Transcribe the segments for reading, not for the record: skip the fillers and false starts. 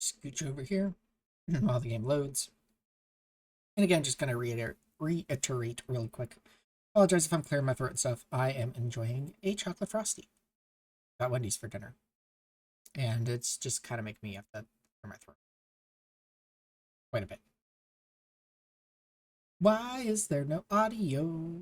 scooch over here while the game loads. And again, just gonna reiterate really quick. Apologize if I'm clearing my throat and stuff. I am enjoying a chocolate frosty. Got Wendy's for dinner. And it's just kind of making me have to clear my throat quite a bit. Why is there no audio?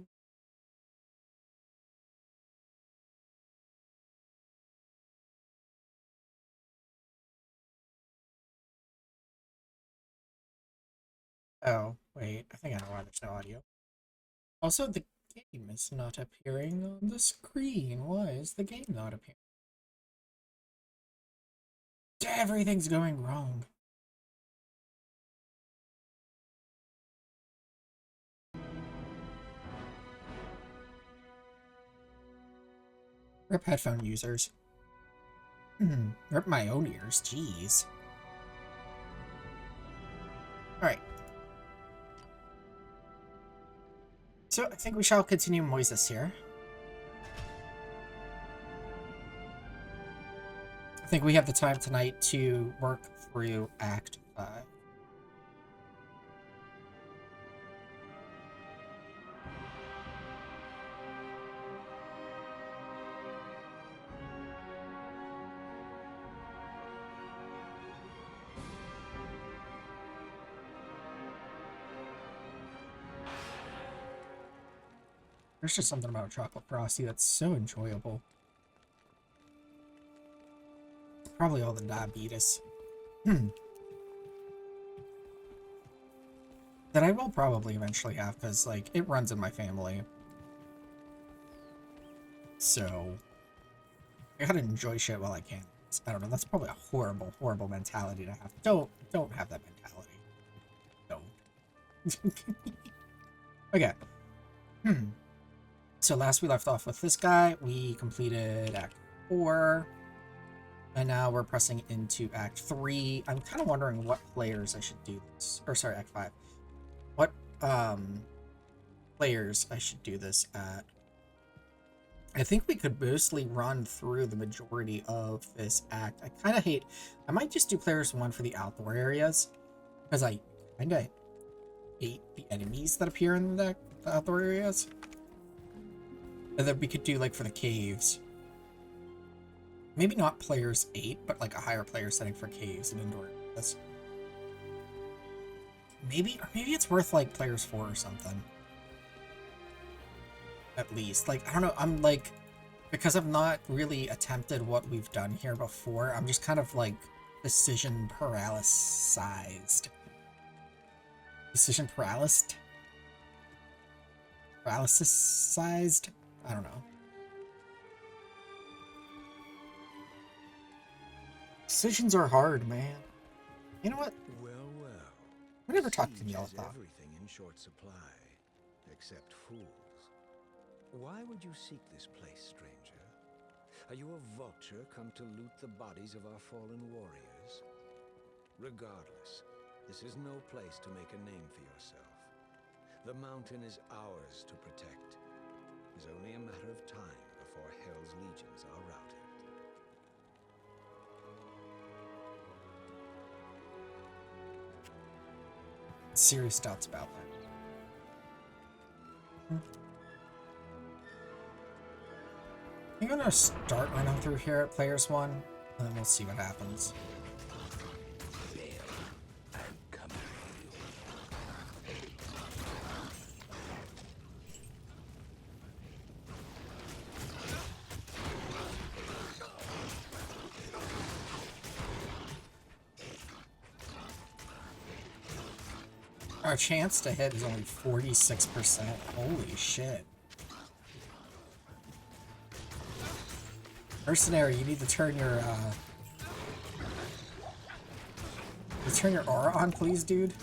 Oh, wait. I think I know why there's no audio. Also, the game is not appearing on the screen. Why is the game not appearing? Everything's going wrong. Rip headphone users. Rip my own ears, jeez. Alright. So, I think we shall continue Moises here. I think we have the time tonight to work through Act 5. There's just something about chocolate frosty that's so enjoyable. Probably all the diabetes. That I will probably eventually have, because, like, it runs in my family. So, I gotta enjoy shit while I can. I don't know, that's probably a horrible, horrible mentality to have. Don't have that mentality. Don't. Okay. So last we left off with this guy, we completed Act 4. And now we're pressing into Act 3. I'm kind of wondering what players I should do this. Or sorry, Act 5. What players I should do this at. I think we could mostly run through the majority of this act. I kind of hate... I might just do players 1 for the outdoor areas. Because I kind of hate the enemies that appear in the outdoor areas. And then we could do, like, for the caves. Maybe not players 8, but, like, a higher player setting for caves and indoor areas. Maybe it's worth, like, players 4 or something. At least. Like, I don't know, I'm, like... Because I've not really attempted what we've done here before, I'm just kind of, like, decision paralysis-sized. Decision paralyzed? Paralysis-sized? I don't know. Decisions are hard, man. You know what? Well. We never talked to Neil about everything in short supply, except fools. Why would you seek this place, stranger? Are you a vulture come to loot the bodies of our fallen warriors? Regardless, this is no place to make a name for yourself. The mountain is ours to protect. It's only a matter of time before Hell's legions are routed. Serious doubts about that. I'm gonna start running through here at players 1, and then we'll see what happens. Our chance to hit is only 46%. Holy shit. Mercenary, you need to turn your aura on, please, dude.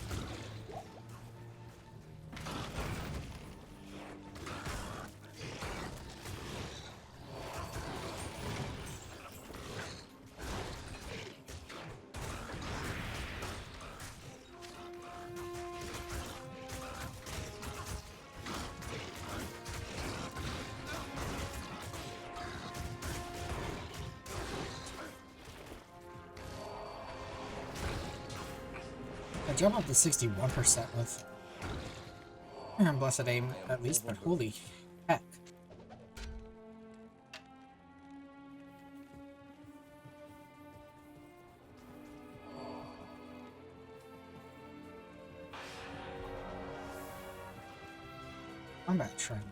jump up to 61% with Blessed Aim at least, but holy heck. Combat training.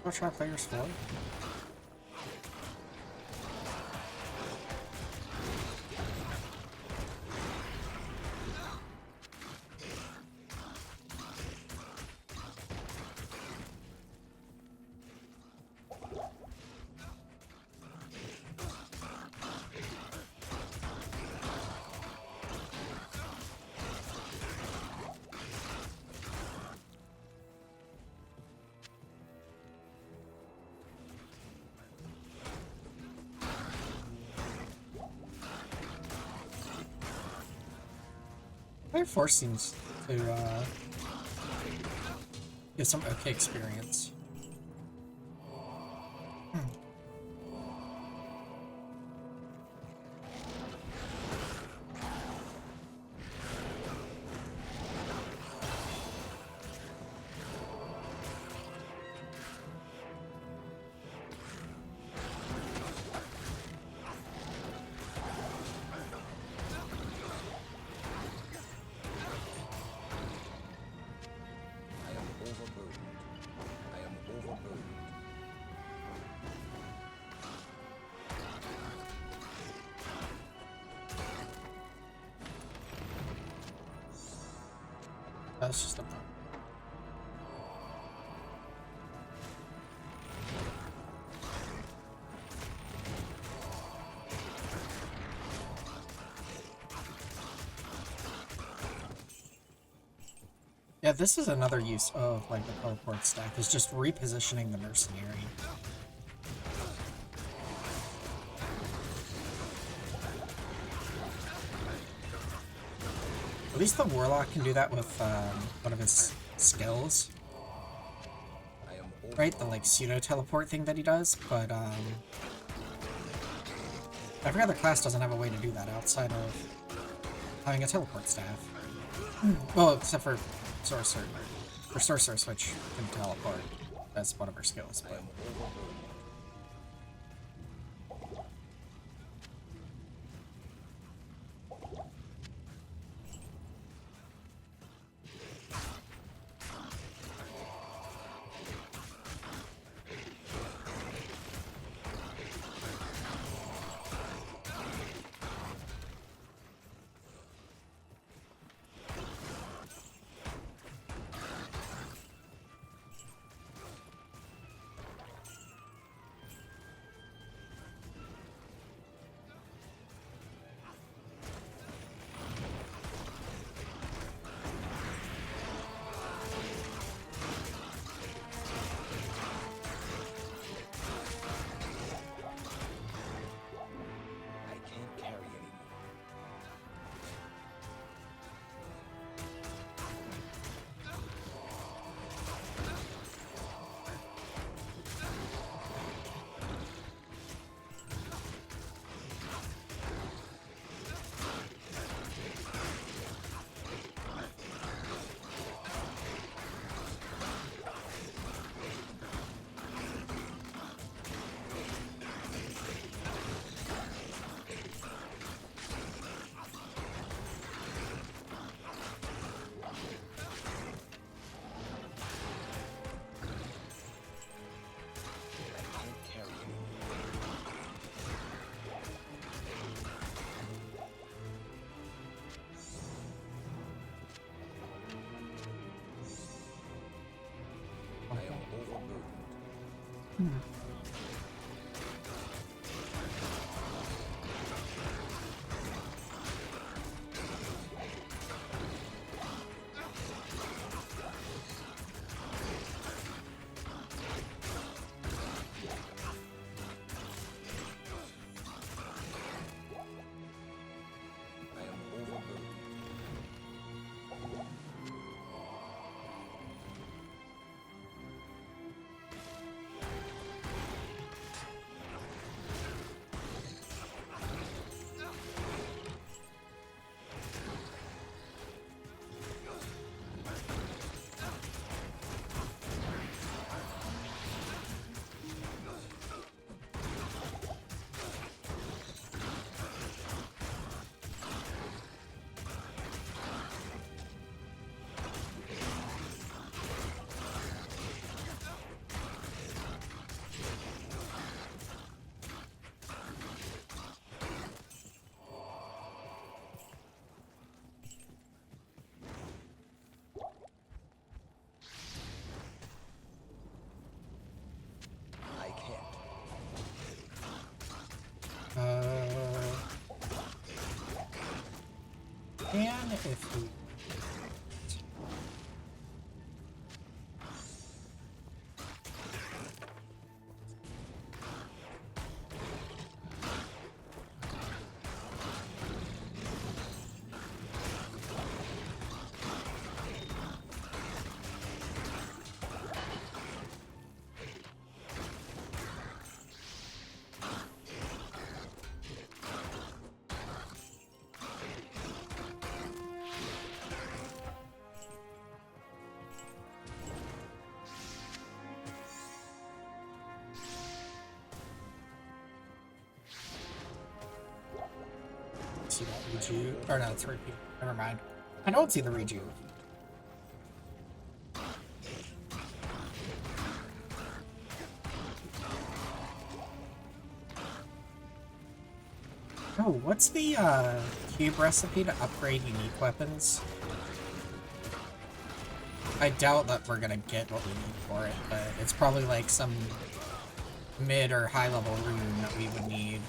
I'll try players 4. Player 4 seems to give some okay experience. That's just a bummer. Yeah, this is another use of like the teleport stack, is just repositioning the mercenary. At least the Warlock can do that with one of his skills. Right? The like pseudo-teleport thing that he does, but I forgot the class doesn't have a way to do that outside of having a teleport staff. Well, except for Sorcerer. For Sorceress, which can teleport as one of her skills, but... if we... See that reju? Or no, it's repeat. Never mind. I don't see the reju. Oh, what's the cube recipe to upgrade unique weapons? I doubt that we're gonna get what we need for it, but it's probably like some mid or high level rune that we would need.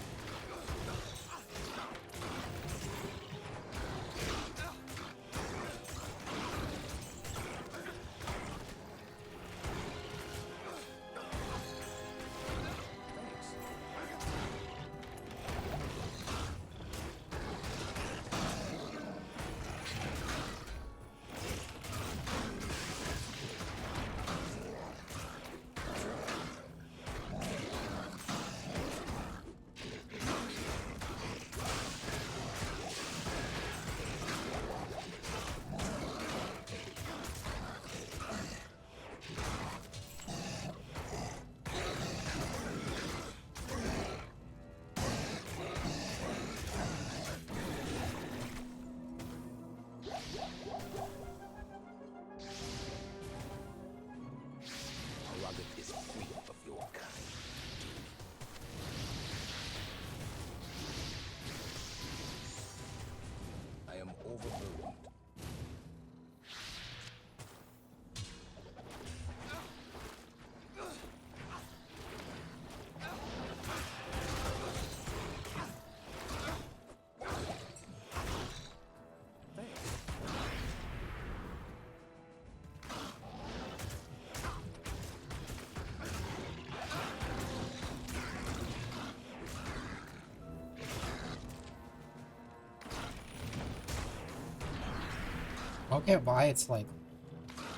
I don't get why it's like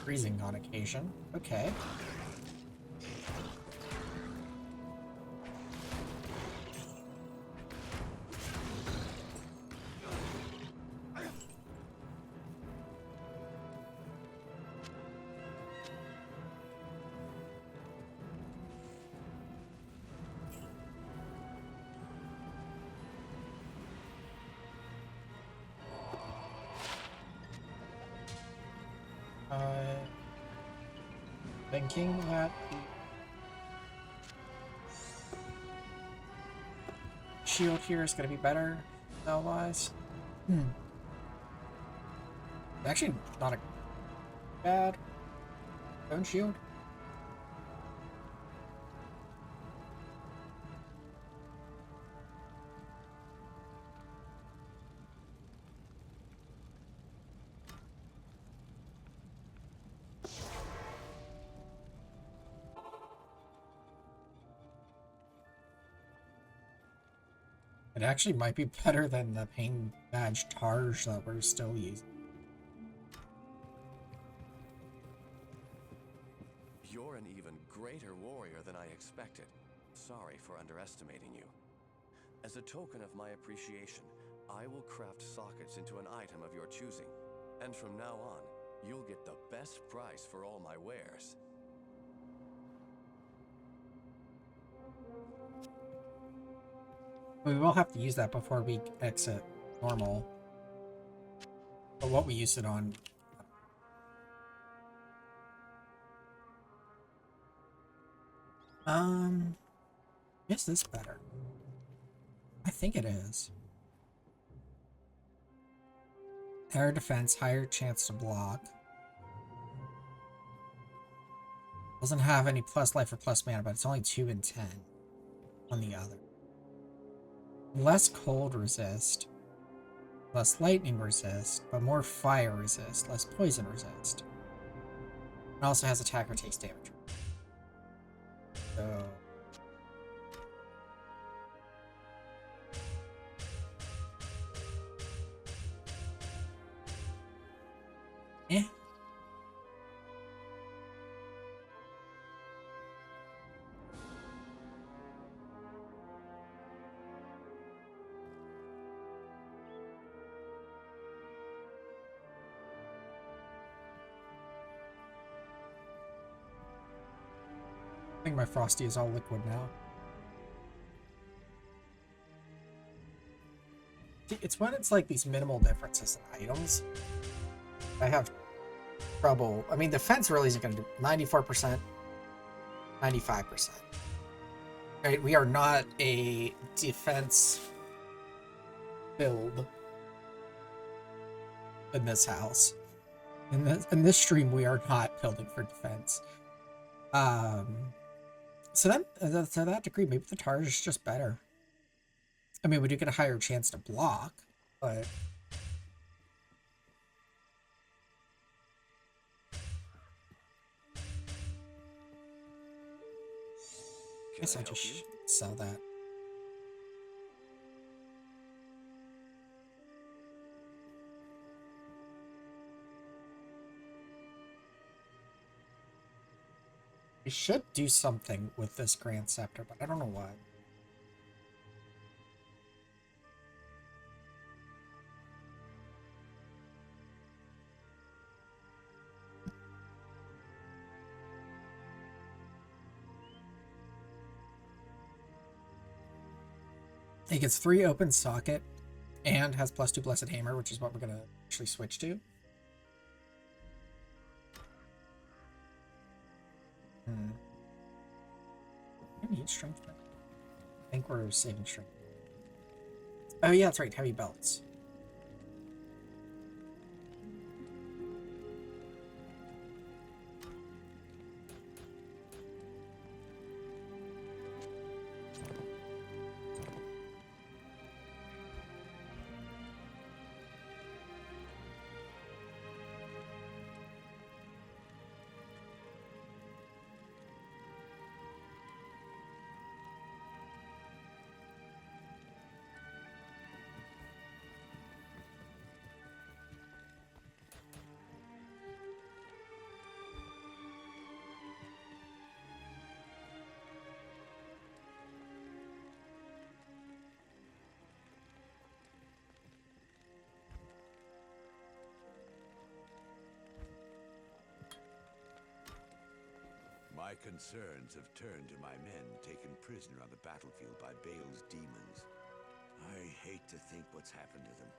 freezing on occasion. Okay. Thinking that the shield here is going to be better spell-wise. Actually, not a bad bone shield. It actually might be better than the Pain Badge Targe that we're still using. You're an even greater warrior than I expected. Sorry for underestimating you. As a token of my appreciation, I will craft sockets into an item of your choosing. And from now on, you'll get the best price for all my wares. We will have to use that before we exit normal. But what we use it on... Is this better? I think it is. Air defense, higher chance to block. Doesn't have any plus life or plus mana, but it's only 2 and 10 on the other. Less cold resist. Less lightning resist, but more fire resist, less poison resist. It also has attacker takes damage. So eh. I think my Frosty is all liquid now. See, it's when it's like these minimal differences in items. I have trouble. I mean, defense really isn't going to do 94%, 95%. Right? We are not a defense build in this house. In this stream, we are not building for defense. So then, to that degree, maybe the Tar is just better. I mean, we do get a higher chance to block, but I guess I'll just sell that. We should do something with this Grand Scepter, but I don't know what. It gets 3 open socket and has +2 Blessed Hammer, which is what we're going to actually switch to. I need strength. I think we're saving strength. Oh yeah, that's right, heavy belts. My concerns have turned to my men taken prisoner on the battlefield by Baal's demons. I hate to think what's happened to them.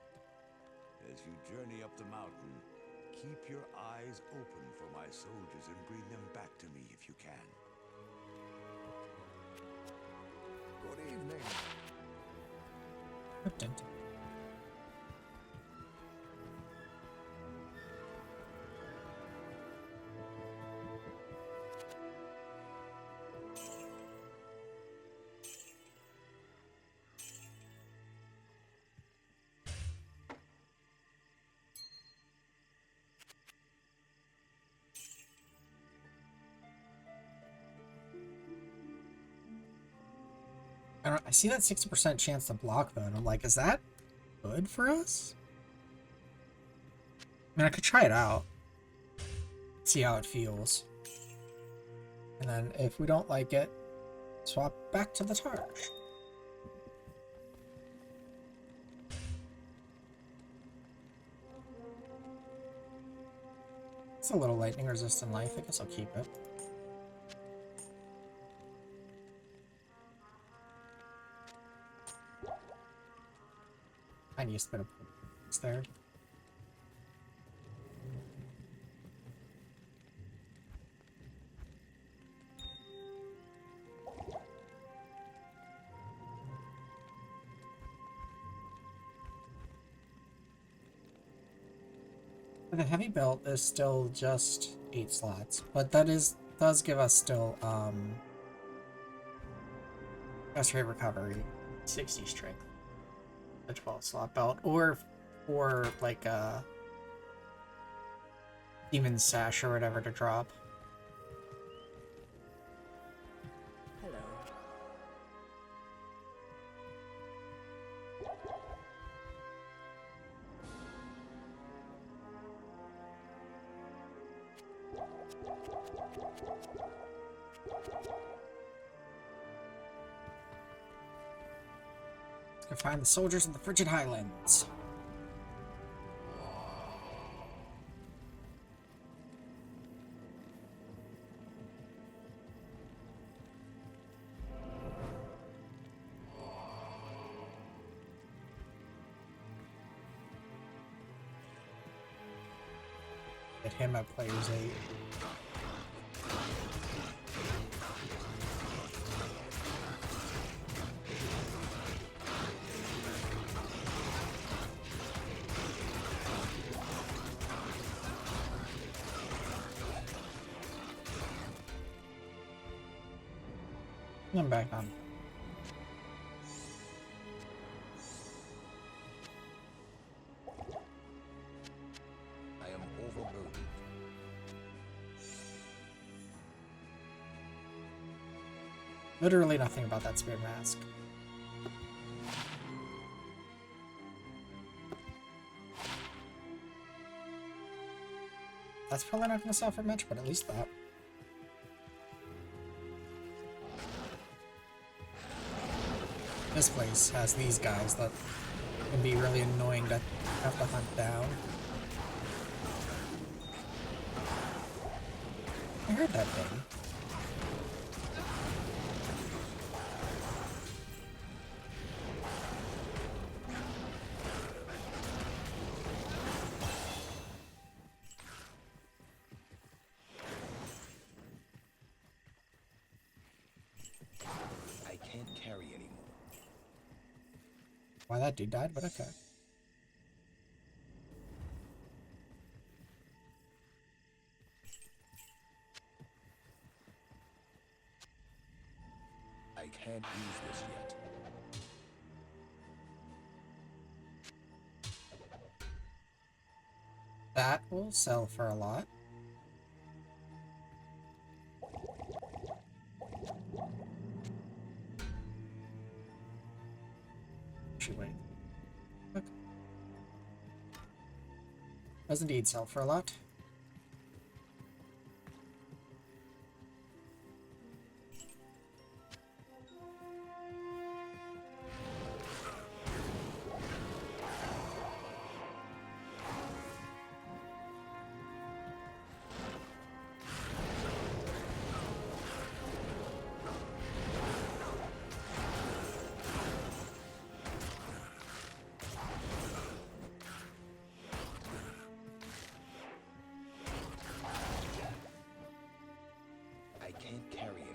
As you journey up the mountain, keep your eyes open for my soldiers and bring them back to me if you can. Good evening. I see that 60% chance to block though, and I'm like, is that good for us? I mean, I could try it out. See how it feels. And then if we don't like it, swap back to the Targe. It's a little lightning resistant life. I guess I'll keep it. I need a bit of points there. The heavy belt is still just 8 slots, but that does give us still fast rate recovery, 60 strength, a 12 slot belt, or or like a demon sash or whatever to drop. Hello. To find the soldiers in the Frigid Highlands. Get him at player's 8. I'm back on. I am overburdened. Literally nothing about that spear mask. That's probably not going to sell for much, but at least that. This place has these guys that can be really annoying to have to hunt down. I heard that thing. I can't carry anymore. Why that dude died, but okay. I can't use this yet. That will sell for a lot. Actually, wait. Look. Does indeed sell for a lot. I can't carry anymore.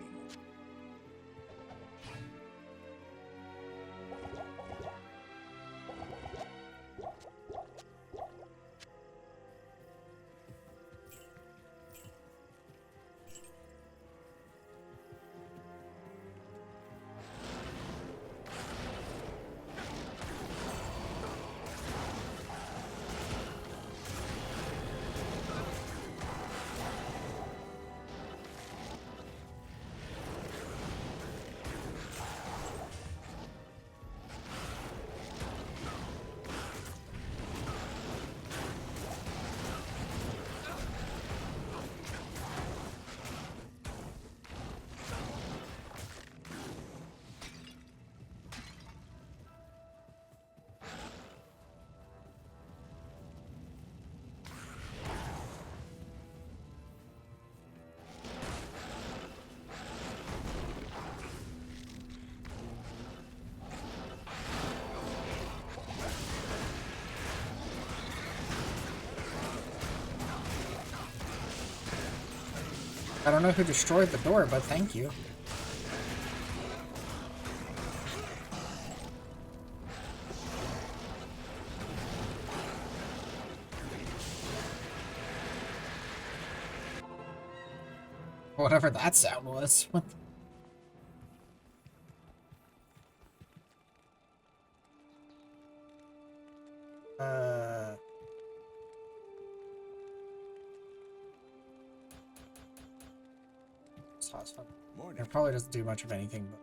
I don't know who destroyed the door, but thank you. Whatever that sound was. What the... It probably doesn't do much of anything, but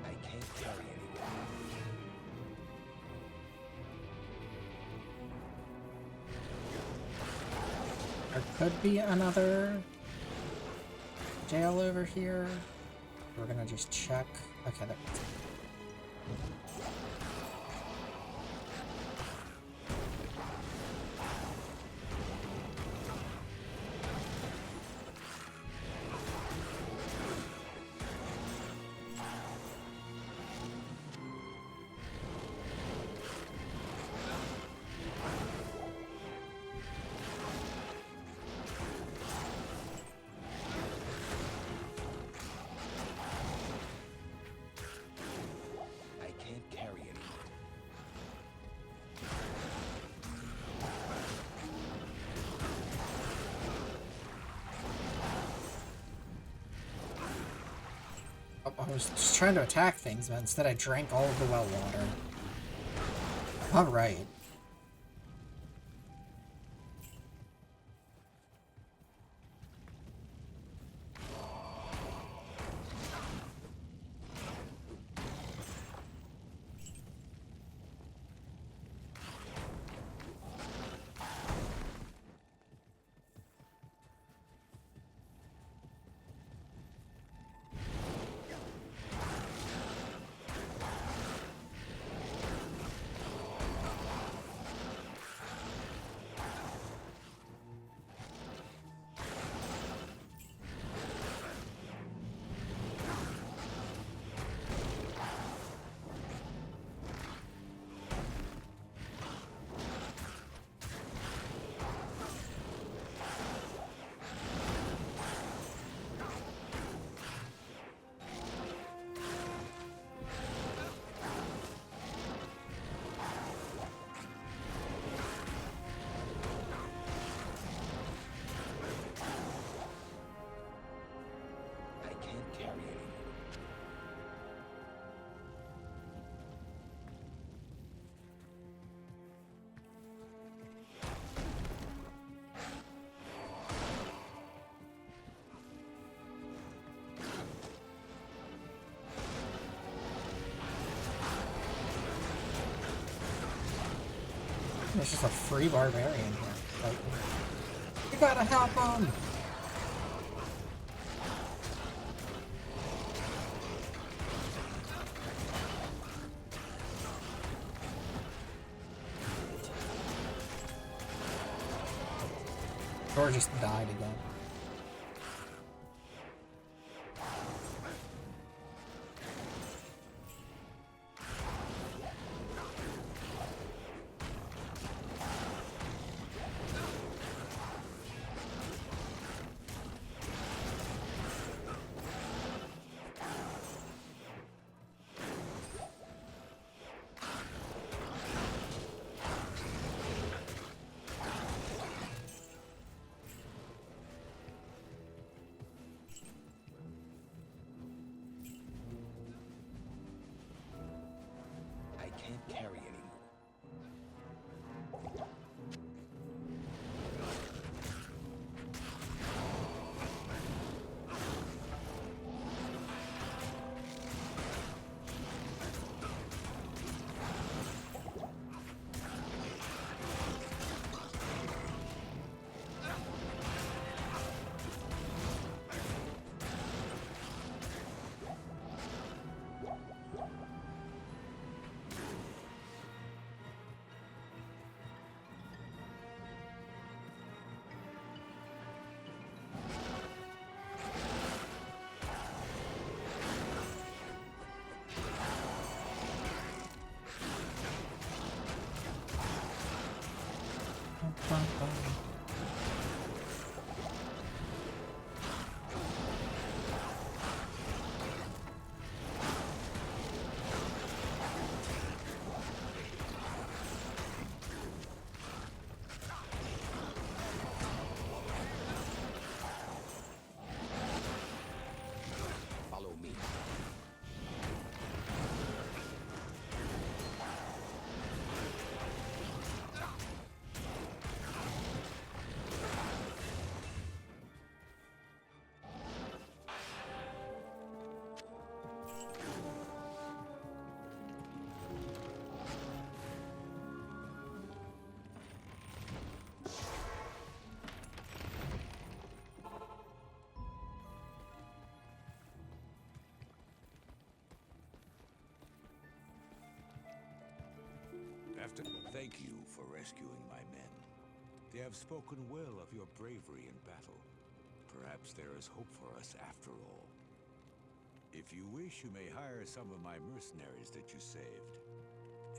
I can't carry anymore. there could be another jail over here. We're gonna just check. Okay, there. I can't carry anymore. Oh, I was just trying to attack things, but instead I drank all of the well water. Alright. I can't carry anymore. There's just a free barbarian here. Like, you gotta help him! Or just died again. I can't carry anymore. after... Thank you for rescuing my men. They have spoken well of your bravery in battle. Perhaps there is hope for us after all. If you wish, you may hire some of my mercenaries that you saved.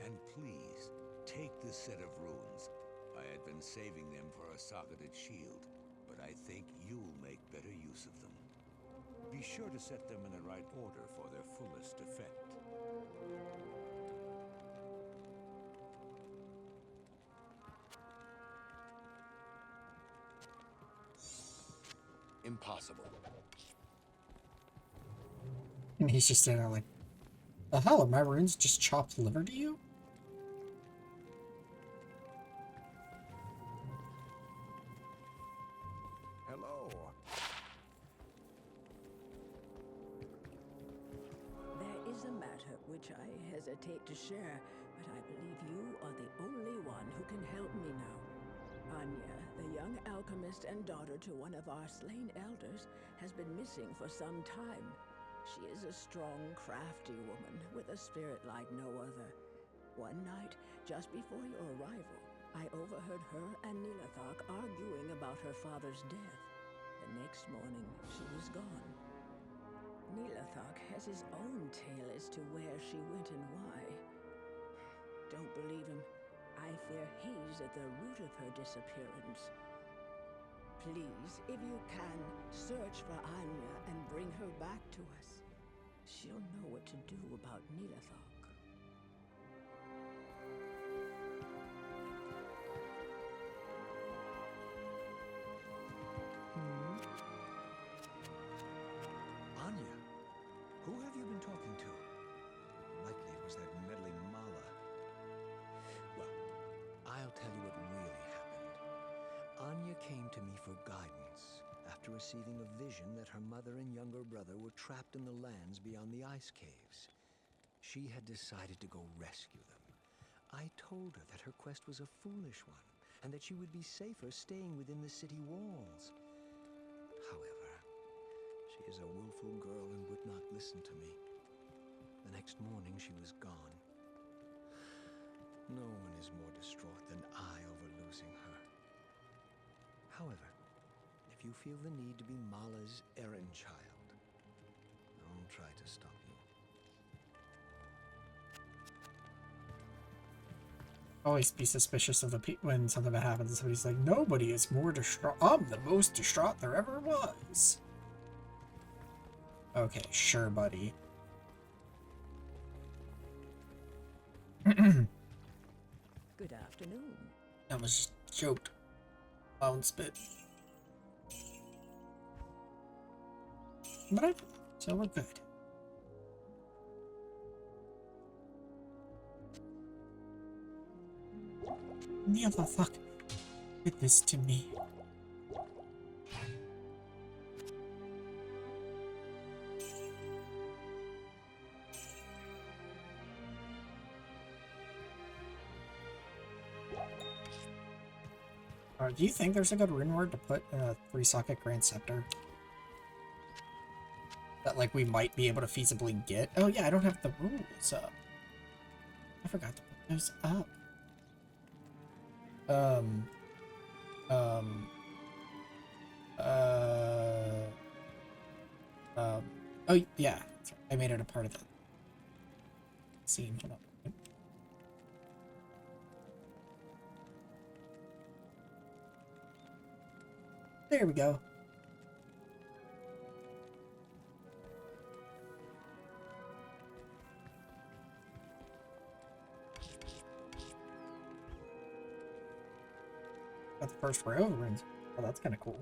And please, take this set of runes. I had been saving them for a socketed shield, but I think you'll make better use of them. Be sure to set them in the right order for their fullest effect. Impossible. And he's just standing there like, the hell, are my runes just chopped liver to you? Hello. There is a matter which I hesitate to share, but I believe you are the only one who can help me now. Anya, the young alchemist and daughter to one of our slain elders, has been missing for some time. She is a strong, crafty woman with a spirit like no other. One night, just before your arrival, I overheard her and Nilathak arguing about her father's death. The next morning, she was gone. Nilathak has his own tale as to where she went and why. Don't believe him. I fear he's at the root of her disappearance. Please, if you can, search for Anya and bring her back to us. She'll know what to do about Nilathak. Anya? Who have you been talking to? Likely it was that meddling Mala. Well, I'll tell you what really happened. Anya came to me for guidance after receiving a vision that her mother and younger brother were trapped in the lands beyond the ice caves. She had decided to go rescue them. I told her that her quest was a foolish one, and that she would be safer staying within the city walls. However, she is a willful girl and would not listen to me. The next morning she was gone. No one is more distraught than I over losing her. However, if you feel the need to be Mala's errand child, I'll try to stop you. Always be suspicious of when something bad happens and somebody's like, nobody is more distraught. I'm the most distraught there ever was. Okay, sure, buddy. Good afternoon. I was just choked. Own spit. But so we're good. Never fuck did this to me. Do you think there's a good rune word to put in a 3-socket Grand Scepter? That, like, we might be able to feasibly get? Oh yeah, I don't have the rules up. I forgot to put those up. Oh yeah, I made it a part of the scene. Hold on. There we go. Got the first row of runes. Oh, that's kind of cool.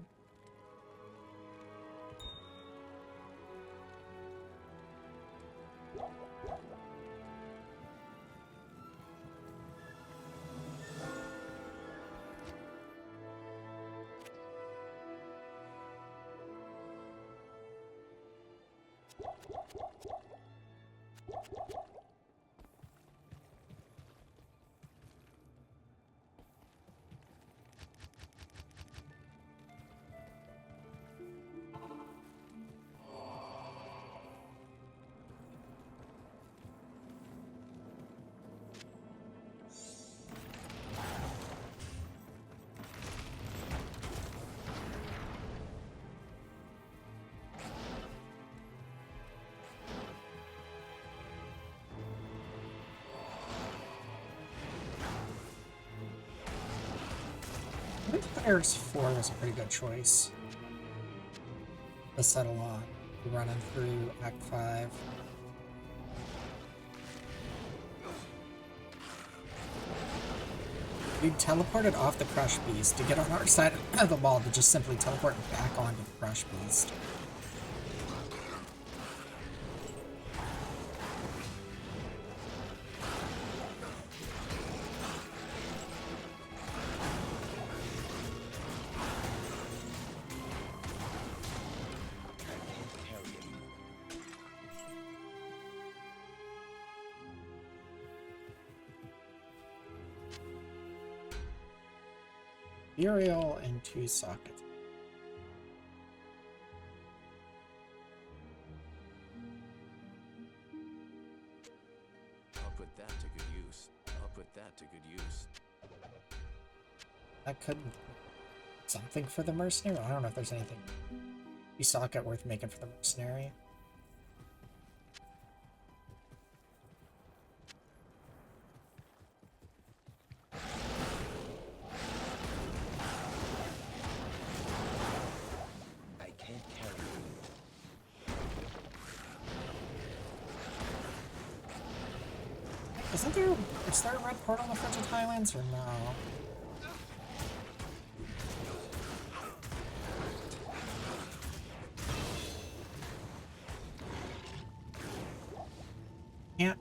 I think Players 4 was a pretty good choice to settle on. Running through Act 5. We teleported off the Crush Beast to get on our side of the wall to just simply teleport back onto the Crush Beast. Ethereal and 2 sockets. I'll put that to good use. I'll put that to good use. That could be something for the mercenary. I don't know if there's anything socket worth making for the mercenary. Is there a red portal in the Frigid Highlands or no? Can't.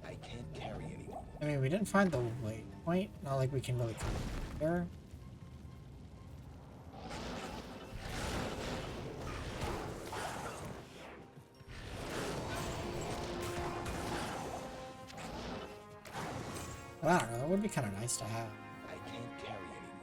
I can't carry anymore. I mean, we didn't find the waypoint. Not like we can really compare. I don't know, that would be kind of nice to have. I can't carry anymore.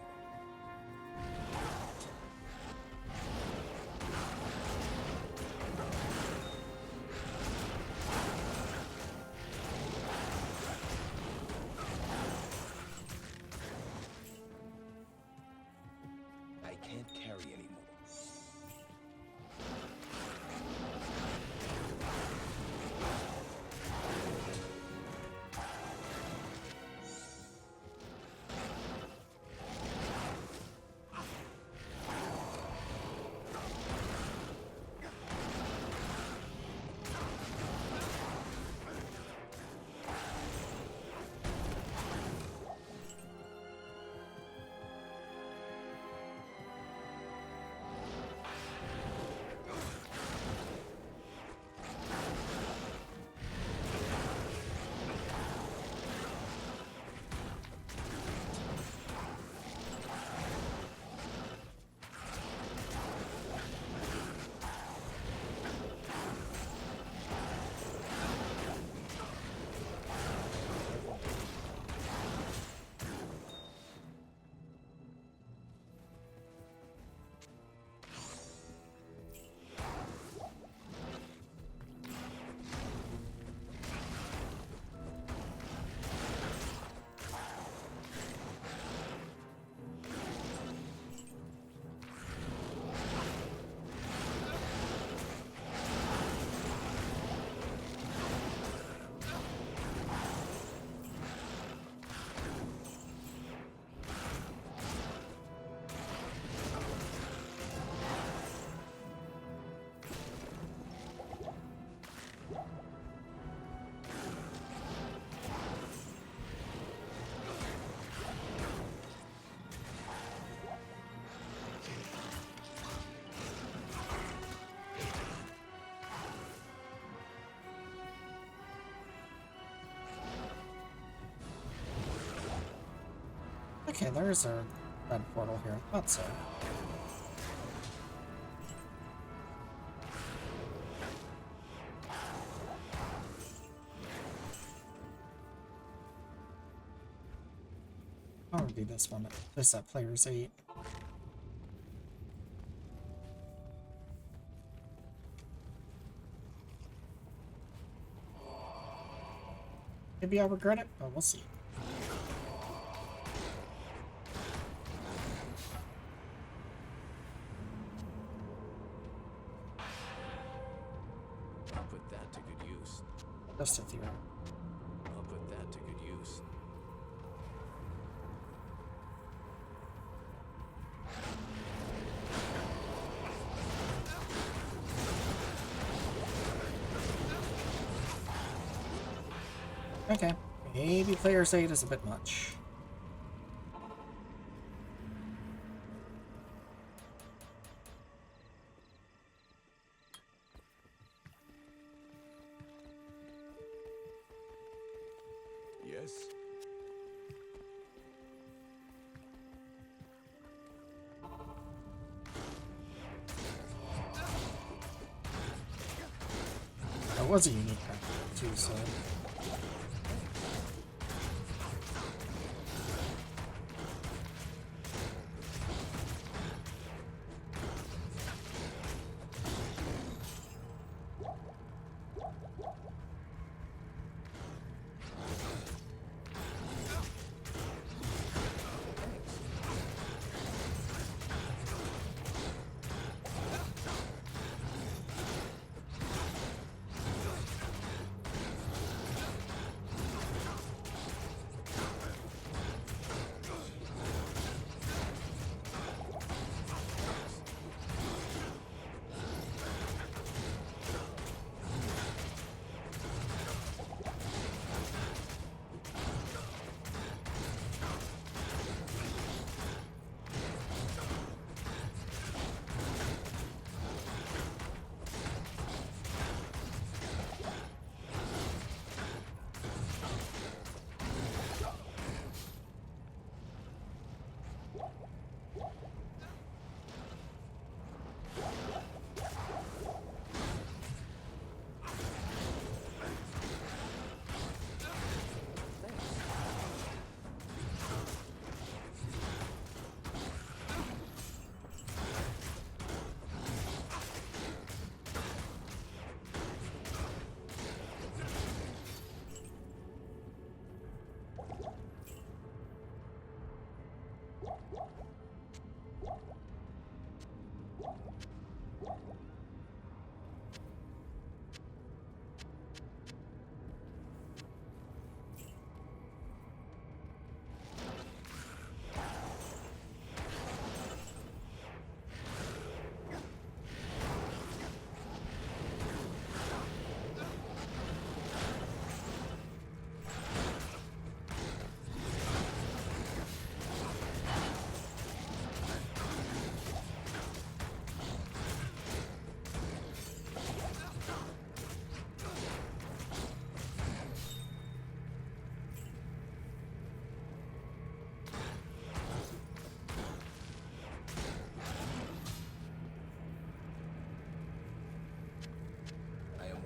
I can't carry anymore. Okay, there's a red portal here. I thought so. I'll do this one. This at Players 8. Maybe I'll regret it, but we'll see. put that to good use. Just a theory. I'll put that to good use. Okay. Maybe player's aid is a bit much. Yes? That was a unique path too, so.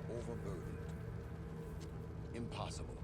Overburdened. Impossible.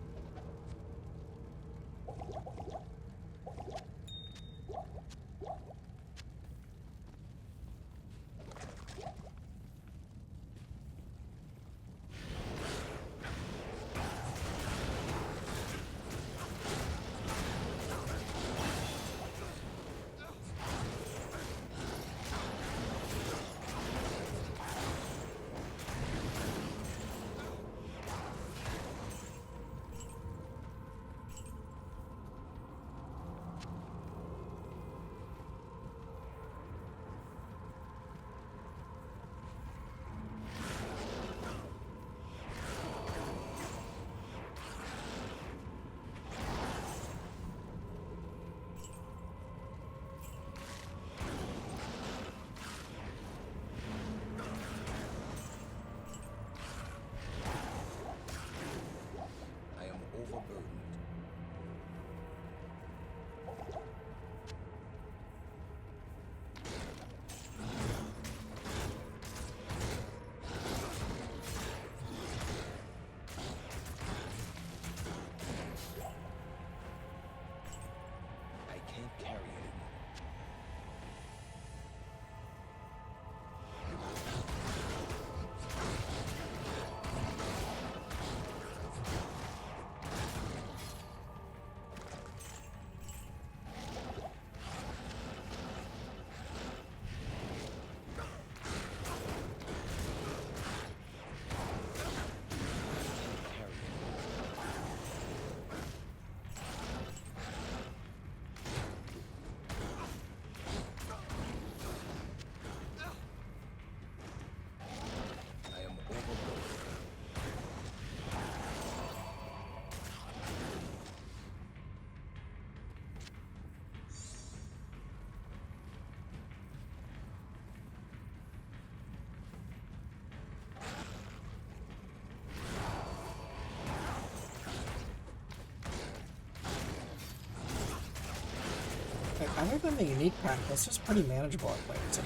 other than the unique pack, this is pretty manageable at player 2.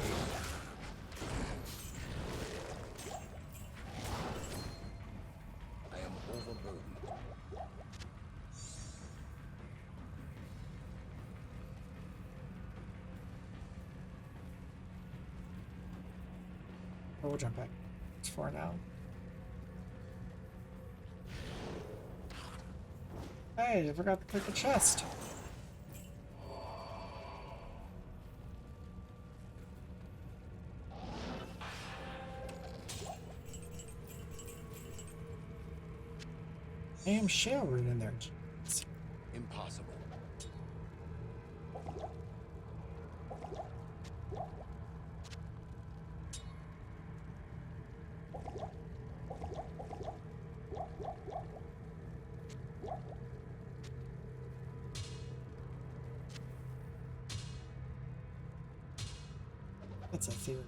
I am overburdened. Oh, we'll jump back. It's 4 now. Hey, I forgot to click the chest. Damn shale rune in there. Jeez. Impossible. That's a theory.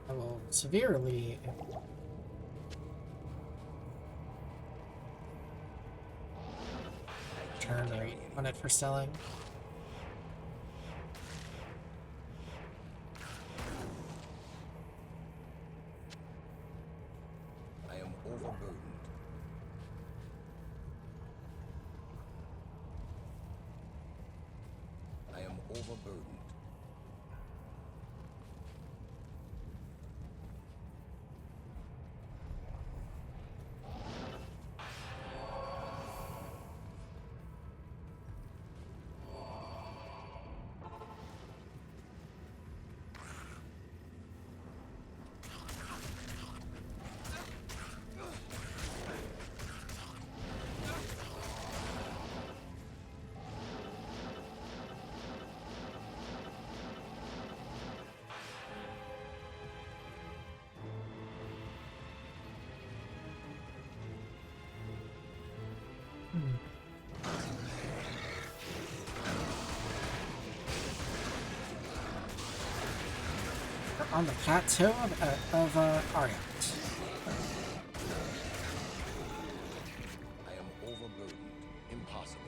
I will severely turn rate on it for selling. I am overburdened. I am overburdened. We're on the plateau of Ariat. I am overburdened. Impossible.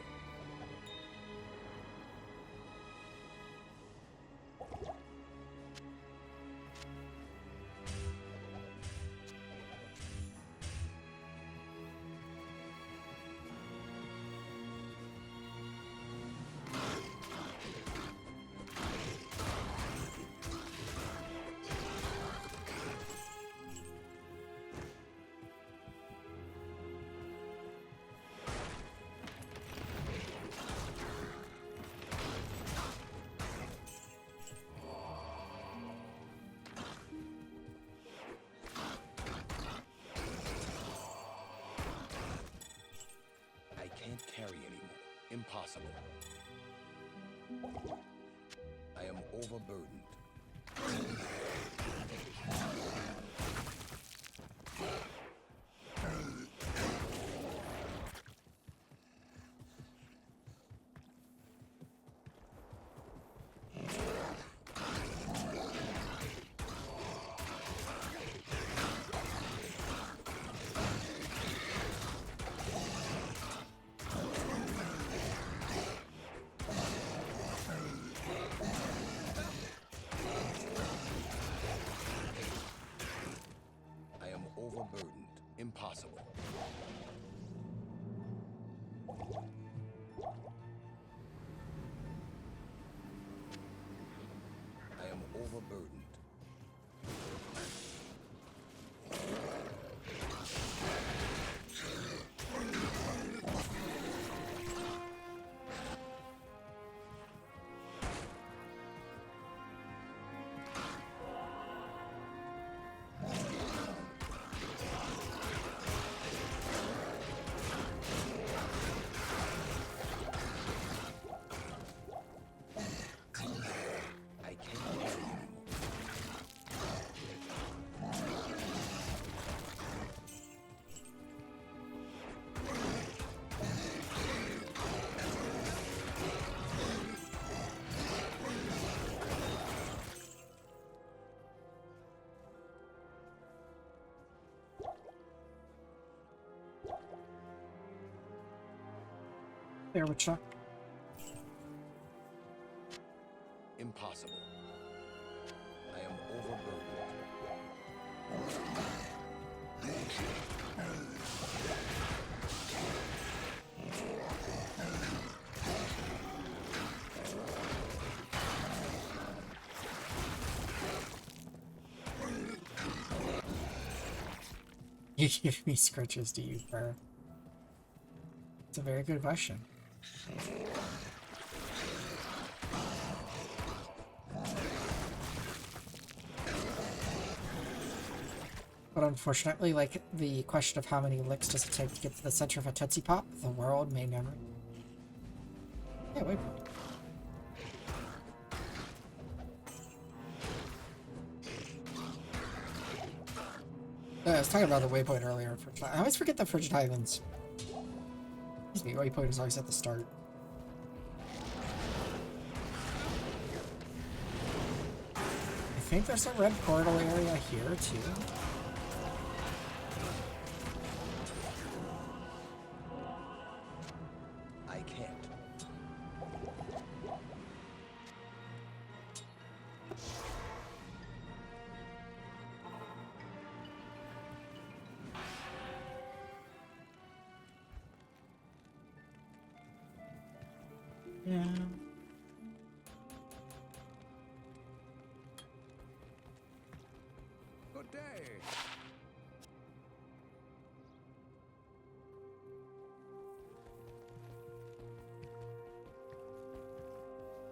I can't carry anymore. Impossible. I am overburdened. I am overburdened. Impossible. I am overburdened. I can't carry anymore. There, Witcher. Impossible. I am overburdened. You give me scratches, do you, Fur? It's a very good question. But unfortunately, like, the question of how many licks does it take to get to the center of a Tootsie Pop, the world may never... Yeah, wait. I was talking about the waypoint earlier. I always forget the Frigid Highlands. Excuse me, waypoint is always at the start. I think there's a red portal area here, too. I can't. Yeah. Good day.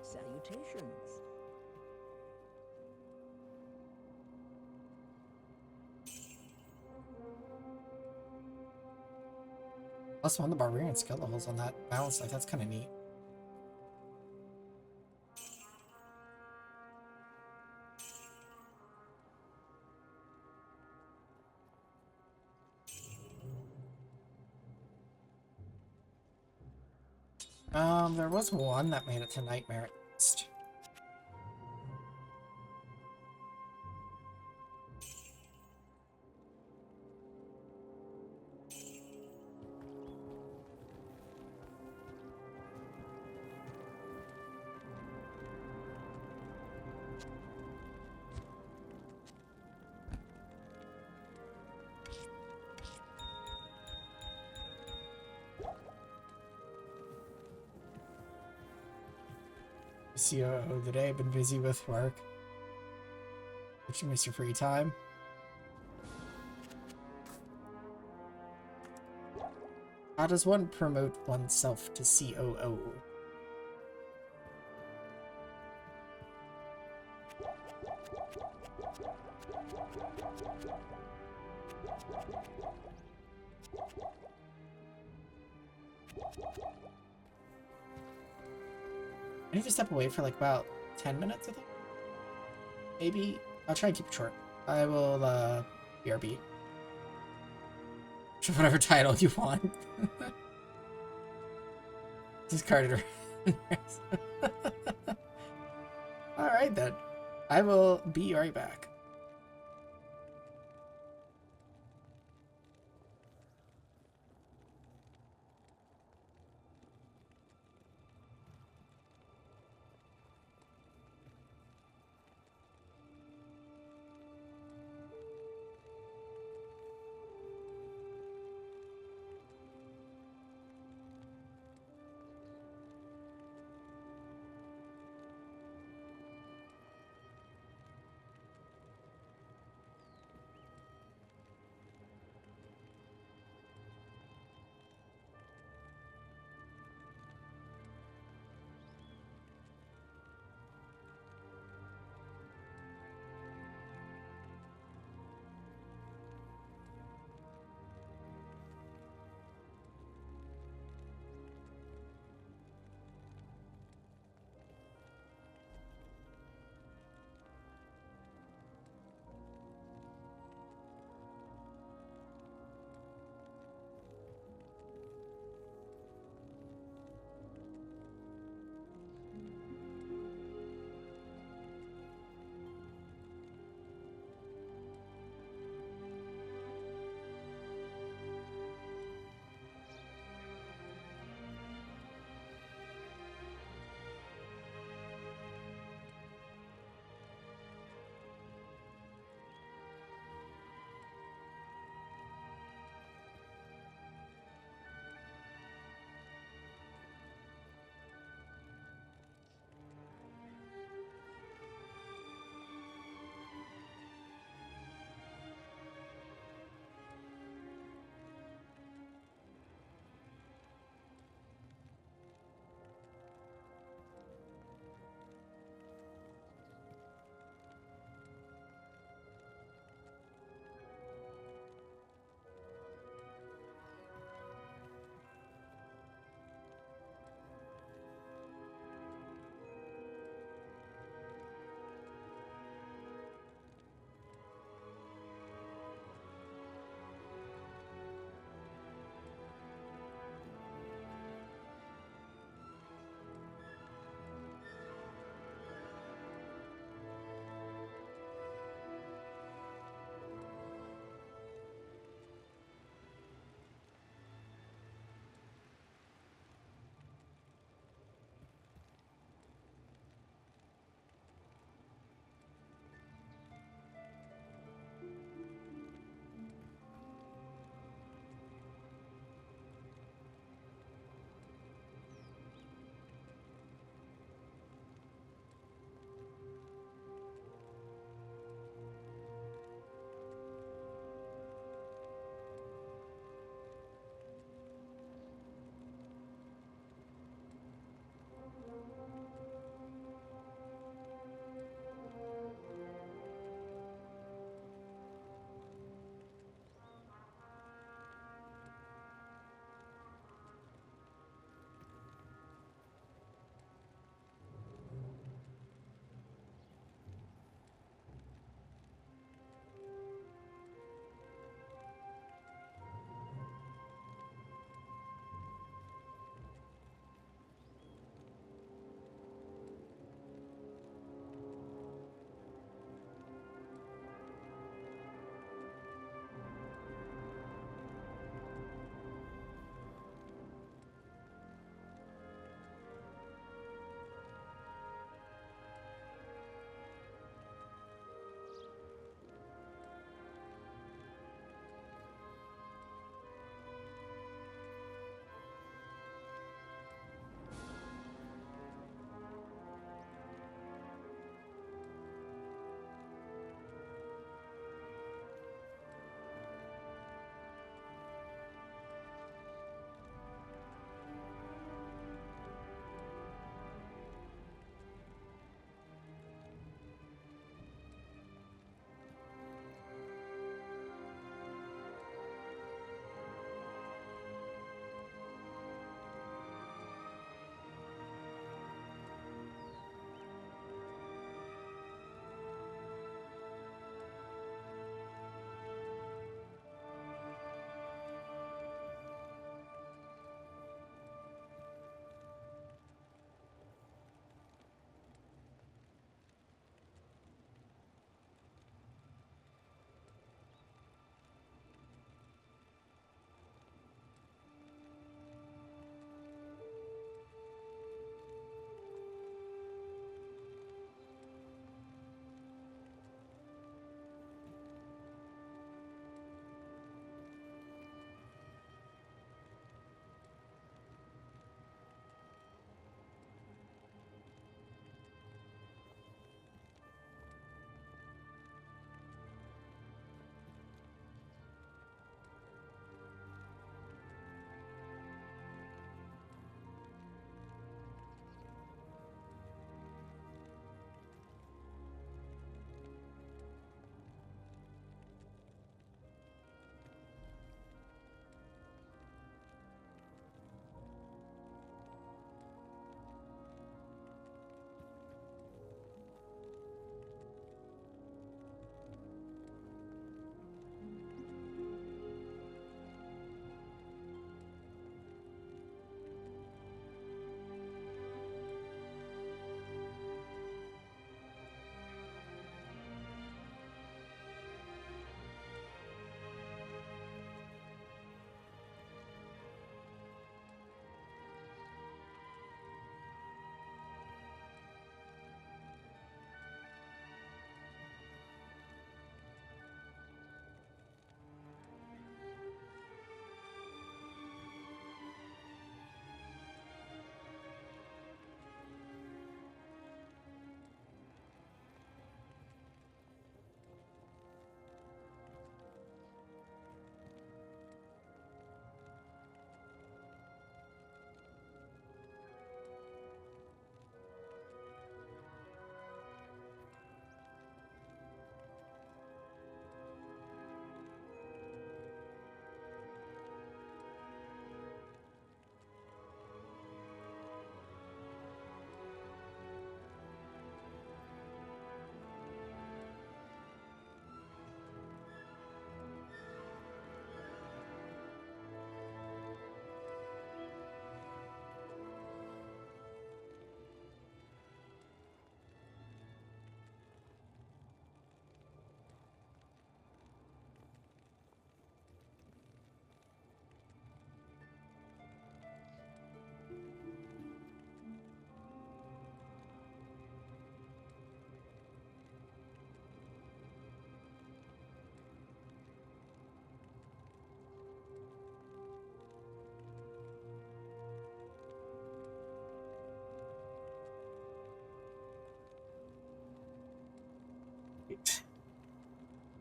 Salutations. Plus one of the barbarian skill levels on that balance, like, that's kind of neat. There was one that made it to Nightmare at least. COO today, I've been busy with work. Did you miss your free time? How does one promote oneself to COO? I need to step away for like about 10 minutes, I think. Maybe. I'll try and keep it short. I will, BRB. Whatever title you want. Discarded. Alright then. I will be right back.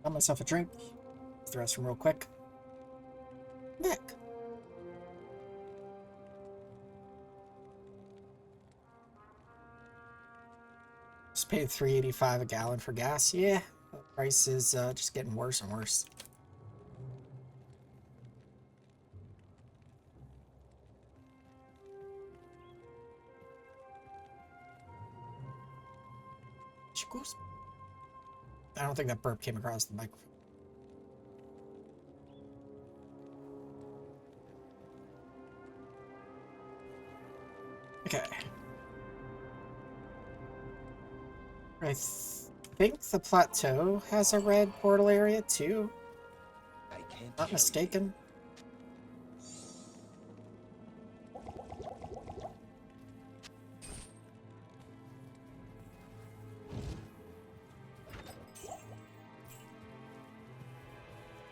Got myself a drink. The restroom real quick. Back. Just paid $3.85 a gallon for gas. Yeah, the price is just getting worse and worse. Chicos? I don't think that burp came across the microphone. Okay. I think the plateau has a red portal area too. I can't Not mistaken.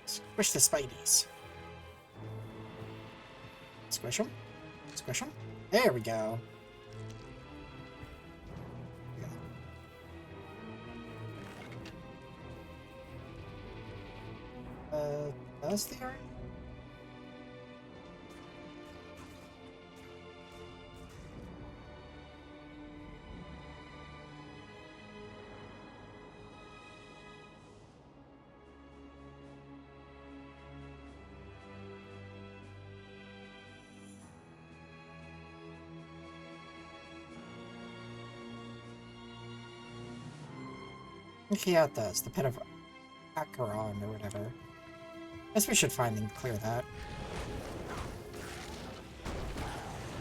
Squish the spideys. Squish them. Squish them. There we go. Does the art? Yeah, it does. The pit of Acheron or whatever. Guess we should find and clear that.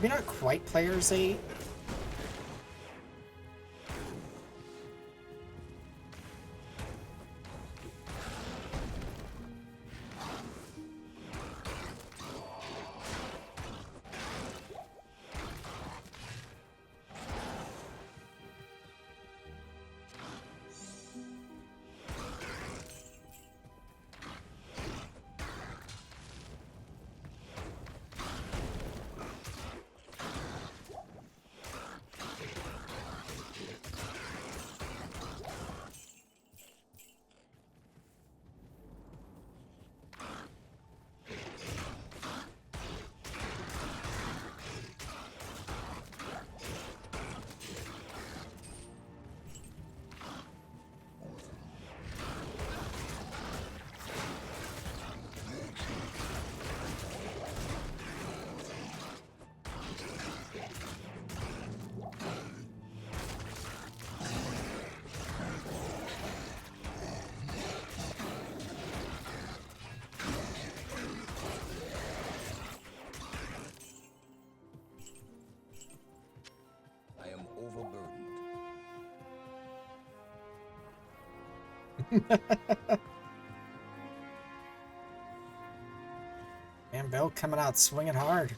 Maybe not quite players 8. Man, Bill coming out swinging hard.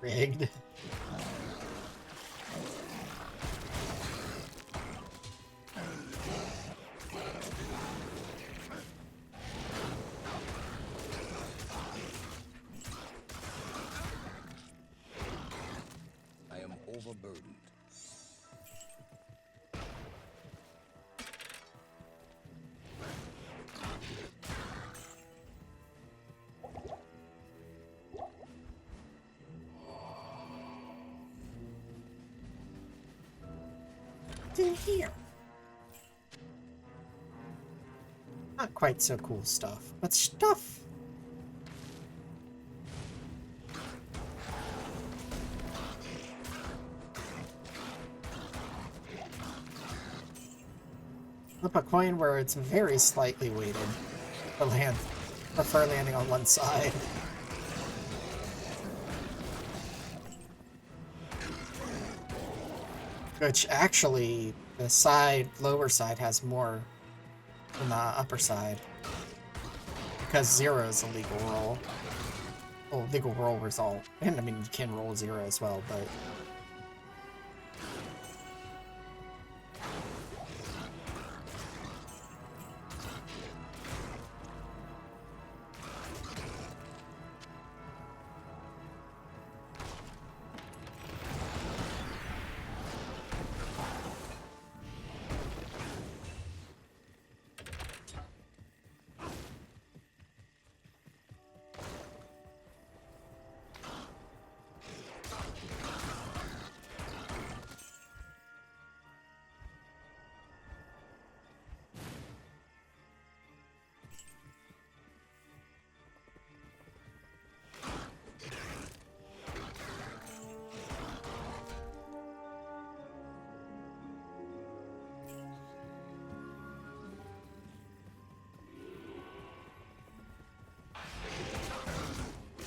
Rigged. I am overburdened. In here. Not quite so cool stuff, but stuff. Flip a coin where it's very slightly weighted. The land, prefer landing on one side. Which actually, the lower side has more than the upper side. Because 0 is a legal roll. Well, legal roll result. And I mean, you can roll 0 as well, but...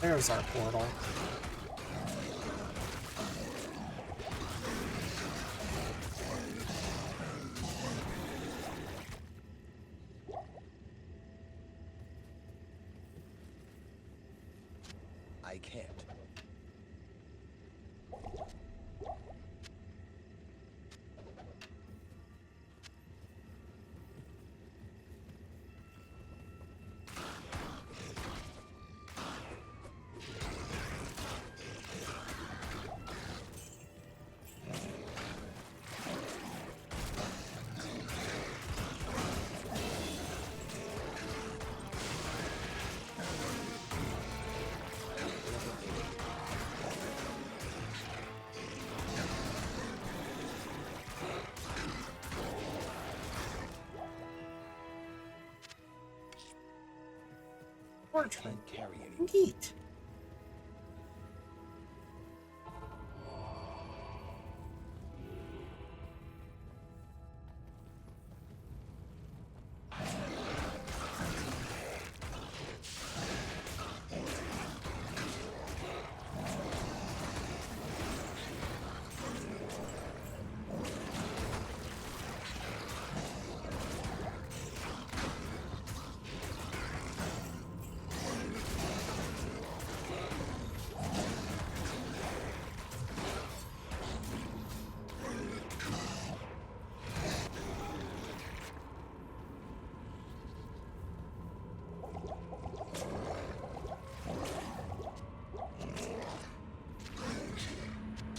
There's our portal. I can't. Portrait. Can't carry any. Neat.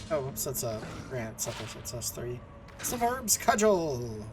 Oh, whoops, that's a grant success 3. Suburbs Cudgel!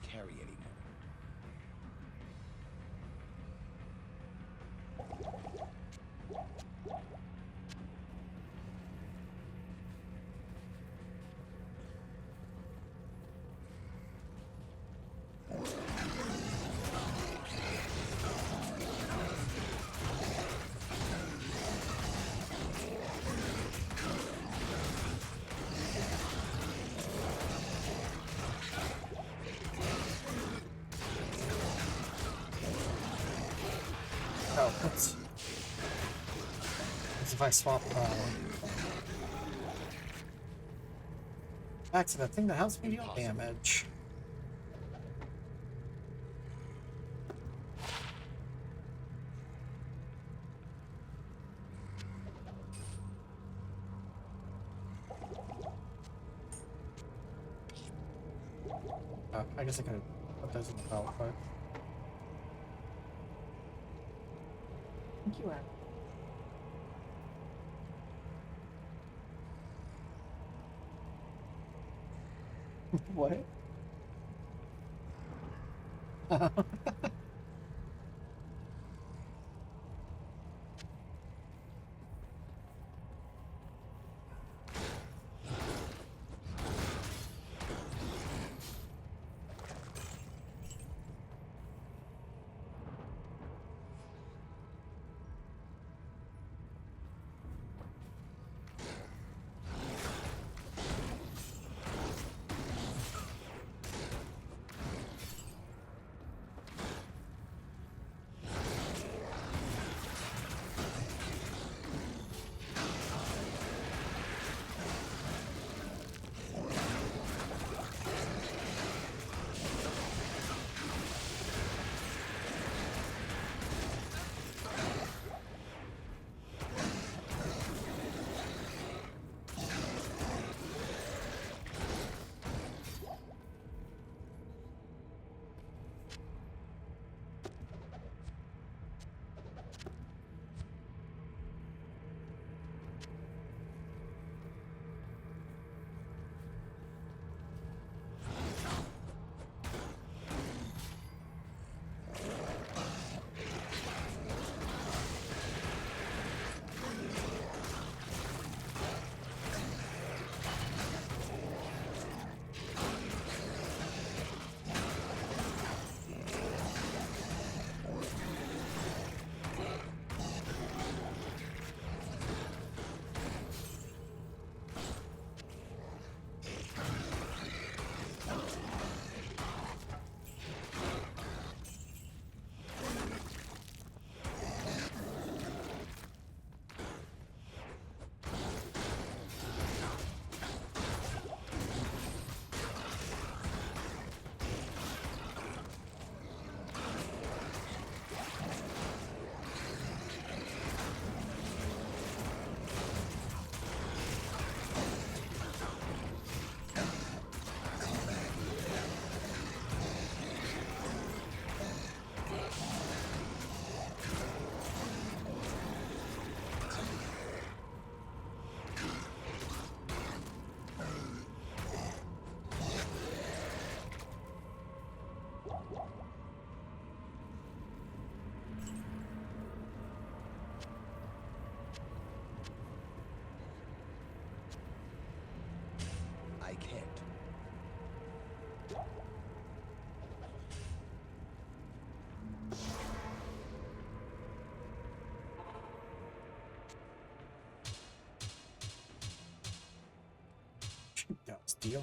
Carry anymore. Oh, oops. As if I swap back to the thing that helps me deal damage. I guess I could put those in the belt, but thank you, Anne. What? I can't. That was deal.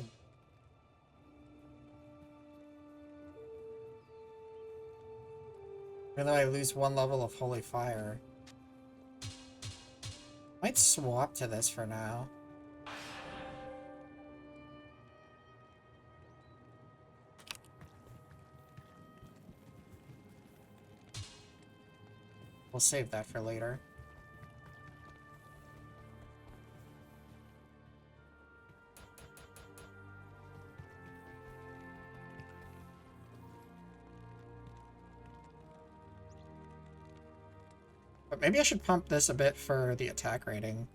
Even though I lose one level of Holy Fire. Might swap to this for now. We'll save that for later. But maybe I should pump this a bit for the attack rating.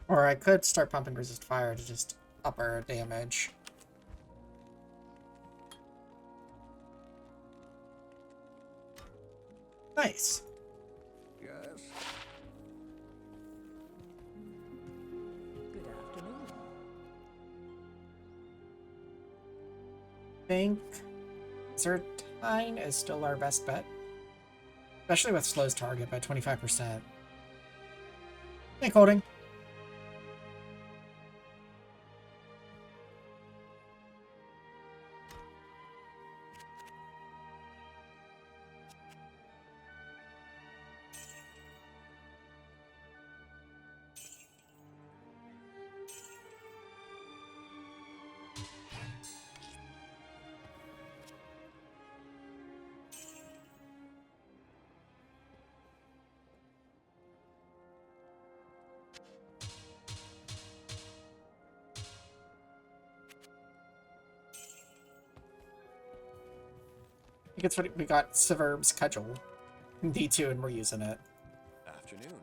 Or I could start pumping resist fire to just up our damage. Nice. Yes. Good afternoon. I think Zertine is still our best bet. Especially with slows target by 25%. Thank holding. think it's funny, we got Severb's Cudgel in D2 and we're using it. Afternoon.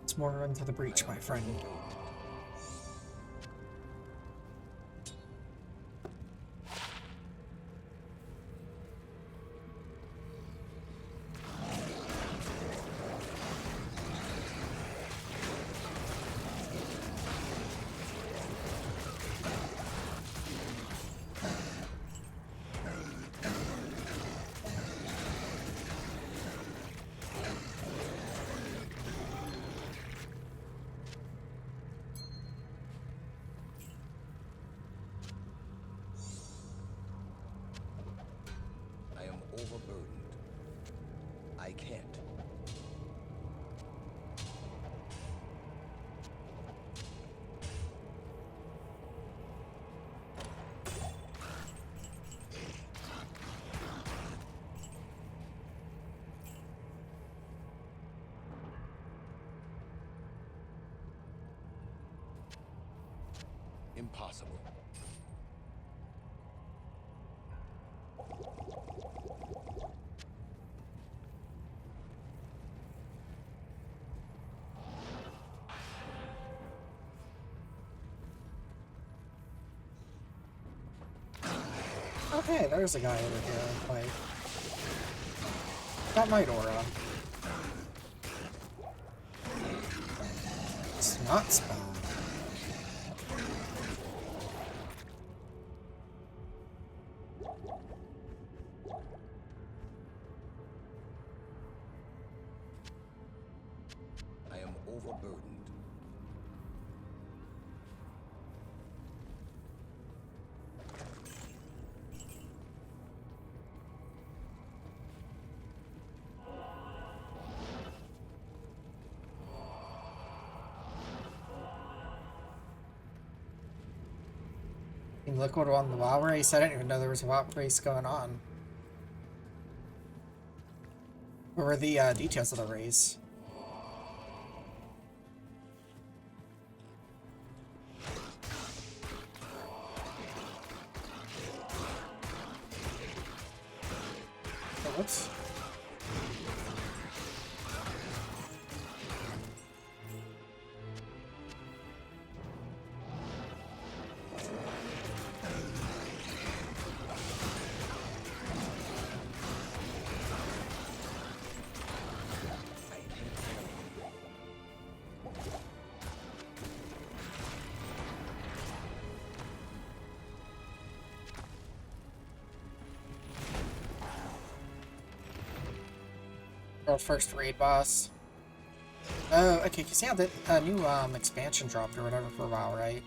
It's more into the breach, my friend. Overburdened. I can't. Impossible. Okay, there's a guy over here. Like, got my aura. It's not spawn. I am overburdened. And look what on the WoW race. I didn't even know there was a WoW race going on. What were the details of the race? Oh, whoops. World first raid boss. Oh, okay, because yeah, the new expansion dropped or whatever for a while, right?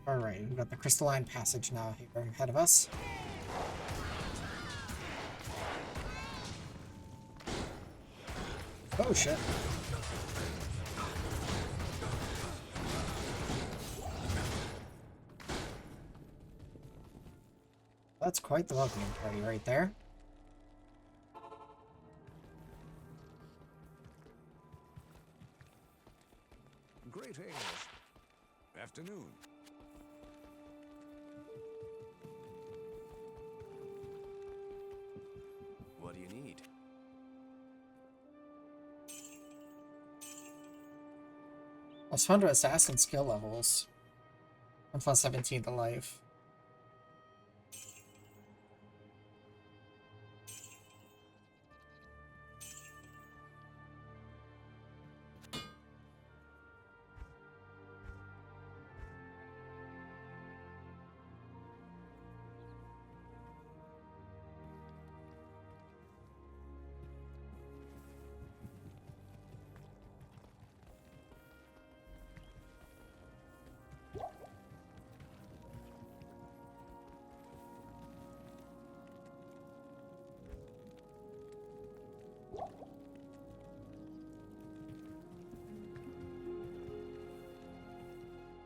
Alright, we've got the crystalline passage now here ahead of us. Oh shit. That's quite the welcoming party right there. Greetings. Afternoon. What do you need? Let's fund to assassin skill levels. And plus 17 to life.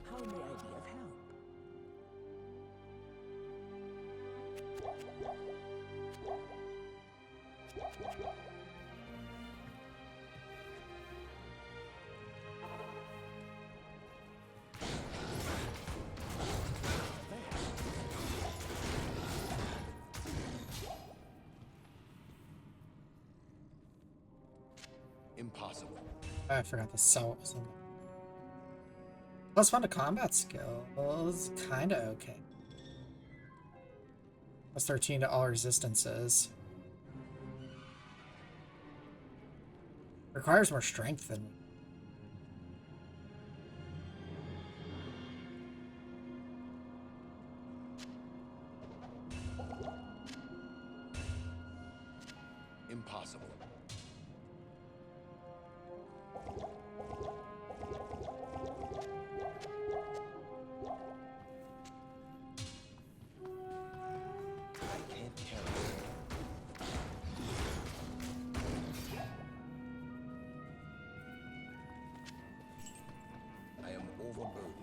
How may I be of help? Impossible. I forgot the cell was in there. Plus fund to combat skills. Kinda okay. Plus 13 to all resistances. Requires more strength than... Impossible. I can't carry it. I am overburdened.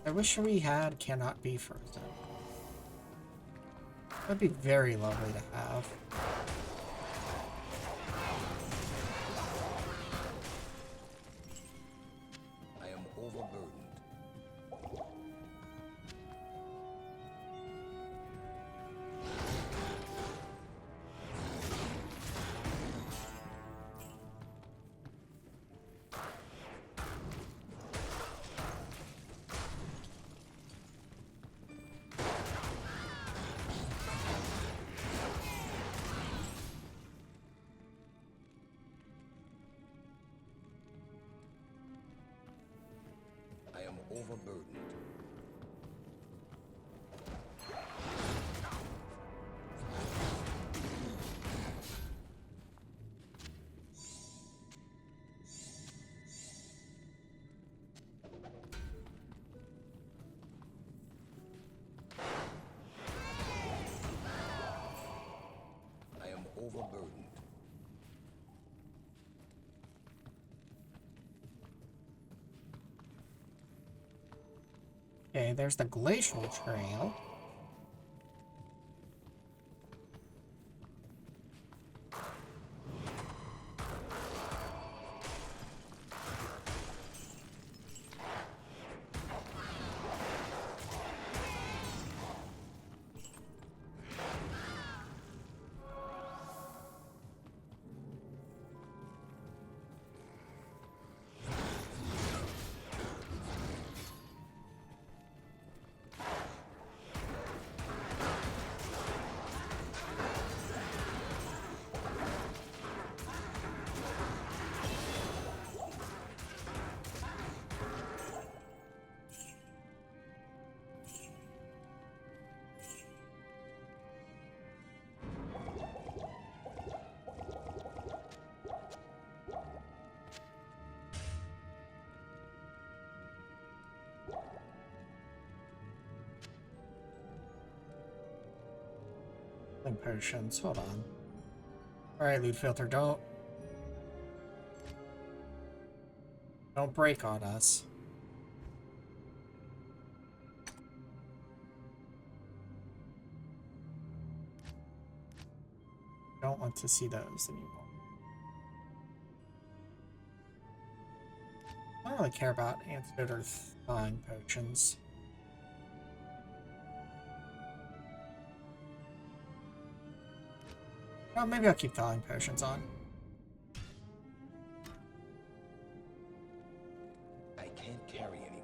I wish we had cannot be frozen. That'd be very lovely to have. I am overburdened. I am overburdened. I am overburdened. Okay, there's the glacial trail. healing potions. Hold on. Alright, loot filter, don't break on us. Don't want to see those anymore. I don't really care about antidote or thawing potions. Oh, maybe I'll keep thawing potions on. I can't carry anymore.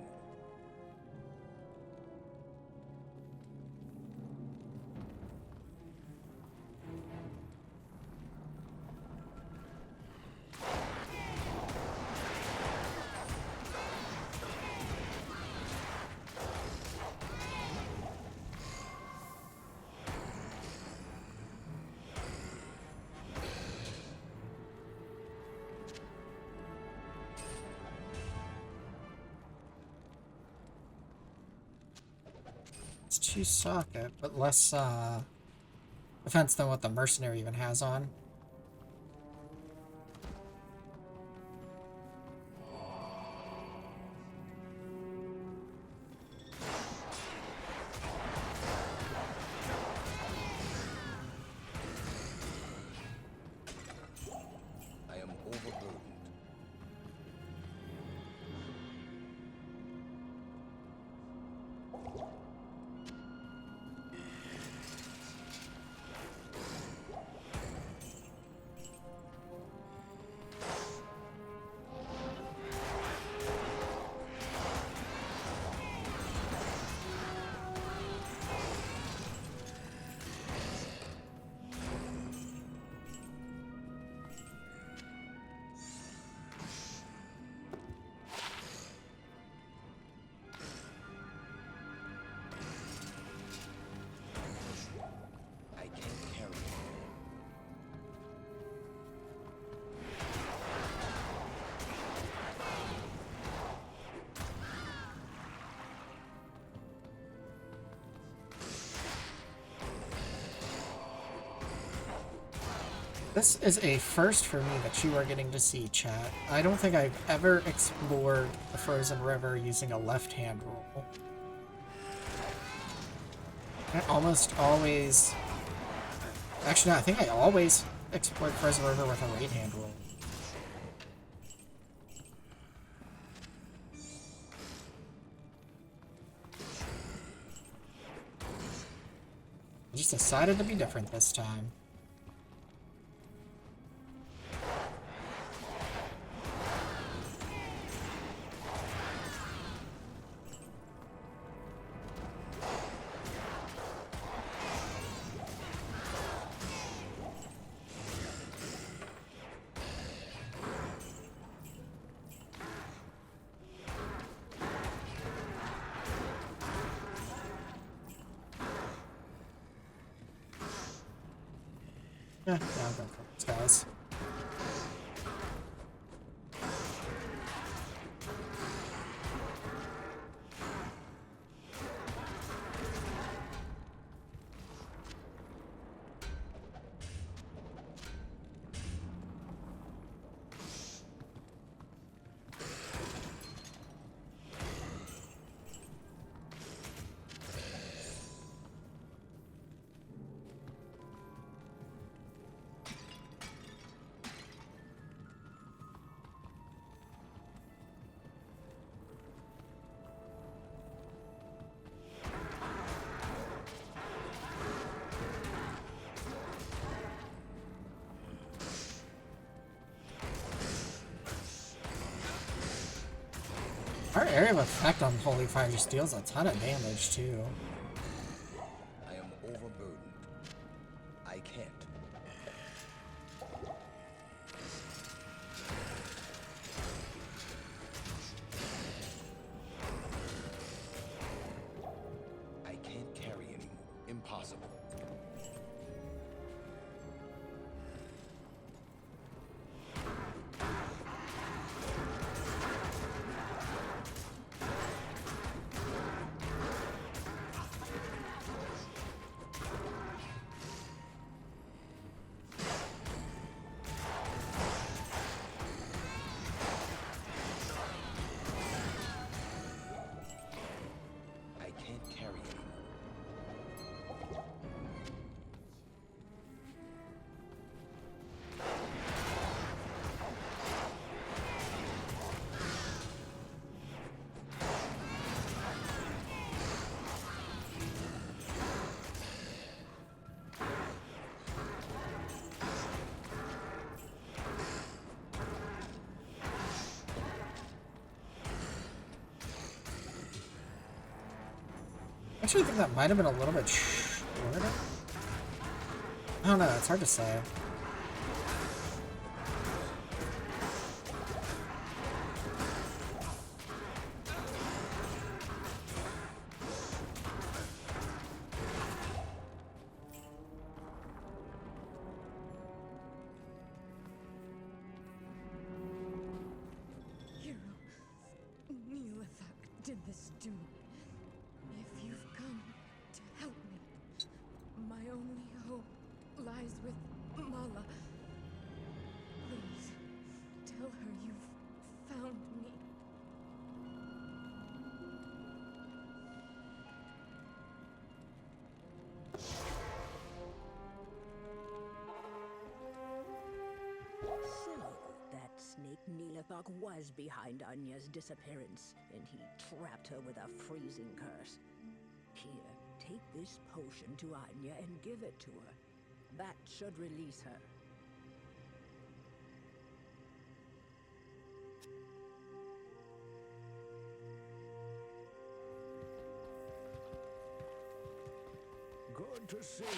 It's 2 socket, but less defense than what the mercenary even has on. I am overburdened. I can't carry anymore. This is a first for me that you are getting to see, chat. I don't think I've ever explored the frozen river using a left-hand roll. I almost always... Actually, no, I think I always explored frozen river with a right-hand roll. I just decided to be different this time. Yeah, I'll go for these guys. Our area of effect on Holy Fire just deals a ton of damage, too. I am overburdened. I can't. I can't carry anymore. Impossible. Actually, I think that might have been a little bit shorter. I don't know. It's hard to say. Hero, Neolithak did this to me. If you've come to help me, my only hope lies with Mala. Please, tell her you've found me. So, that snake Neolithok was behind Anya's disappearance, and he trapped her with a freezing curse. Here, take this potion to Anya and give it to her. That should release her. Good to see you.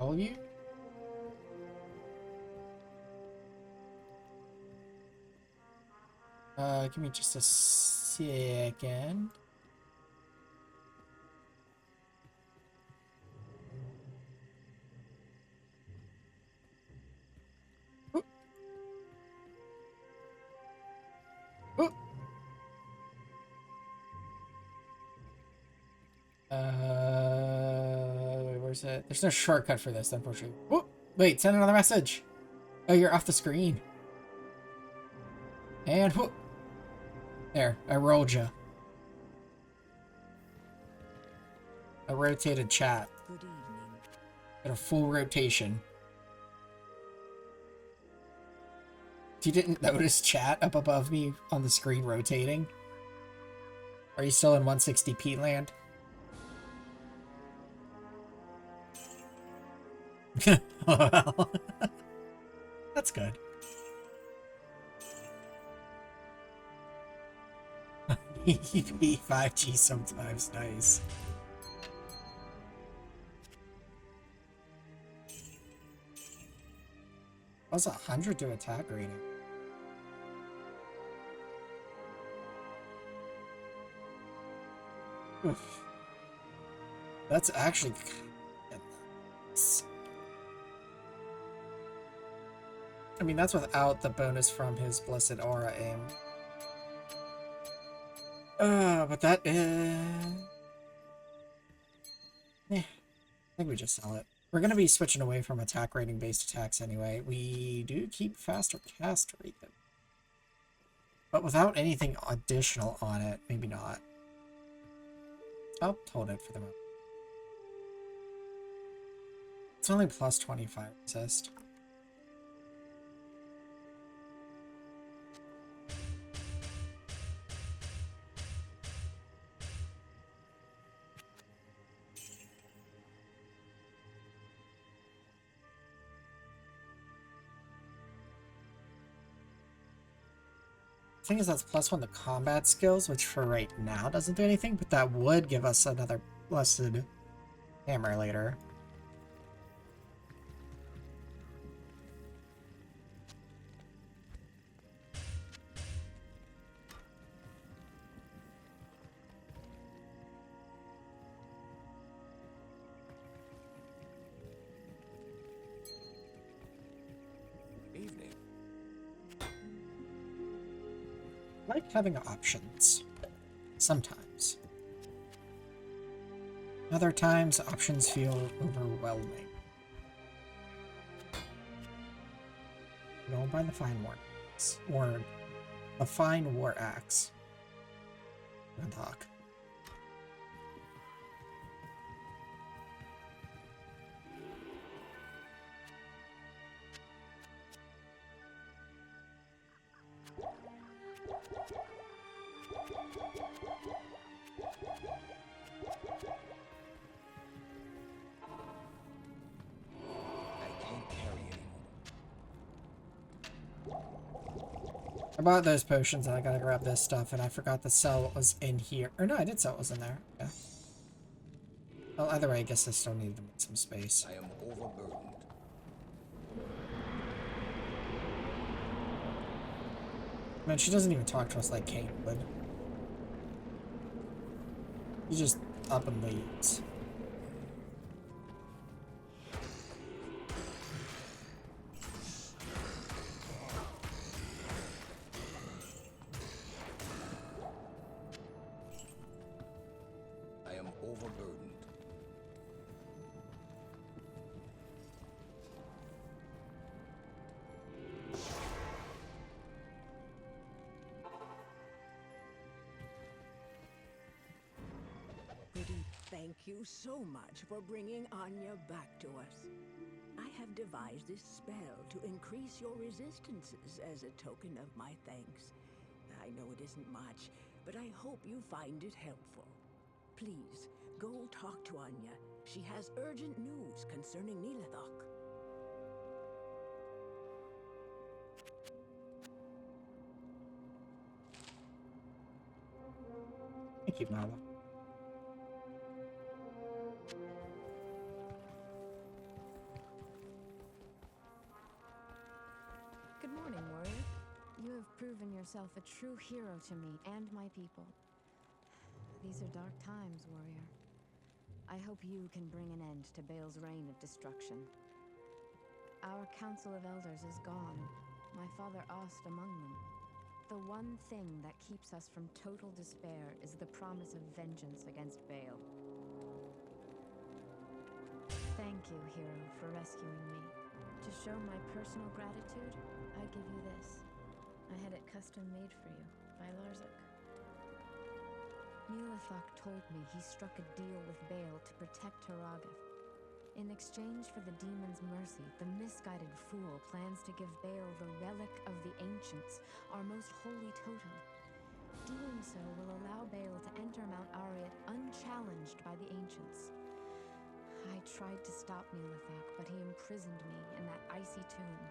All of you? Give me just a second. Oop. Oop. Where's it? There's no shortcut for this, unfortunately. Oop. Wait, send another message. Oh, you're off the screen. And whoop. There, I rolled you. I rotated chat. Good evening. At a full rotation. You didn't notice chat up above me on the screen rotating? Are you still in 160p land? Well, that's good. EP 5G sometimes, nice. What's 100 to attack rating? Oof. That's actually kinda nice. I mean, that's without the bonus from his Blessed Aura aim. But that is... Yeah, I think we just sell it. We're going to be switching away from attack rating based attacks anyway. We do keep faster cast rate though. But without anything additional on it, maybe not. I'll hold it for the moment. It's only plus 25 resist. Thing is, that's plus 1 to combat skills, which for right now doesn't do anything, but that would give us another blessed hammer later. Evening. I like having options. Sometimes. Other times, options feel overwhelming. Go by the Fine War Axe. Or the Fine War Axe. Good talk. I bought those potions and I gotta grab this stuff, and I forgot to sell what was in here. Or no, I did sell what was in there. Yeah. Well, either way, I guess I still need to make some space. I am overburdened. Man, she doesn't even talk to us like Kate would. She just up and leaves. I am overburdened. Pretty, thank you so much for bringing Anya back to us. I have devised this spell to increase your resistances as a token of my thanks. I know it isn't much, but I hope you find it helpful. Please, go talk to Anya. She has urgent news concerning Nilithok. Thank you, Marla. Good morning, warrior. You have proven yourself a true hero to me and my people. These are dark times, warrior. I hope you can bring an end to Bale's reign of destruction. Our council of elders is gone, my father Ost among them. The one thing that keeps us from total despair is the promise of vengeance against Bale. Thank you, hero, for rescuing me. To show my personal gratitude, I give you this. I had it custom made for you by Larzuk. Nilithok told me he struck a deal with Bale to protect Harageth. In exchange for the demon's mercy, the misguided fool plans to give Bale the relic of the ancients, our most holy totem. Doing so will allow Bale to enter Mount Arreat unchallenged by the ancients. I tried to stop Nilithok, but he imprisoned me in that icy tomb.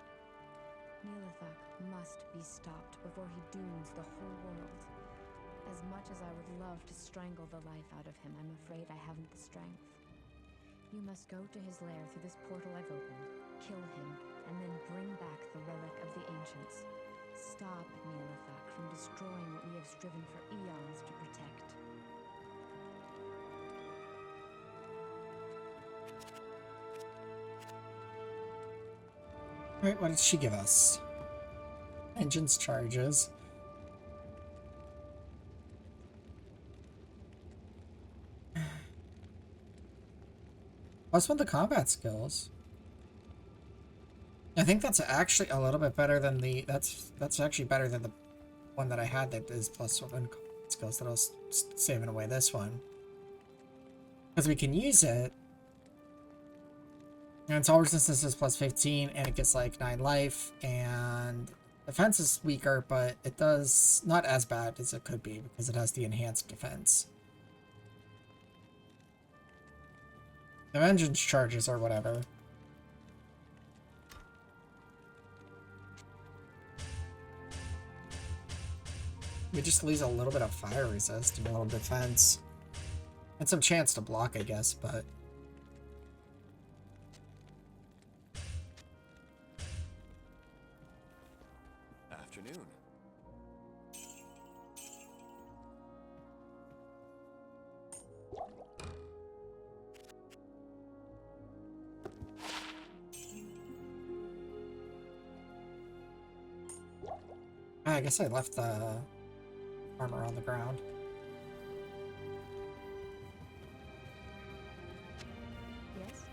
Nilithok must be stopped before he dooms the whole world. As much as I would love to strangle the life out of him, I'm afraid I haven't the strength. You must go to his lair through this portal I've opened, kill him, and then bring back the relic of the ancients. Stop Nilithok from destroying what we have striven for eons to protect. Alright, what did she give us? Vengeance charges. What's with the combat skills? I think that's actually a little bit better than the... That's actually better than the one that I had that is plus 1 combat skills that I was saving away this one. Because we can use it. And its all resistance is plus 15, and it gets like 9 life, and defense is weaker, but it does not as bad as it could be because it has the enhanced defense. The vengeance charges or whatever. We just lose a little bit of fire resist and a little defense. And some chance to block, I guess, but... Afternoon. I guess I left the armor on the ground. Yes?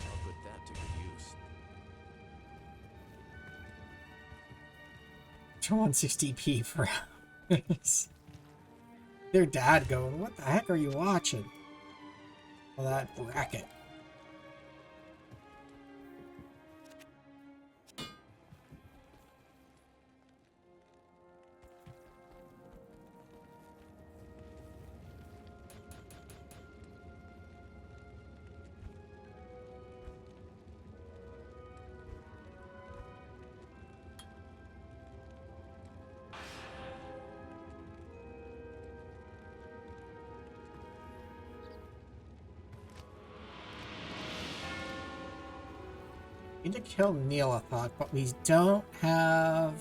I'll put that to good use. 160p for their dad going, what the heck are you watching? Well, that bracket. need to kill Neelathok, but we don't have...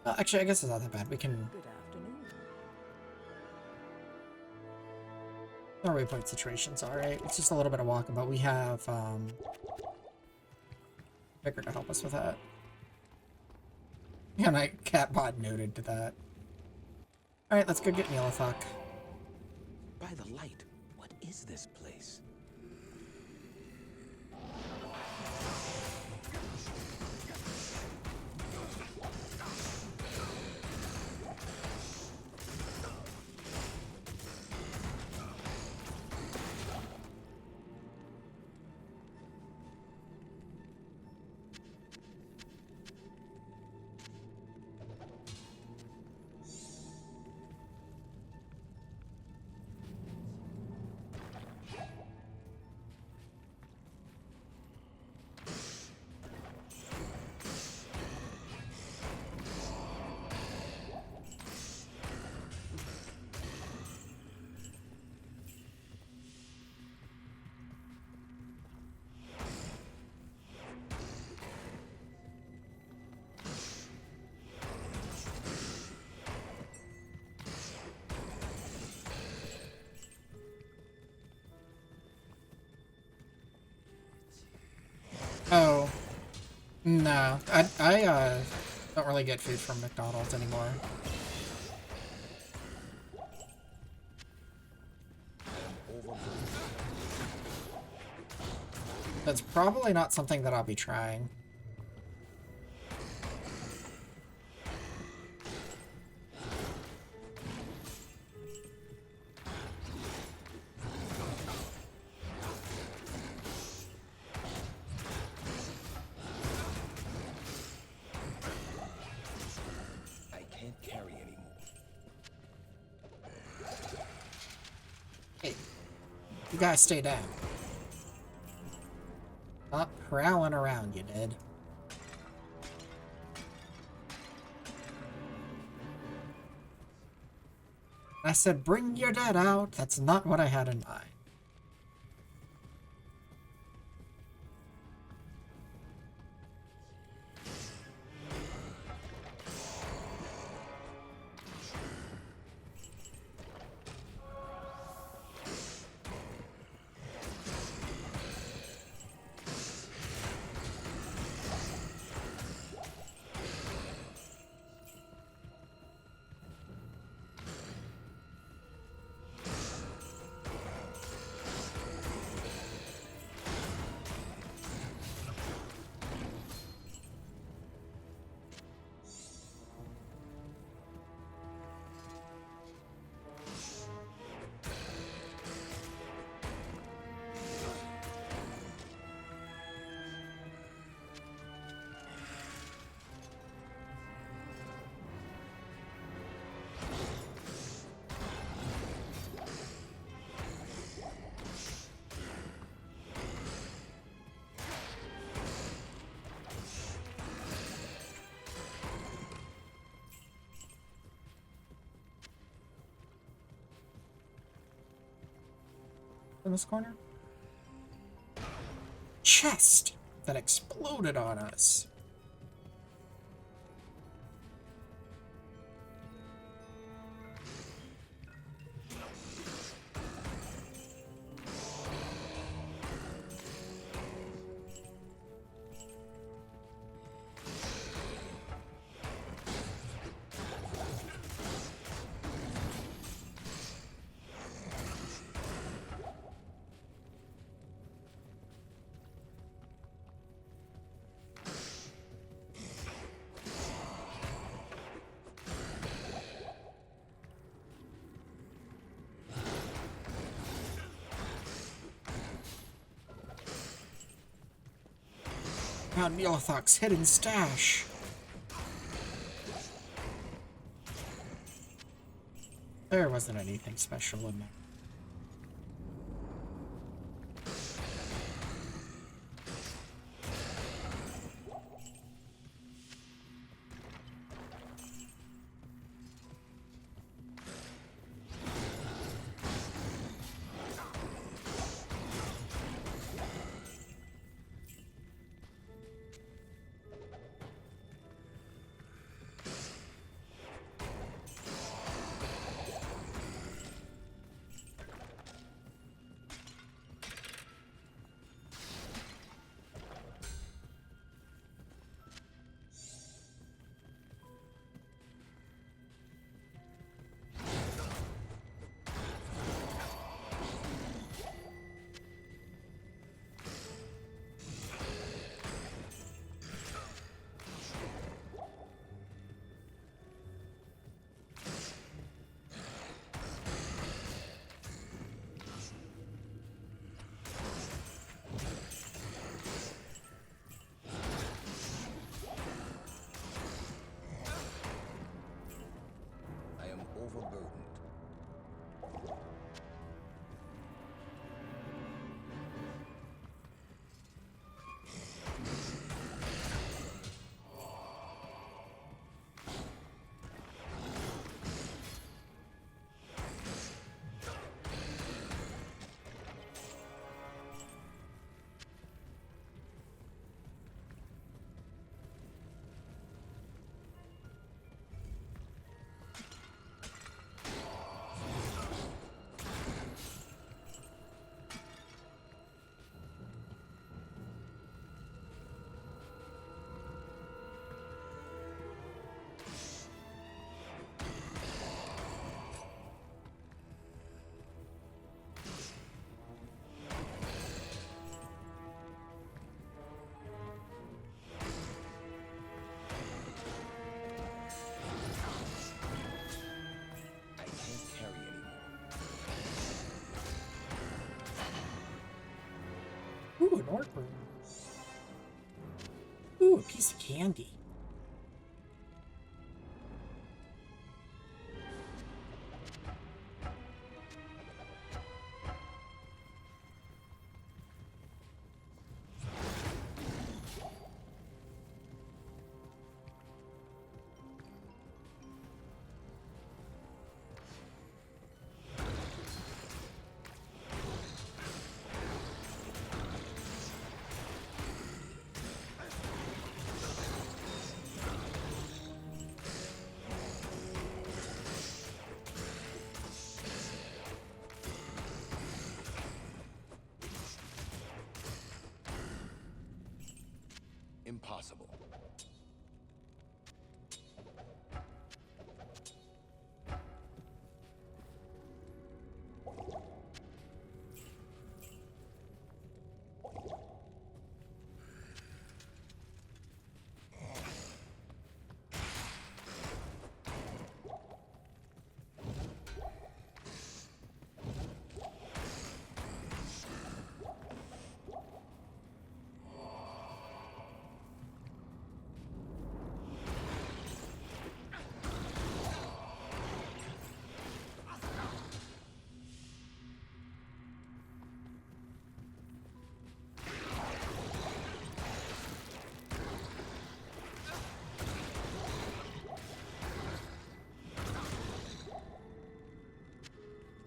Well, actually, I guess it's not that bad. We can... Good afternoon. Our waypoint situation's alright. It's just a little bit of walking, but we have, Vicar to help us with that. Yeah, my catbot noted to that. Alright, let's go get Neelathok. By the light, what is this place? Oh. No. I don't really get food from McDonald's anymore. That's probably not something that I'll be trying. You gotta stay down. Stop prowling around, you did. I said, bring your dead out. That's not what I had in mind. In this corner? Chest that exploded on us. Found Neelathok's hidden stash. There wasn't anything special in there. overburdened. I can't carry anymore. Ooh, an orc room. Ooh, a piece of candy. Impossible.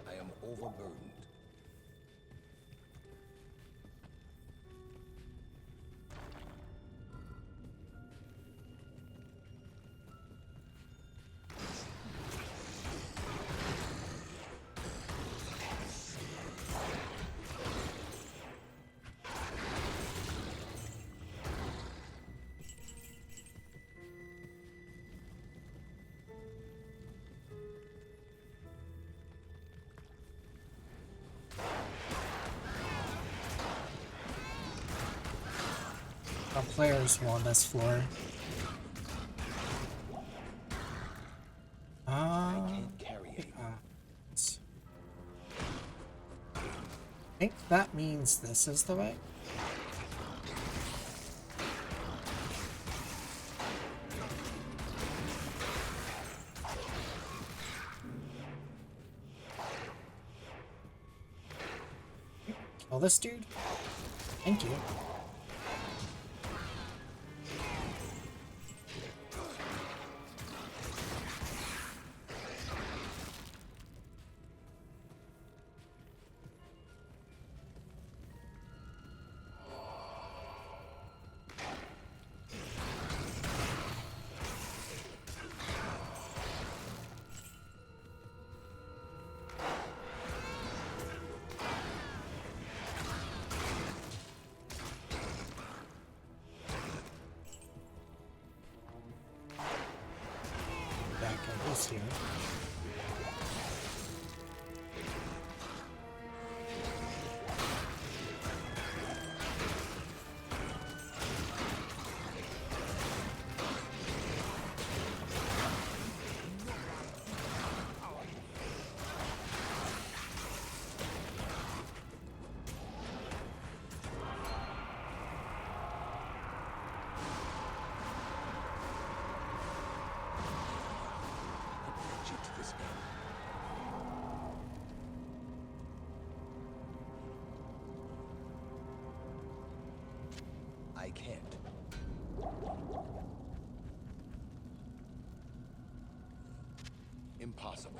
I am overburdened. Our players on this floor. I can't carry anymore. I think that means this is the way. Kill this dude. Thank you. Here. can't. Impossible.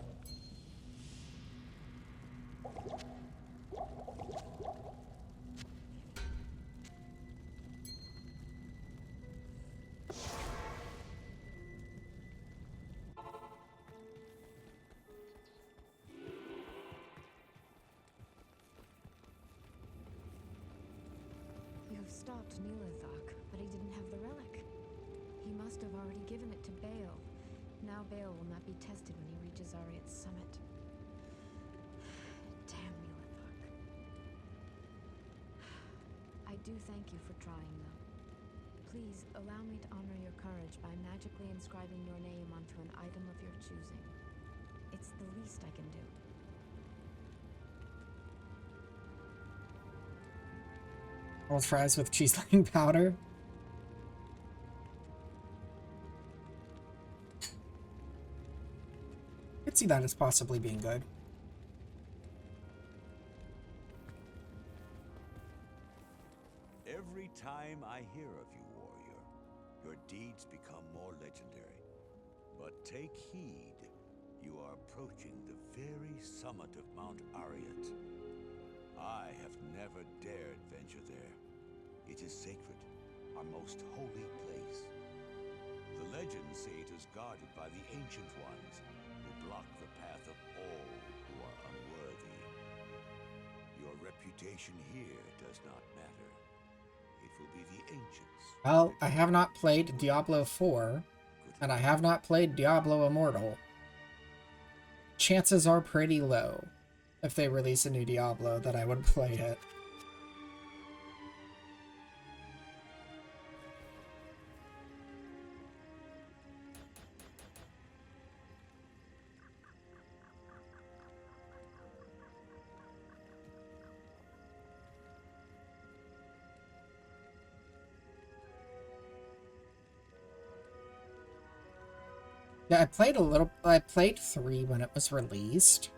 You've stopped Neelathak, but he didn't have the relic. He must have already given it to Bale. Now Bale will not be tested when he reaches Ariat's summit. Damn Neelathak. I do thank you for trying, though. Please, allow me to honor your courage by magically inscribing your name onto an item of your choosing. It's the least I can do. Old fries with cheese line powder. I could see that as possibly being good. Every time I hear of you, warrior, your deeds become more legendary. But take heed, you are approaching the very summit of Mount Ariat. I have never dared venture there. It is sacred, our most holy place. The legends say it is guarded by the Ancient Ones, who block the path of all who are unworthy. Your reputation here does not matter. It will be the Ancients. Well, I have not played Diablo 4, and I have not played Diablo Immortal. Chances are pretty low, if they release a new Diablo, that I would play it. Yeah, I played 3 when it was released.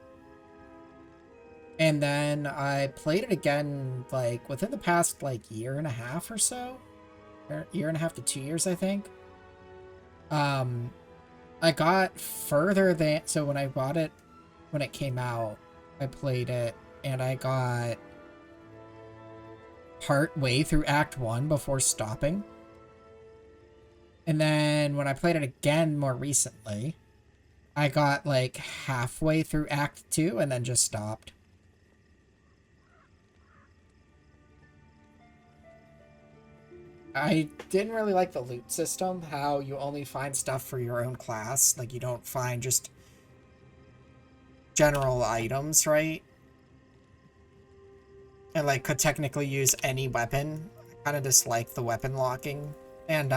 And then I played it again, like, within the past, like, year and a half or so. Year and a half to 2 years, I think. I got further than... So when I bought it, when it came out, I played it, and I got part way through Act 1 before stopping. And then when I played it again more recently, I got like halfway through Act 2 and then just stopped. I didn't really like the loot system, how you only find stuff for your own class. Like, you don't find just general items, right? And, like, could technically use any weapon. I kind of dislike the weapon locking. And,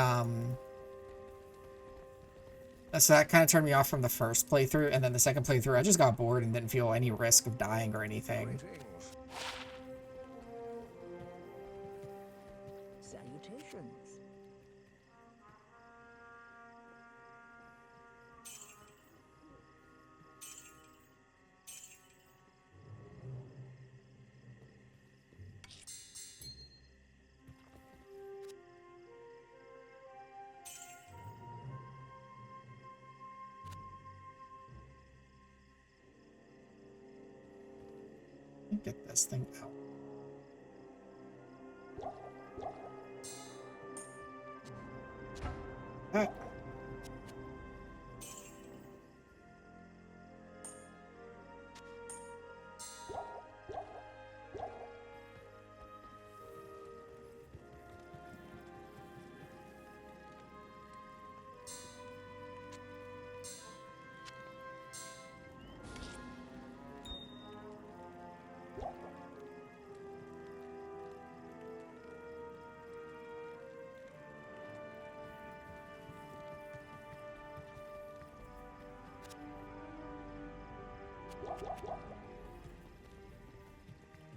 so that kind of turned me off from the first playthrough, and then the second playthrough, I just got bored and didn't feel any risk of dying or anything. Greetings. Salutations. Get this thing out. Ah.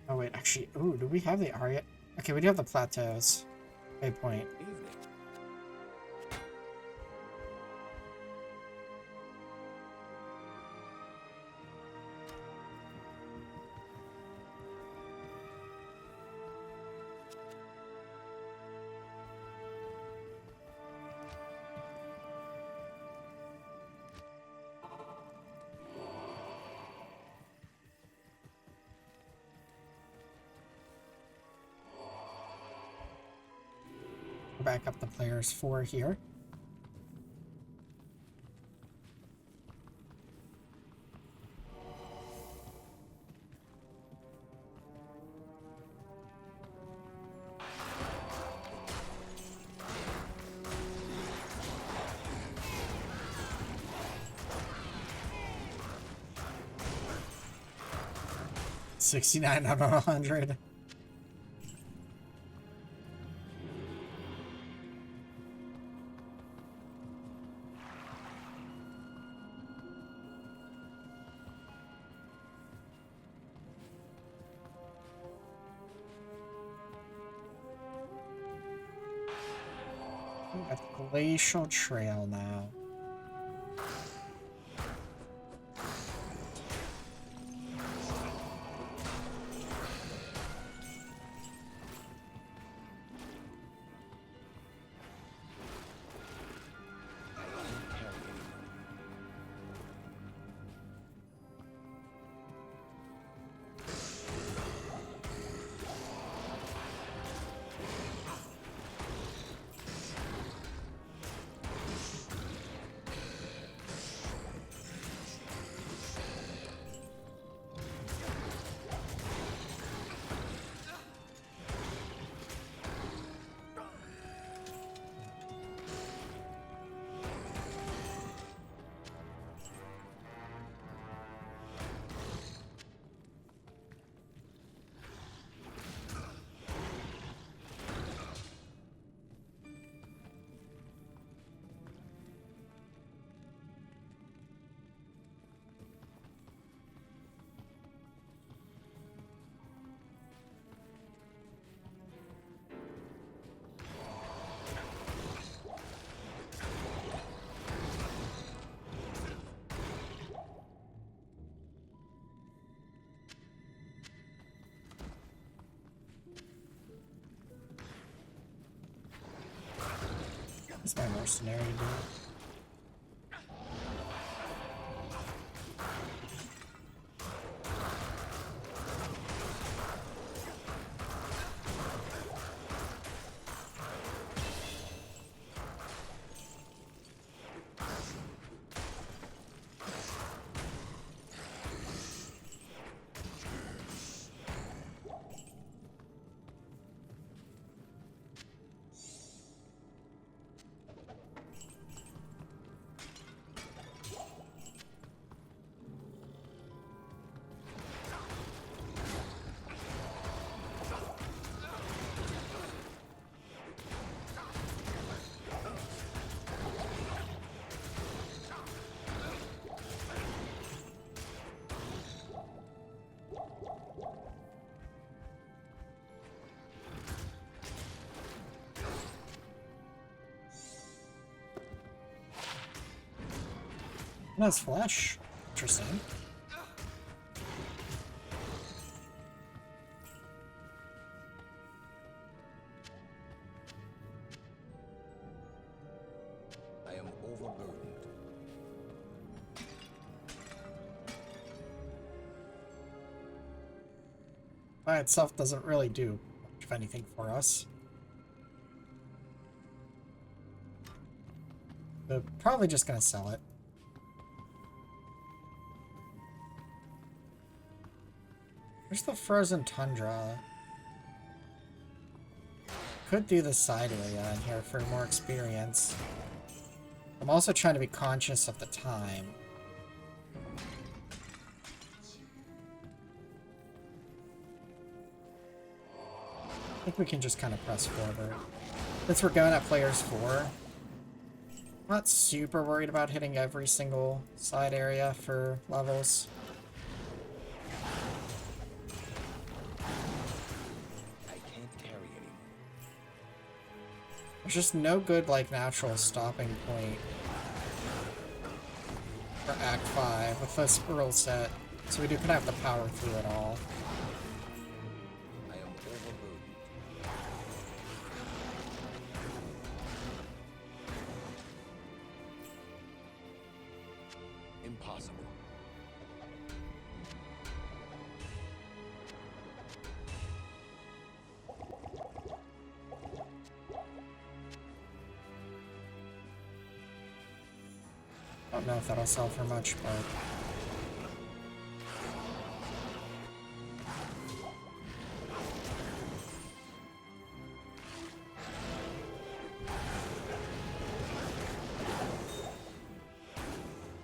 Oh wait, actually, ooh, do we have the Ariat? Okay, we do have the plateaus. Okay, point. Evening. Go back up to players 4 here. $69 out of 100. We got the Glacial Trail now. That's my mercenary dude. That's flesh. Interesting. I am overburdened. By itself doesn't really do much of anything for us. They're probably just gonna sell it. Where's the frozen tundra? Could do the side area in here for more experience. I'm also trying to be conscious of the time. I think we can just kind of press forward. Since we're going at players 4, I'm not super worried about hitting every single side area for levels. There's just no good, like, natural stopping point for Act 5 with this rule set, so we do kind of have to power through it all. I am overburdened. Impossible. don't know if that'll sell for much, but...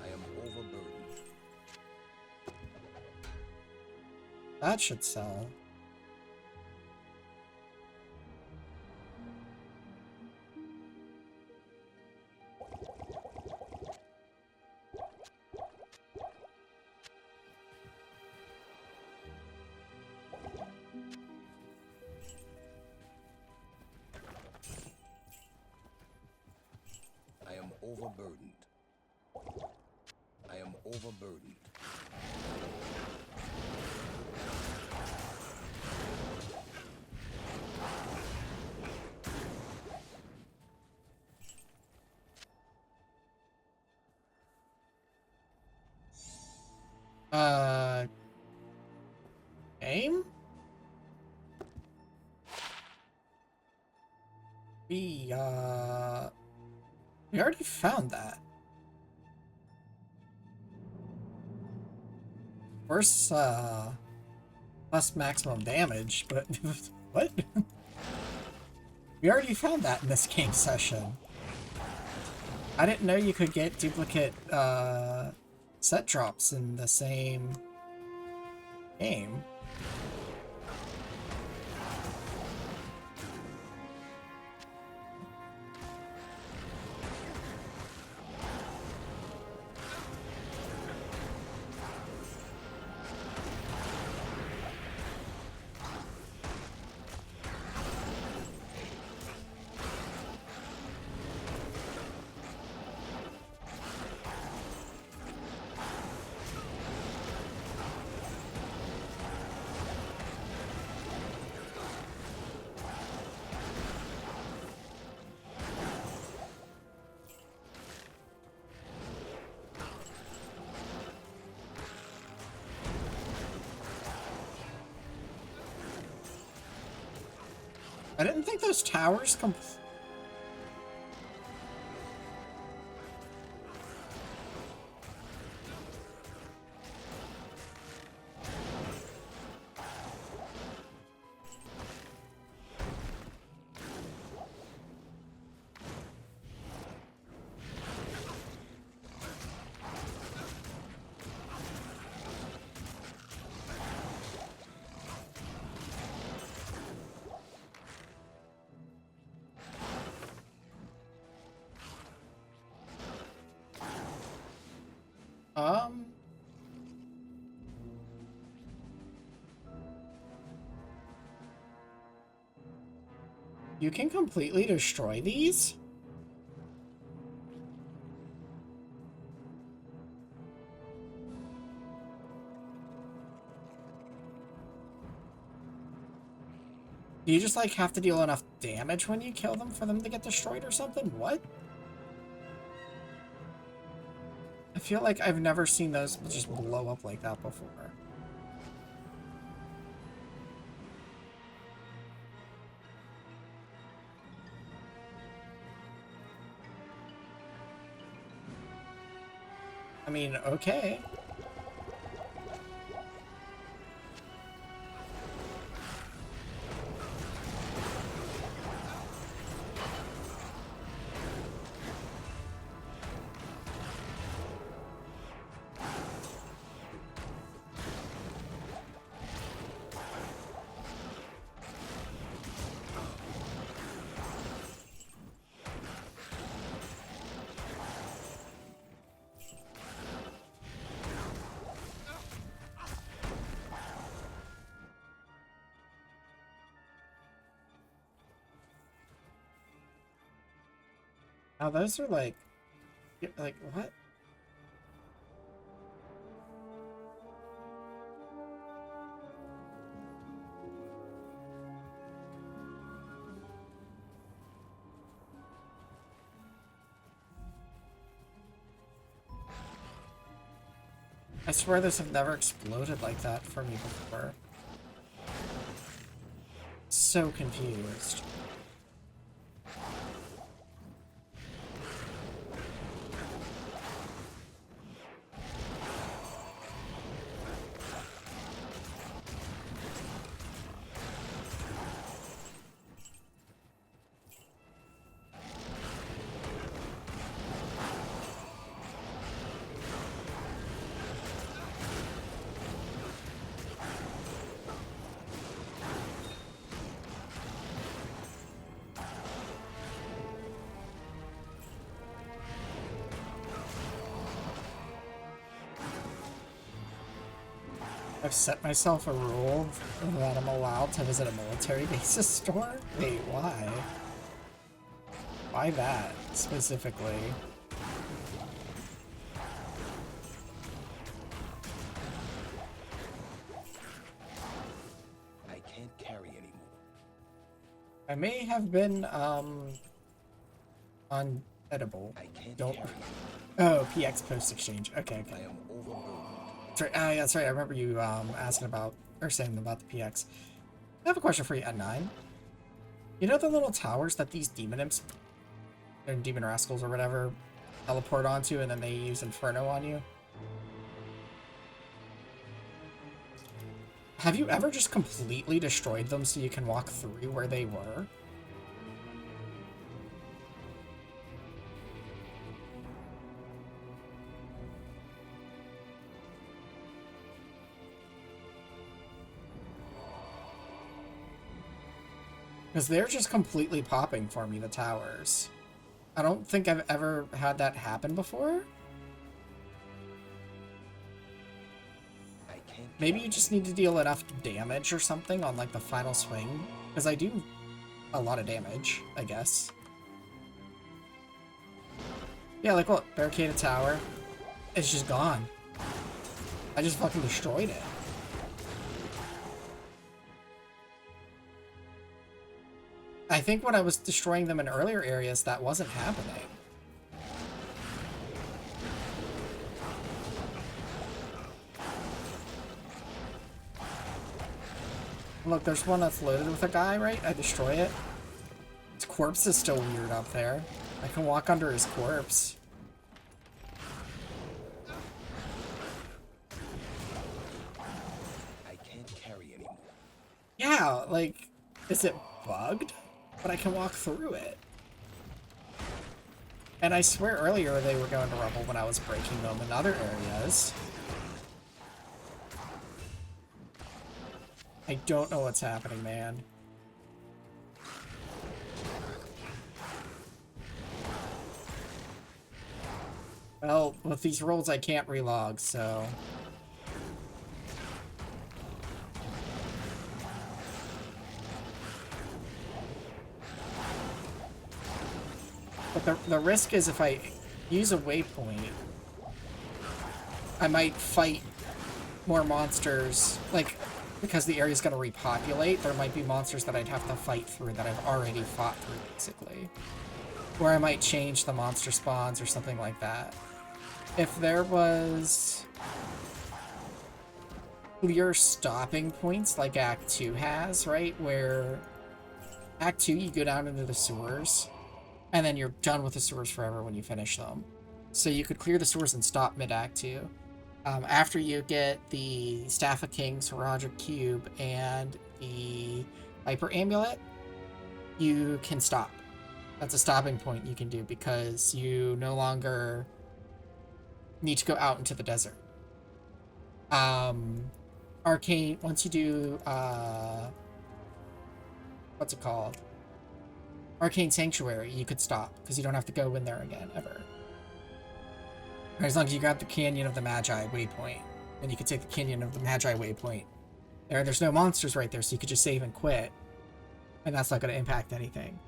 I am overburdened. That should sell. I am overburdened. I am overburdened. Game? We already found that. First, plus maximum damage, but what? We already found that in this game session. I didn't know you could get duplicate, set drops in the same game. I didn't think those towers you can completely destroy these? Do you just like have to deal enough damage when you kill them for them to get destroyed or something? What? I feel like I've never seen those just blow up like that before. I mean, okay. Now those are like what? I swear this have never exploded like that for me before. So confused. I've set myself a rule that I'm allowed to visit a military bases store? Wait, why? Why that, specifically? I can't carry anymore. I may have been, unedible. I can't Don't... carry. Oh, PX post-exchange. Okay, I okay. am overburdened. That's right. Yeah, that's right. I remember you, asking about, or saying about the PX. I have a question for you, N9. You know the little towers that these demon imps, or demon rascals or whatever, teleport onto, and then they use Inferno on you? Have you ever just completely destroyed them so you can walk through where they were? Because they're just completely popping for me, the towers. I don't think I've ever had that happen before. I can't. Maybe you just need to deal enough damage or something on like the final swing. Because I do a lot of damage, I guess. Yeah, like look, barricaded tower. It's just gone. I just fucking destroyed it. I think when I was destroying them in earlier areas, that wasn't happening. Look, there's one that's loaded with a guy, right? I destroy it. His corpse is still weird up there. I can walk under his corpse. I can't carry anymore. Yeah, like, is it bugged? But I can walk through it. And I swear earlier they were going to rubble when I was breaking them in other areas. I don't know what's happening, man. Well, with these rolls I can't relog, so... But the risk is if I use a waypoint, I might fight more monsters, like, because the area's going to repopulate, there might be monsters that I'd have to fight through that I've already fought through, basically. Or I might change the monster spawns or something like that. If there was clear stopping points like Act 2 has, right, where Act 2 you go down into the sewers, and then you're done with the sewers forever when you finish them. So you could clear the sewers and stop mid-Act 2. After you get the Staff of Kings, Horadric Cube, and the Viper Amulet, you can stop. That's a stopping point you can do because you no longer need to go out into the desert. Arcane, once you do, what's it called? Arcane Sanctuary, you could stop, because you don't have to go in there again, ever. As long as you got the Canyon of the Magi waypoint, then you could take the Canyon of the Magi waypoint. There's no monsters right there, so you could just save and quit. And that's not going to impact anything.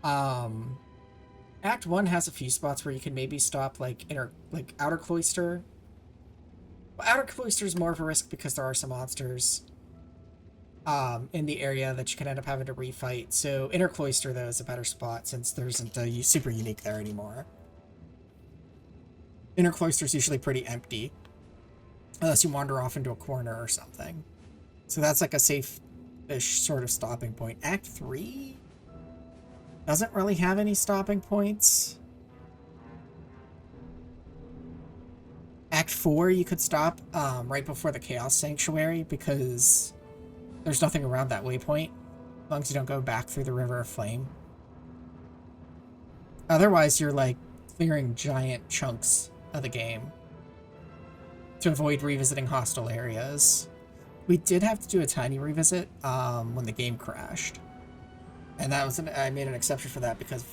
Act 1 has a few spots where you can maybe stop, like, Outer Cloister. Well, Outer Cloister is more of a risk because there are some monsters in the area that you can end up having to refight. So Inner Cloister, though, is a better spot since there isn't a super unique there anymore. Inner Cloister is usually pretty empty, unless you wander off into a corner or something. So that's like a safe-ish sort of stopping point. Act 3 doesn't really have any stopping points. Act 4 you could stop right before the Chaos Sanctuary because there's nothing around that waypoint, as long as you don't go back through the River of Flame. Otherwise, you're like clearing giant chunks of the game to avoid revisiting hostile areas. We did have to do a tiny revisit when the game crashed. And that was I made an exception for that because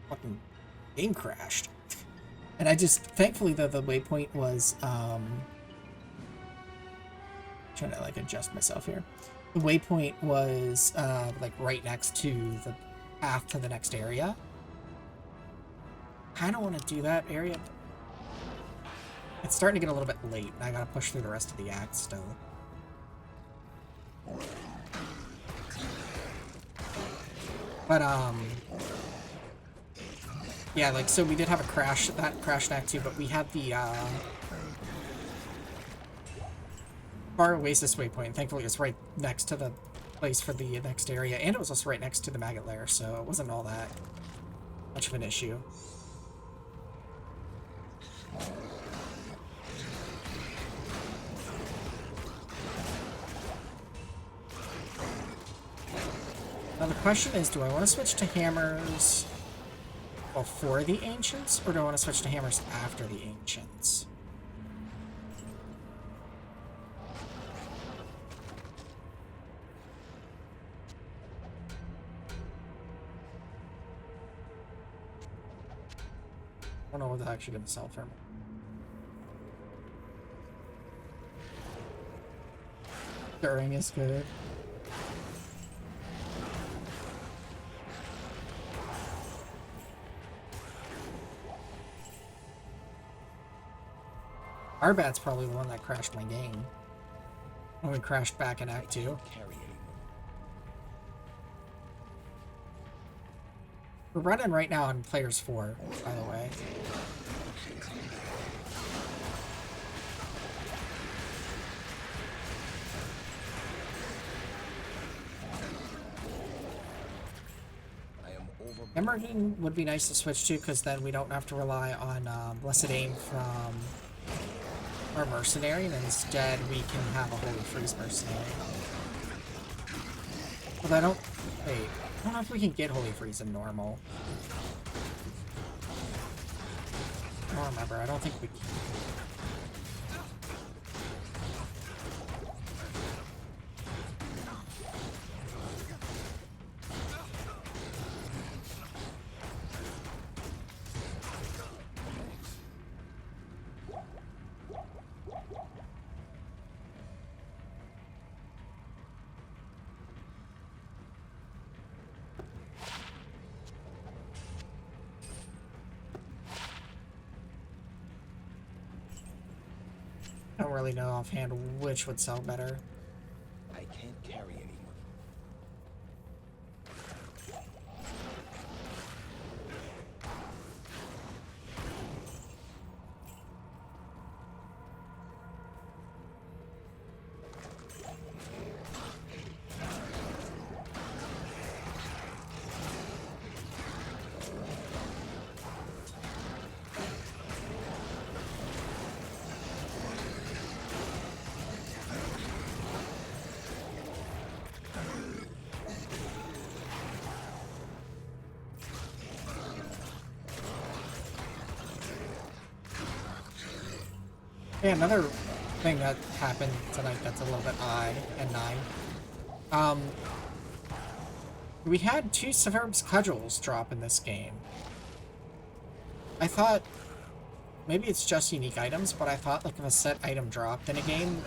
fucking game crashed. And I just, thankfully though, the waypoint was Trying to like adjust myself here. The waypoint was like right next to the path to the next area. Kind of want to do that area. It's starting to get a little bit late, and I gotta push through the rest of the act still. But yeah, like, so we did have a crash, that crashed in Act 2, but we had the Far Oasis waypoint. Thankfully, it's right next to the place for the next area, and it was also right next to the maggot lair, so it wasn't all that much of an issue. Now the question is, do I want to switch to hammers before the ancients, or do I want to switch to hammers after the ancients? I don't know what they're actually going to sell for me. Stirring is good. Arbat's probably the one that crashed my game. When we crashed back in Act 2. We're running right now on Players 4, by the way. Emerging would be nice to switch to, because then we don't have to rely on Blessed Aim from our Mercenary, and instead we can have a Holy Freeze Mercenary. But I don't... Wait. I don't know if we can get Holy Freeze in normal. I don't remember. I don't think we can. I don't really know offhand which would sell better. I can't carry anyone. Yeah, another thing that happened tonight that's a little bit odd and 9. We had 2 Severb's Cudgels drop in this game. I thought maybe it's just unique items, but I thought like if a set item dropped in a game,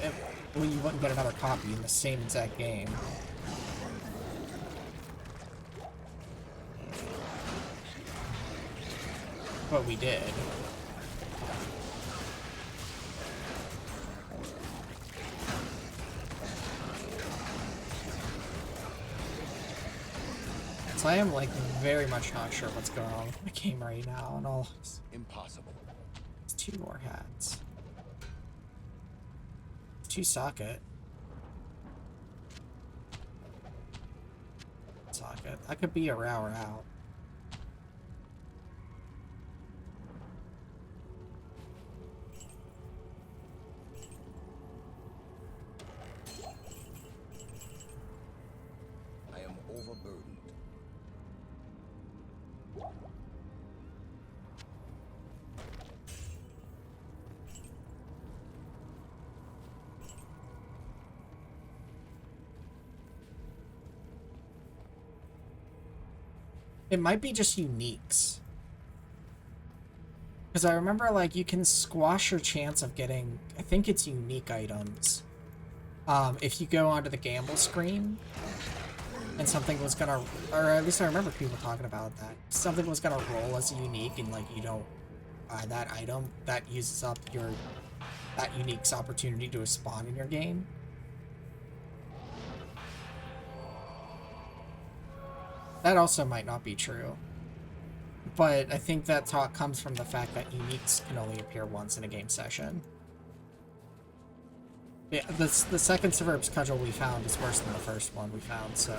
well, you wouldn't get another copy in the same exact game. But we did. So I am like very much not sure what's going on with my game right now, and all. Impossible. It's 2 more hats. 2 socket. Socket. That could be a hour out. I am overburdened. It might be just uniques. Because I remember, like, you can squash your chance of getting, I think it's unique items if you go onto the gamble screen and something was gonna, or at least I remember people talking about that, something was gonna roll as a unique and like you don't buy that item, that uses up that unique's opportunity to spawn in your game. That also might not be true. But I think that talk comes from the fact that uniques can only appear once in a game session. Yeah, the second suburb schedule we found is worse than the first one we found, so...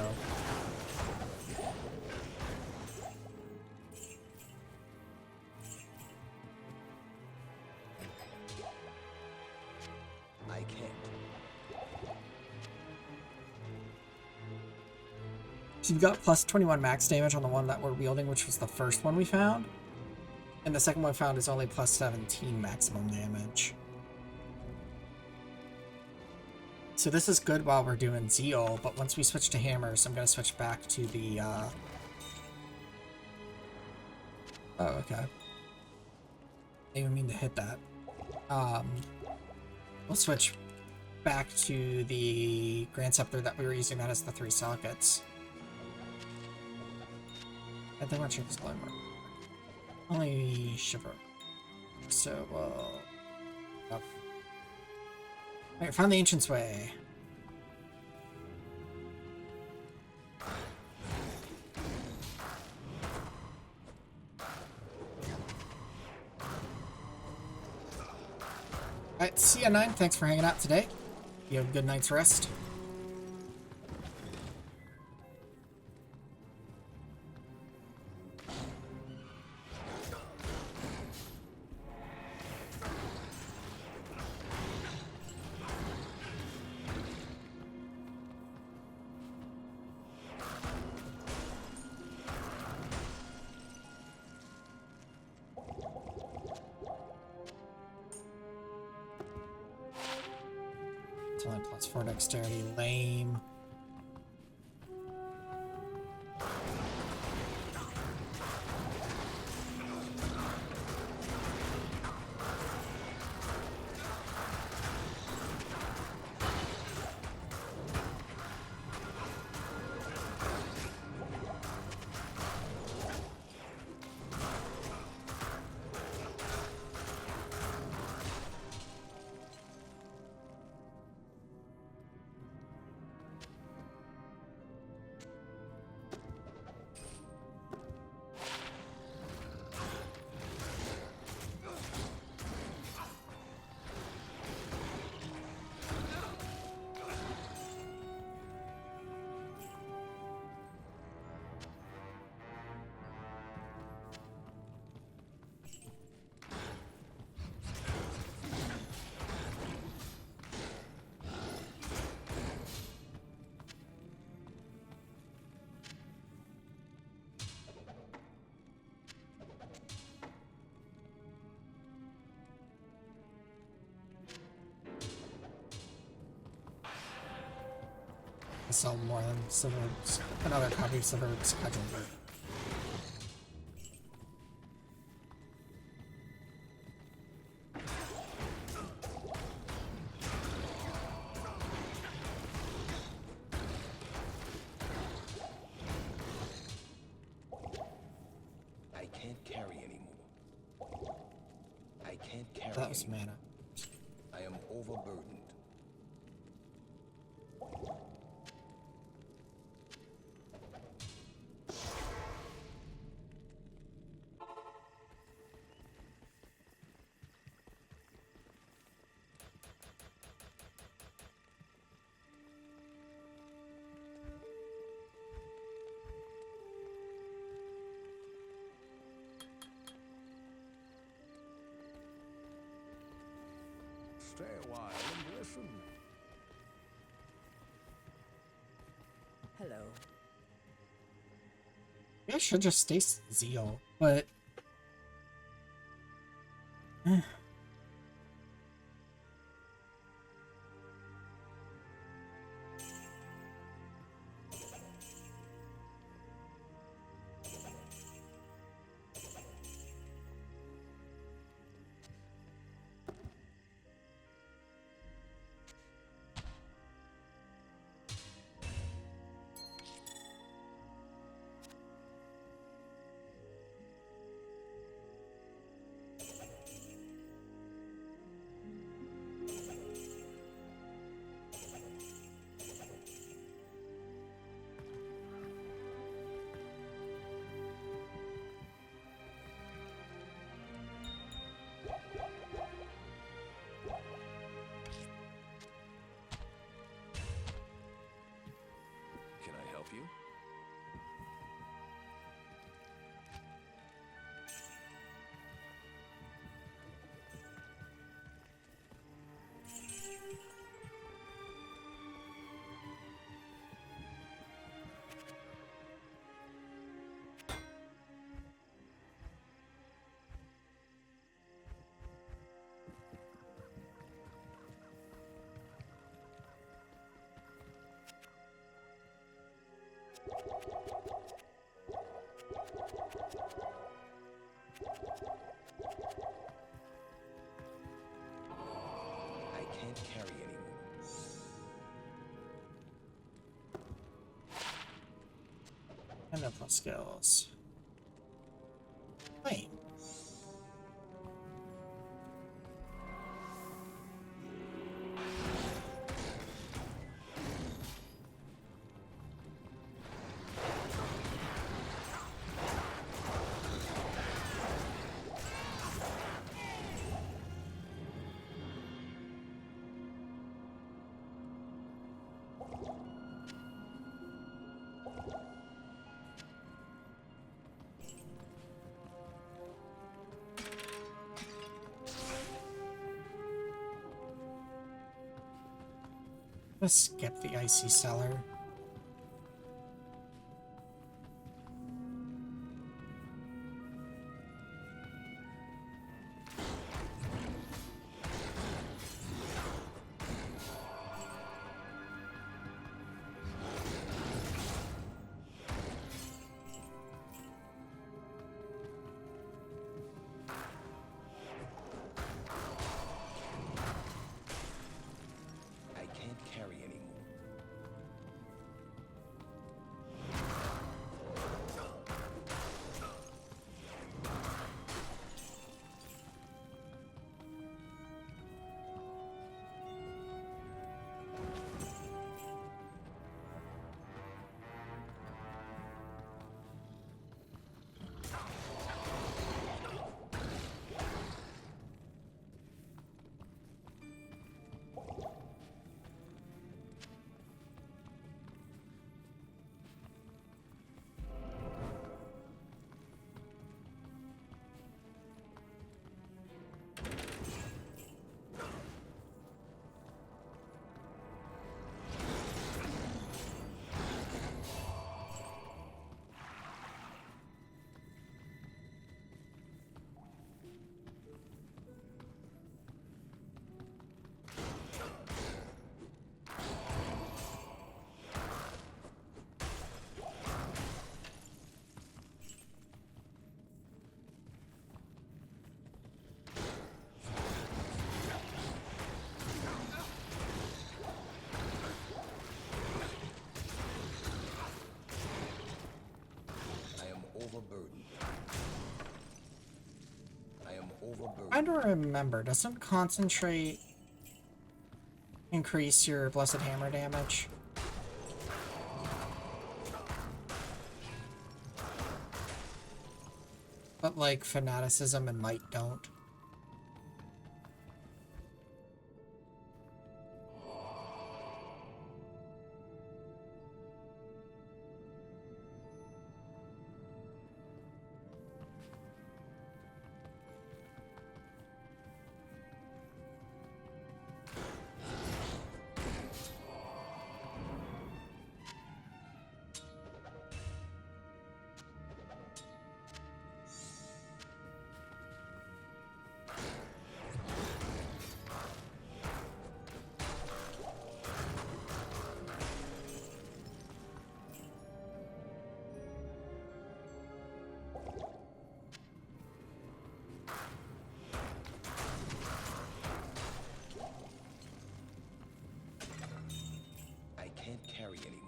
I can't. So you got plus 21 max damage on the one that we're wielding, which was the first one we found. And the second one found is only plus 17 maximum damage. So this is good while we're doing Zeal, but once we switch to hammers, I'm going to switch back to the, Oh, okay. I didn't even mean to hit that. We'll switch back to the Grand Scepter that we were using, that has the 3 sockets. I think I'll check this line more. Only shiver. So, up. Alright, found the Ancient's Way. Alright, see ya, 9. Thanks for hanging out today. You have a good night's rest. It's only plus 4 dexterity. Lame. I sell more than Silver's, another copy of Silver's schedule. I can't carry anymore. I can't carry That was anymore. mana. I am overburdened. Stay a while and listen. Hello. Maybe I should just stay Zeal, but... And no plus skills. Lame. Let's skip the icy cellar. I can't carry anymore. Overburdened. I am overburdened. I don't remember. Doesn't concentrate increase your blessed hammer damage? But like fanaticism and might don't. Can't carry anymore.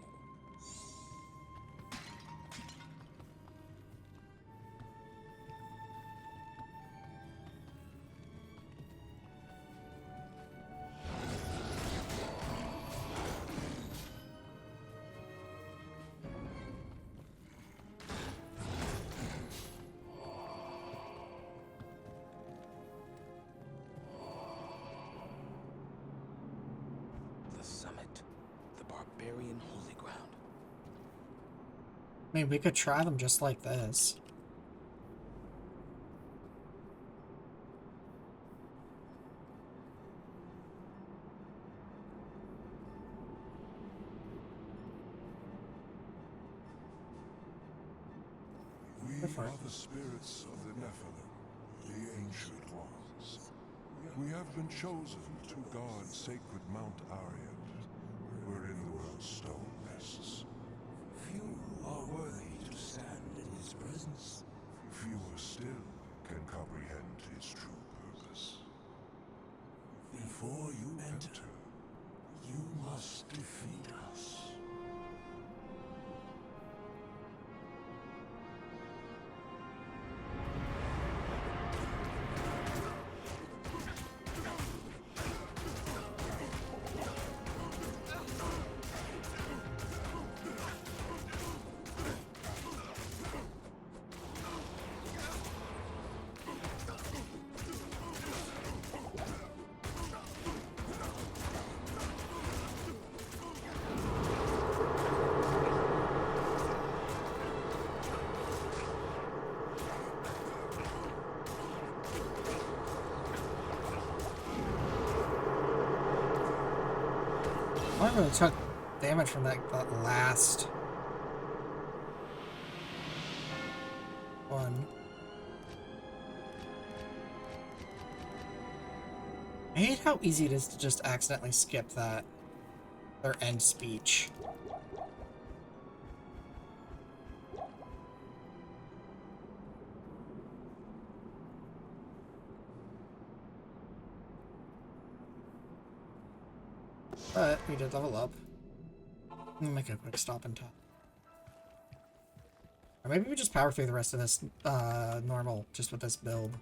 The summit. The barbarian holy ground. I mean, we could try them just like this. We are the spirits of the Nephilim, the ancient ones. We have been chosen to guard sacred Mount Ariad, wherein the world's stone rests. Few are worthy to stand in his presence. Fewer still can comprehend its true purpose. Before you enter, you must defeat us. I really took damage from that last one. I hate how easy it is to just accidentally skip that, their end speech. But we did level up. Let me make a quick stop and talk. Or maybe we just power through the rest of this normal, just with this build.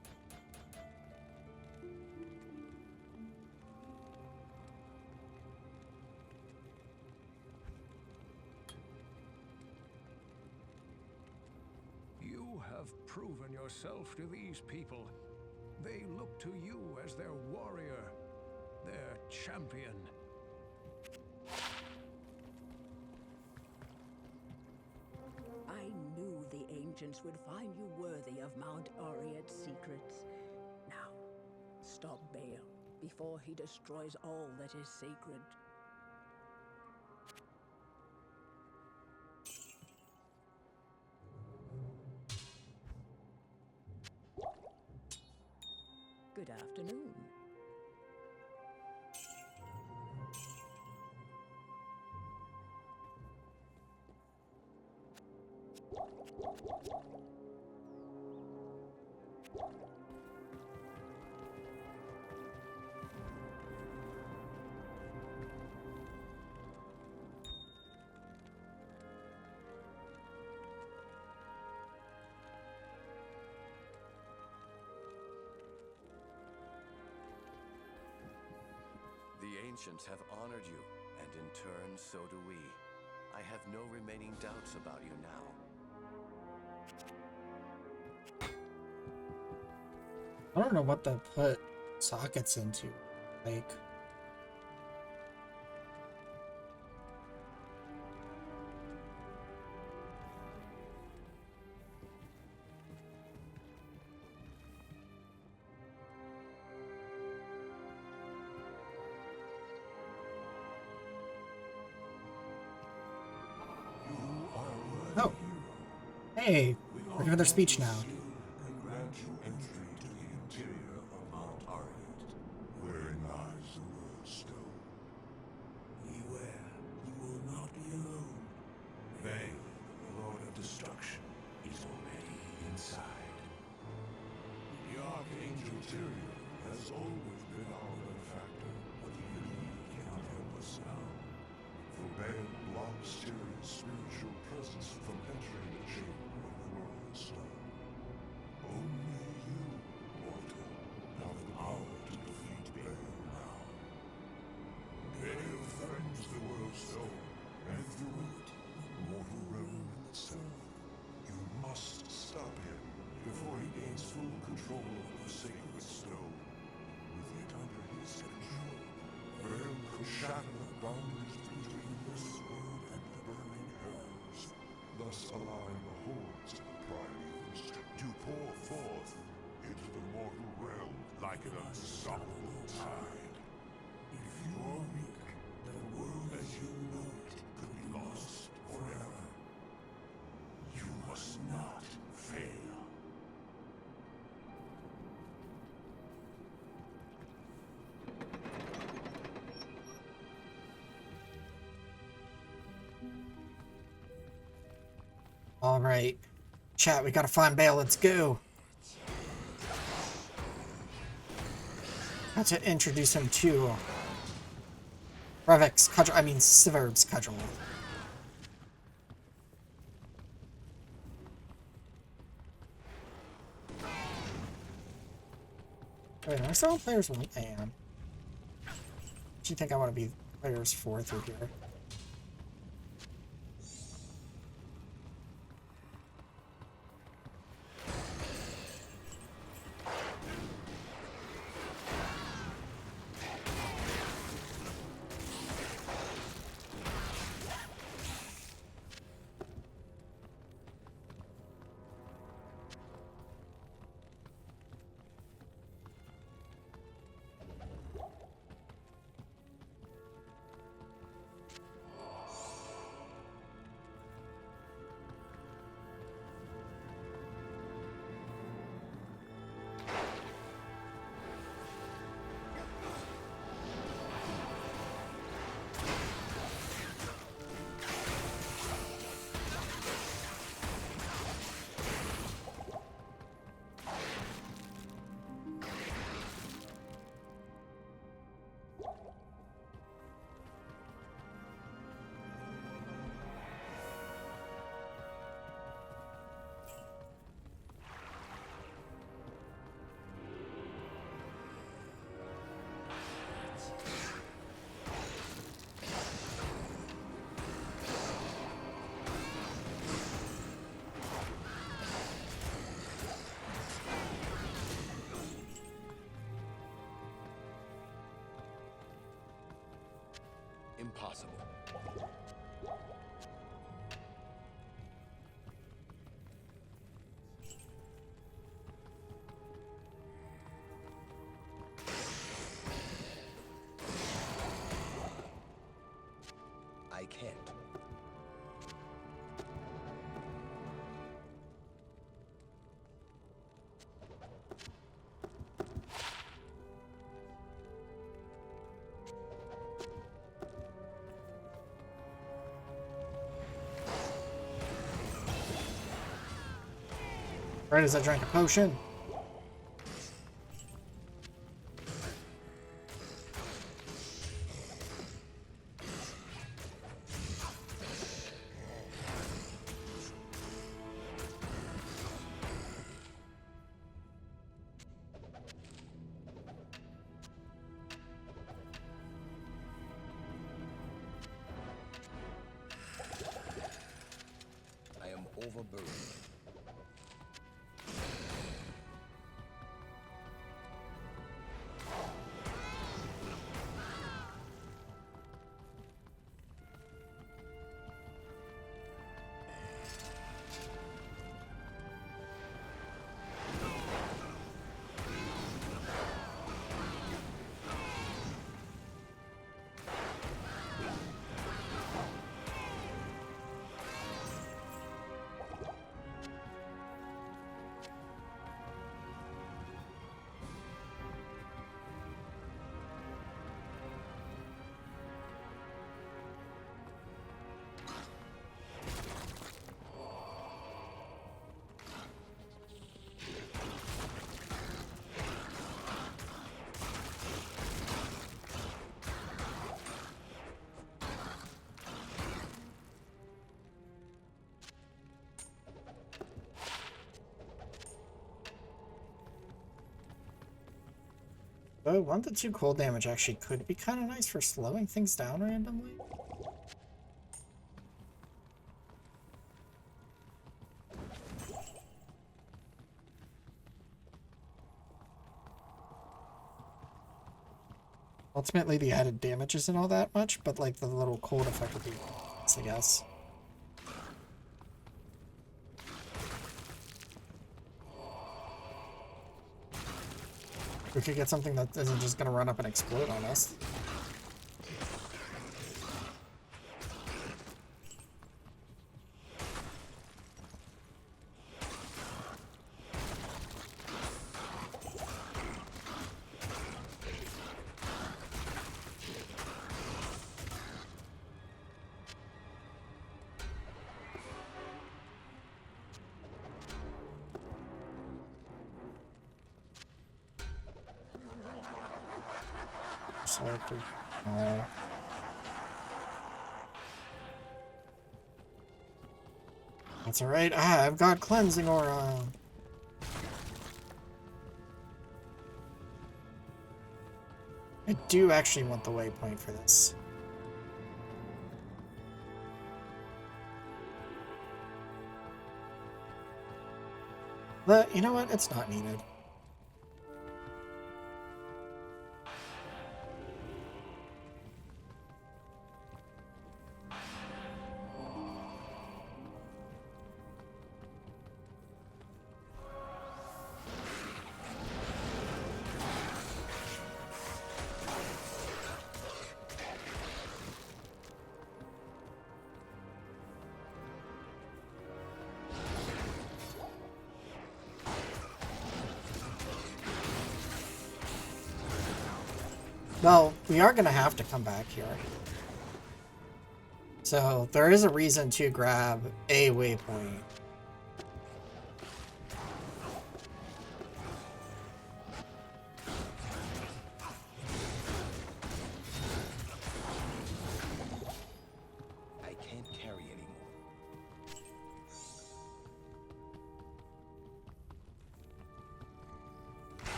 You have proven yourself to these people. They look to you as their warrior, their champion. I knew the ancients would find you worthy of Mount Oriet's secrets. Now, stop Baal before he destroys all that is sacred. Good afternoon. The ancients have honored you, and in turn, so do we. I have no remaining doubts about you now. I don't know what to put sockets into. Like, oh, hey, we're giving their speech now. And grant you entry to the interior of Mount Oriet, wherein lies the World Stone. Beware, you will not be alone. They, the Lord of Destruction, is already inside. The Archangel Tyrion has always been our benefactor, but even he cannot help us now. For Baal blocks Tyrion's spiritual presence from entering the chamber of the World Stone. Only you, mortal, have the power to defeat Baal now. Baal threatens the World Stone, and through it, the mortal realm itself. You must stop him before he gains full control of the sacred stone. With it under his control, Baal could shatter the boundaries between this world and the burning hells, thus allowing the hordes of the primevals to pour forth into the mortal realm like an unstoppable tide. If you are weak, the world as you know it could be lost forever. You must not fail. All right, chat, we gotta find Baal. Let's go. Got to introduce him to Revik's cudgel. I mean, Siverb's cudgel. Wait, am I still on players 1? I am. Do you think I want to be players 4 through here? possible. I can't. Right as I drank a potion. I am overburdened. Oh, 1 to 2 cold damage actually could be kind of nice for slowing things down randomly. Ultimately, the added damage isn't all that much, but like the little cold effect would be nice, I guess. We could get something that isn't just gonna run up and explode on us. That's alright. Ah, I've got cleansing aura. I do actually want the waypoint for this. But you know what? It's not needed. Well, we are going to have to come back here. So, there is a reason to grab a waypoint. I can't carry anymore.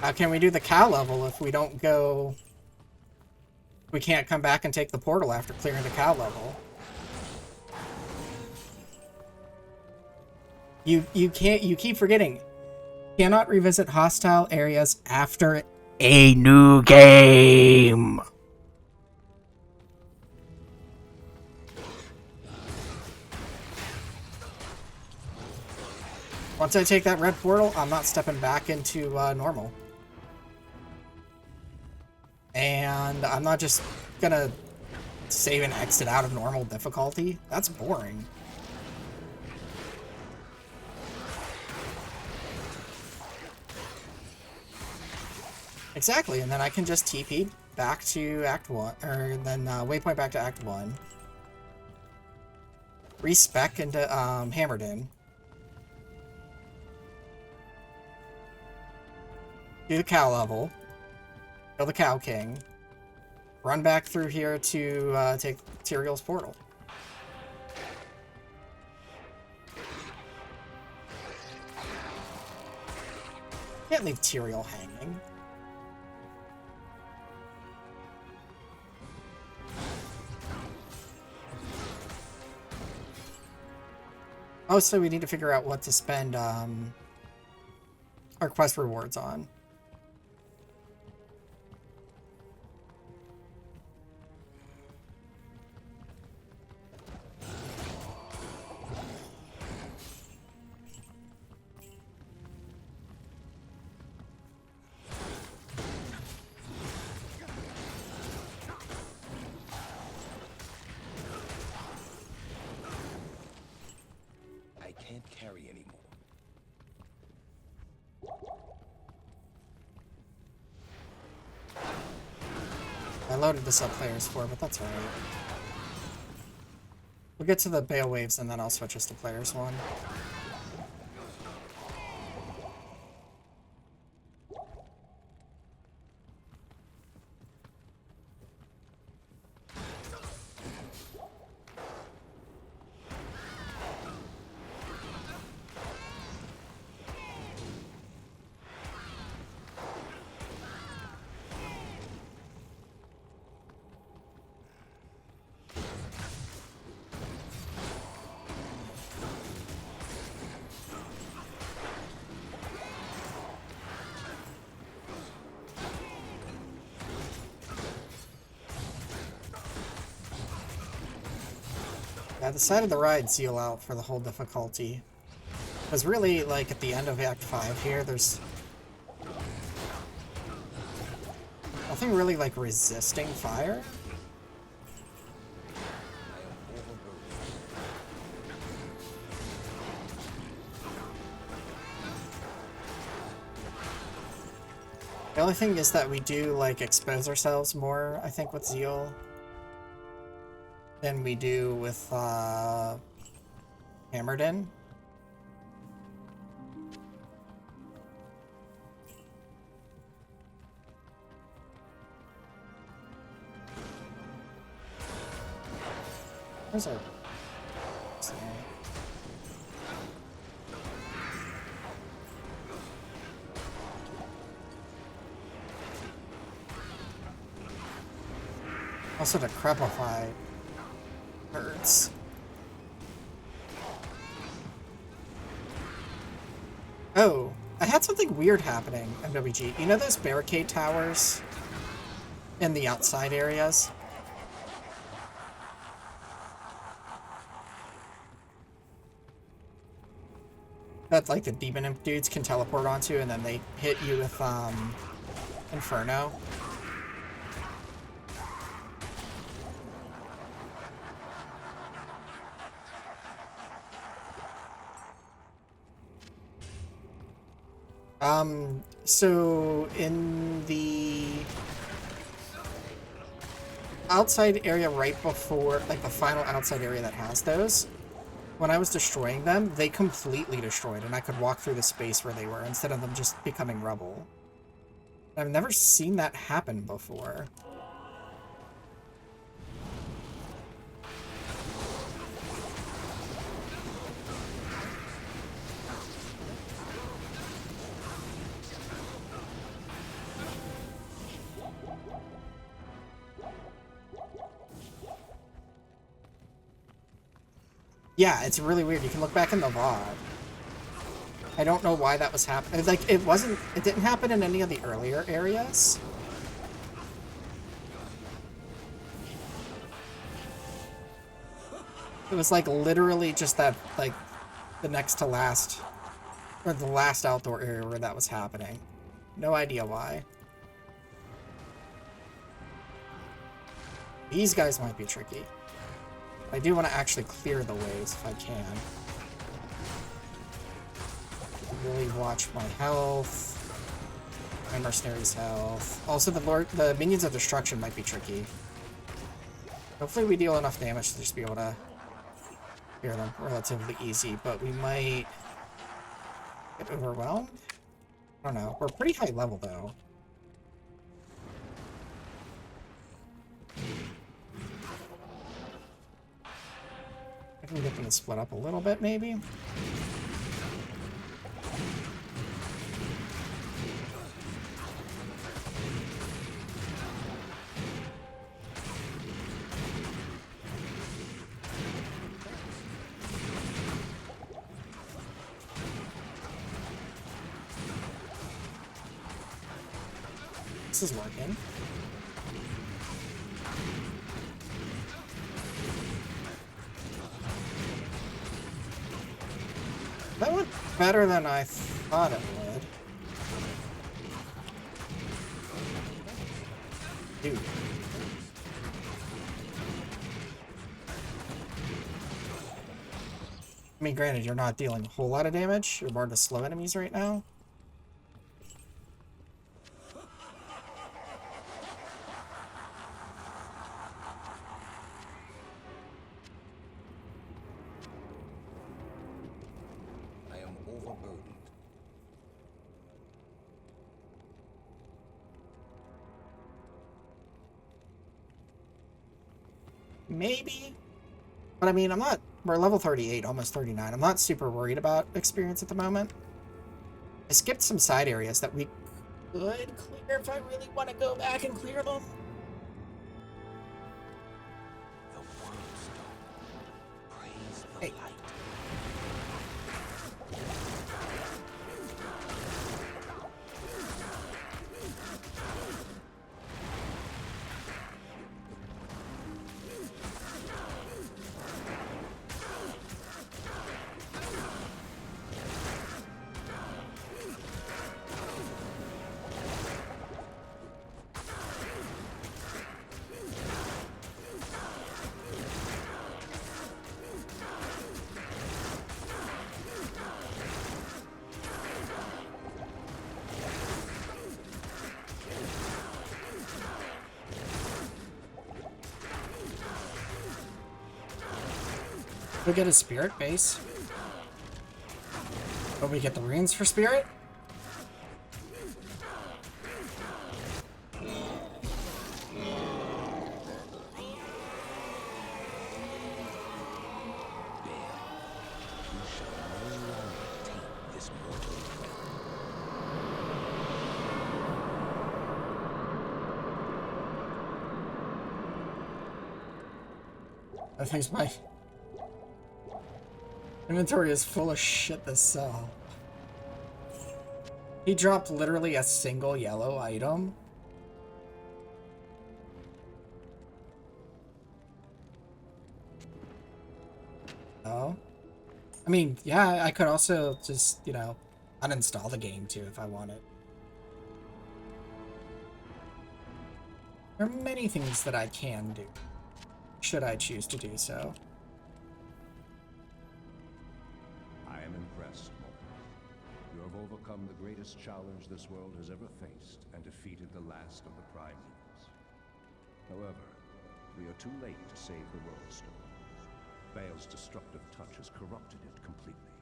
How can we do the cow level if we don't go... We can't come back and take the portal after clearing the cow level. You can't... You keep forgetting. Cannot revisit hostile areas after a new game. Once I take that red portal, I'm not stepping back into normal. And I'm not just gonna save and exit out of normal difficulty. That's boring. Exactly, and then I can just TP back to Act 1, or then waypoint back to Act 1. Respec into Hammerden. Do the cow level. Kill the Cow King. Run back through here to take Tyrael's portal. Can't leave Tyrael hanging. Oh, so we need to figure out what to spend our quest rewards on. I can't carry anymore. I loaded this up players for, but that's alright. We'll get to the Bale Waves and then I'll switch us to players 1. I decided to ride Zeal out for the whole difficulty. Because really, like, at the end of Act 5 here, there's nothing really, like, resisting fire. The only thing is that we do, like, expose ourselves more, I think, with Zeal than we do with Hammerden. Where's our... Also to crepify hurts. Oh, I had something weird happening, MWG. You know those barricade towers in the outside areas? That, like, the demon imp dudes can teleport onto, and then they hit you with, Inferno. So in the outside area right before, like the final outside area that has those, when I was destroying them, they completely destroyed, and I could walk through the space where they were instead of them just becoming rubble. I've never seen that happen before. Yeah, it's really weird. You can look back in the VOD. I don't know why that was happening. Like, it didn't happen in any of the earlier areas. It was like literally just that, like, the next to last, or the last outdoor area where that was happening. No idea why. These guys might be tricky. I do want to actually clear the ways if I can. Really watch my health. My mercenary's health. Also, the minions of destruction might be tricky. Hopefully we deal enough damage to just be able to clear them relatively easy, but we might get overwhelmed? I don't know. We're pretty high level, though. I can get them to split up a little bit, maybe? This is working. That went better than I thought it would. Dude. I mean, granted, you're not dealing a whole lot of damage. You're more to slow enemies right now. Maybe. But I mean, we're level 38, almost 39. I'm not super worried about experience at the moment. I skipped some side areas that we could clear if I really want to go back and clear them. Hey. We get a spirit base. But we get the runes for spirit? I think my inventory is full of shit to sell. He dropped literally a single yellow item. Oh. I mean, yeah, I could also just, you know, uninstall the game too if I wanted. There are many things that I can do, should I choose to do so. I am impressed, Morgan. You have overcome the greatest challenge this world has ever faced and defeated the last of the Primeals. However, we are too late to save the World Stone. Baal's destructive touch has corrupted it completely.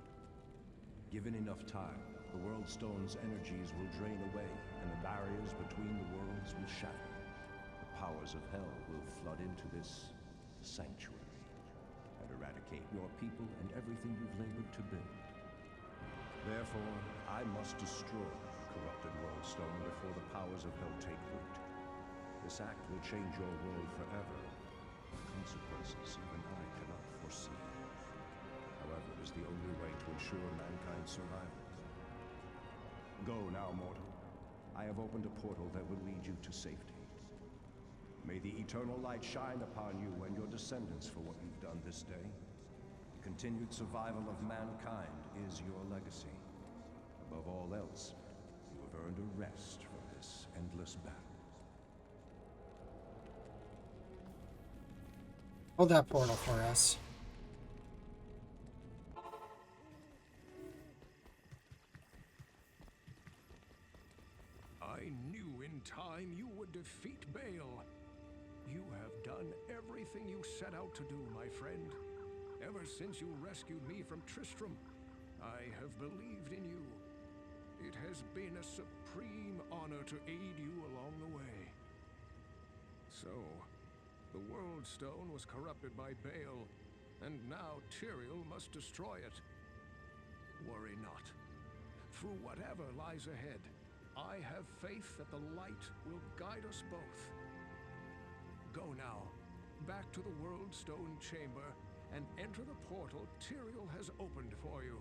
Given enough time, the World Stone's energies will drain away, and the barriers between the worlds will shatter. The powers of hell will flood into this sanctuary and eradicate your people and everything you've labored to build. Therefore, I must destroy corrupted World Stone before the powers of hell take root. This act will change your world forever. Consequences even I cannot foresee. However, it is the only way to ensure mankind's survival. Go now, mortal. I have opened a portal that will lead you to safety. May the eternal light shine upon you and your descendants for what you've done this day. The continued survival of mankind is your legacy. Above all else, you have earned a rest from this endless battle. Hold that portal for us. I knew in time you would defeat Bale. You have done everything you set out to do, my friend. Ever since you rescued me from Tristram, I have believed in you. It has been a supreme honor to aid you along the way. So, the World Stone was corrupted by Bale, and now Tyrael must destroy it. Worry not. Through whatever lies ahead, I have faith that the light will guide us both. Go now, back to the World Stone Chamber, and enter the portal Tyrael has opened for you.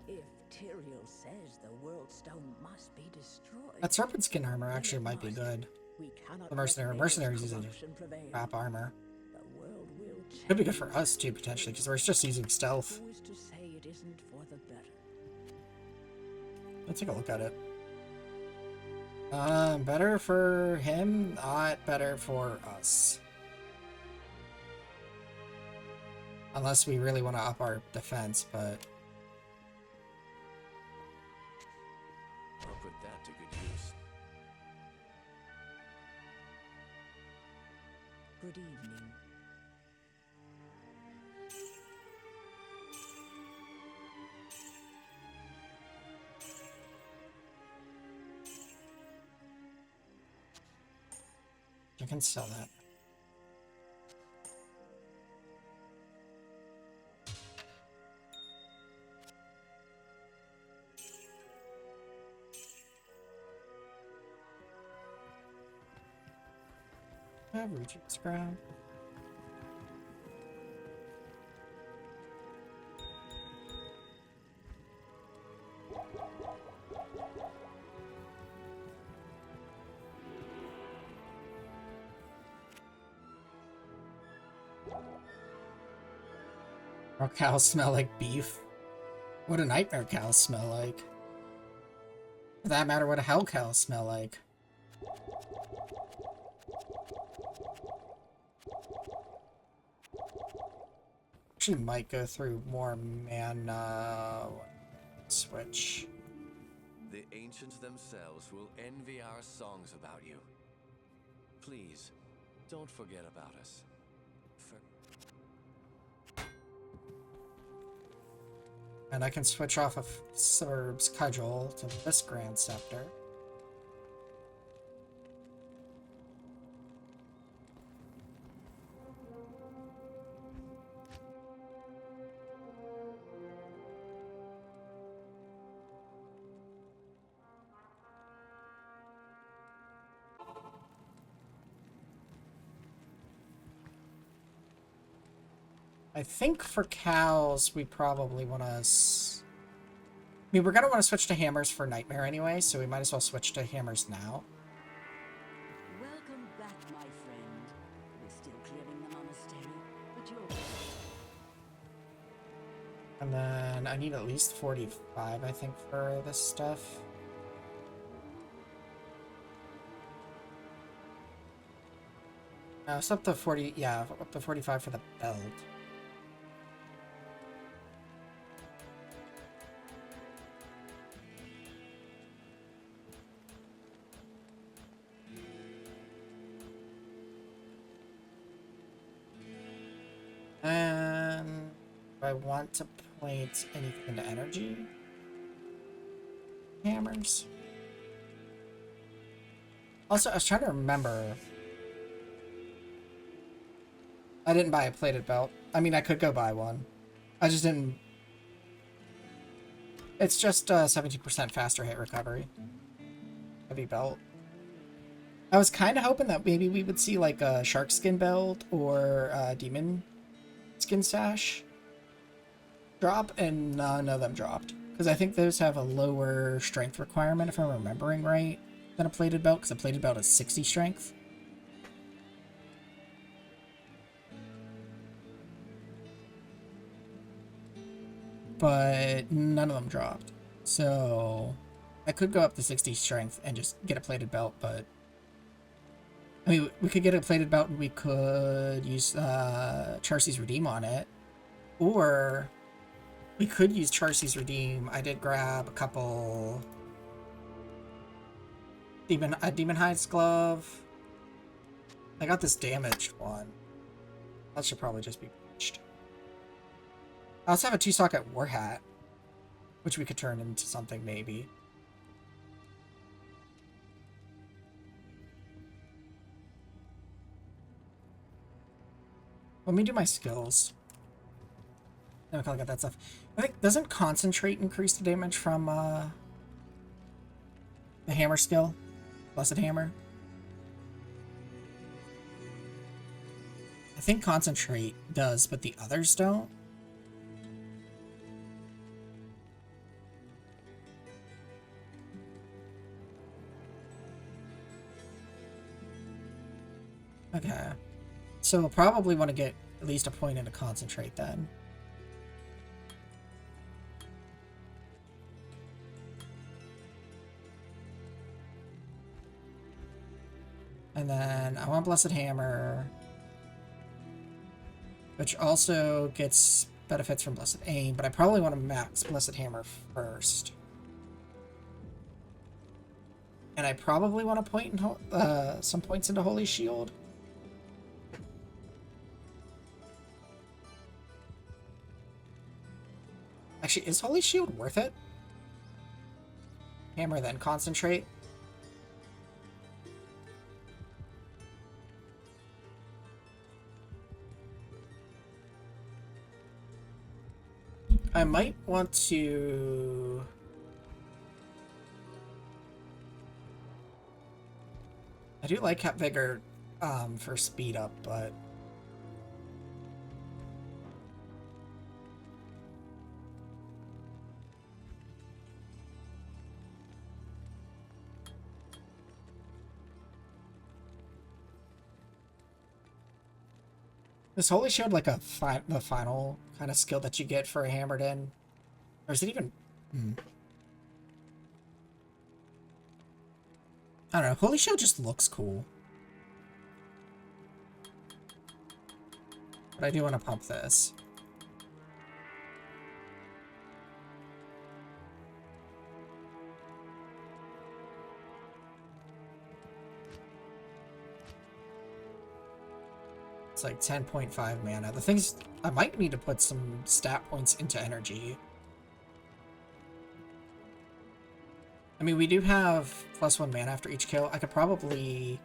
If Tyrael says the World Stone must be destroyed, That serpent skin armor then actually it might be must. good. We cannot The let mercenaries Bale's using corruption prevail. crap armor. The world will change. Could be good for us too, potentially, because we're just using stealth. Who is to say it isn't for the better? Let's take a look at it. Better for him, not better for us. Unless we really want to up our defense, but... I'll put that to good use. Good evening. You can sell that. Average ground. Our cows smell like beef. What do nightmare cows smell like? For that matter, what do hell cows smell like? Actually might go through more mana. Switch. The ancients themselves will envy our songs about you. Please, don't forget about us. And I can switch off of Serb's Cudgel to this Grand Scepter. I think for cows, we probably want to... I mean, we're going to want to switch to hammers for Nightmare anyway, so we might as well switch to hammers now. Welcome back, my friend. We're still clearing the monastery, but you're... And then I need at least 45, I think, for this stuff. It's up to 40, yeah, up to 45 for the belt. And do I want to point anything into energy? Hammers. Also, I was trying to remember. I didn't buy a plated belt. I mean, I could go buy one. I just didn't. It's just 17% faster hit recovery. Heavy belt. I was kind of hoping that maybe we would see like a shark skin belt or a demon skin sash drop, and none of them dropped. Because I think those have a lower strength requirement, if I'm remembering right, than a plated belt, because a plated belt is 60 strength. But none of them dropped. So I could go up to 60 strength and just get a plated belt, but I mean, we could get a plated belt and we could use Charcy's Redeem on it. Or we could use Charcy's Redeem. I did grab a couple Demon Hides glove. I got this damaged one. That should probably just be bleached. I also have a 2-socket war hat, which we could turn into something maybe. Let me do my skills. Then we can look at that stuff. I think, doesn't Concentrate increase the damage from the hammer skill? Blessed Hammer? I think Concentrate does, but the others don't. Okay. So we'll probably want to get at least a point into Concentrate then. And then I want Blessed Hammer, which also gets benefits from Blessed Aim, but I probably want to max Blessed Hammer first. And I probably want to point in some points into Holy Shield. Actually, is Holy Shield worth it? Hammer, then Concentrate. I might want to... I do like Cap Vigor for speed up, but... Is Holy Shield like the final kind of skill that you get for a Hammered In? Or is it even... I don't know. Holy Shield just looks cool. But I do want to pump this. It's like 10.5 mana. The thing's... I might need to put some stat points into energy. I mean, we do have +1 mana after each kill. I could probably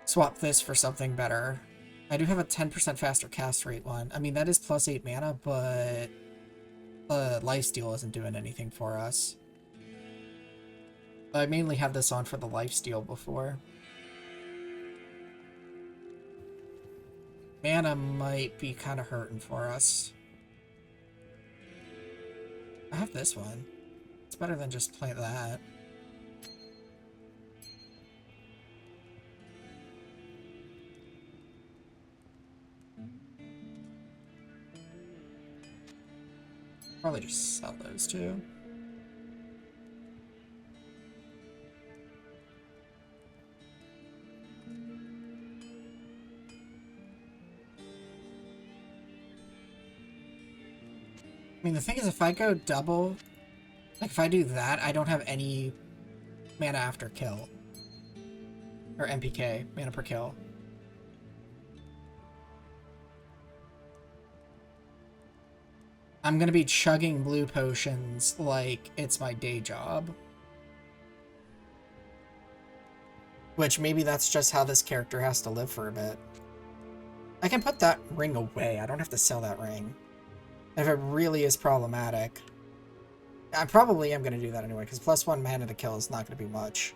swap this for something better. I do have a 10% faster cast rate one. I mean, that is +8 mana, but lifesteal isn't doing anything for us. I mainly had this on for the lifesteal before. Mana might be kind of hurting for us. I have this one. It's better than just play that. Probably just sell those two. I mean, the thing is, if I go double, like if I do that, I don't have any mana after kill. Or MPK, mana per kill. I'm gonna be chugging blue potions like it's my day job. Which maybe that's just how this character has to live for a bit. I can put that ring away. I don't have to sell that ring. If it really is problematic. I probably am going to do that anyway, because +1 mana to kill is not going to be much.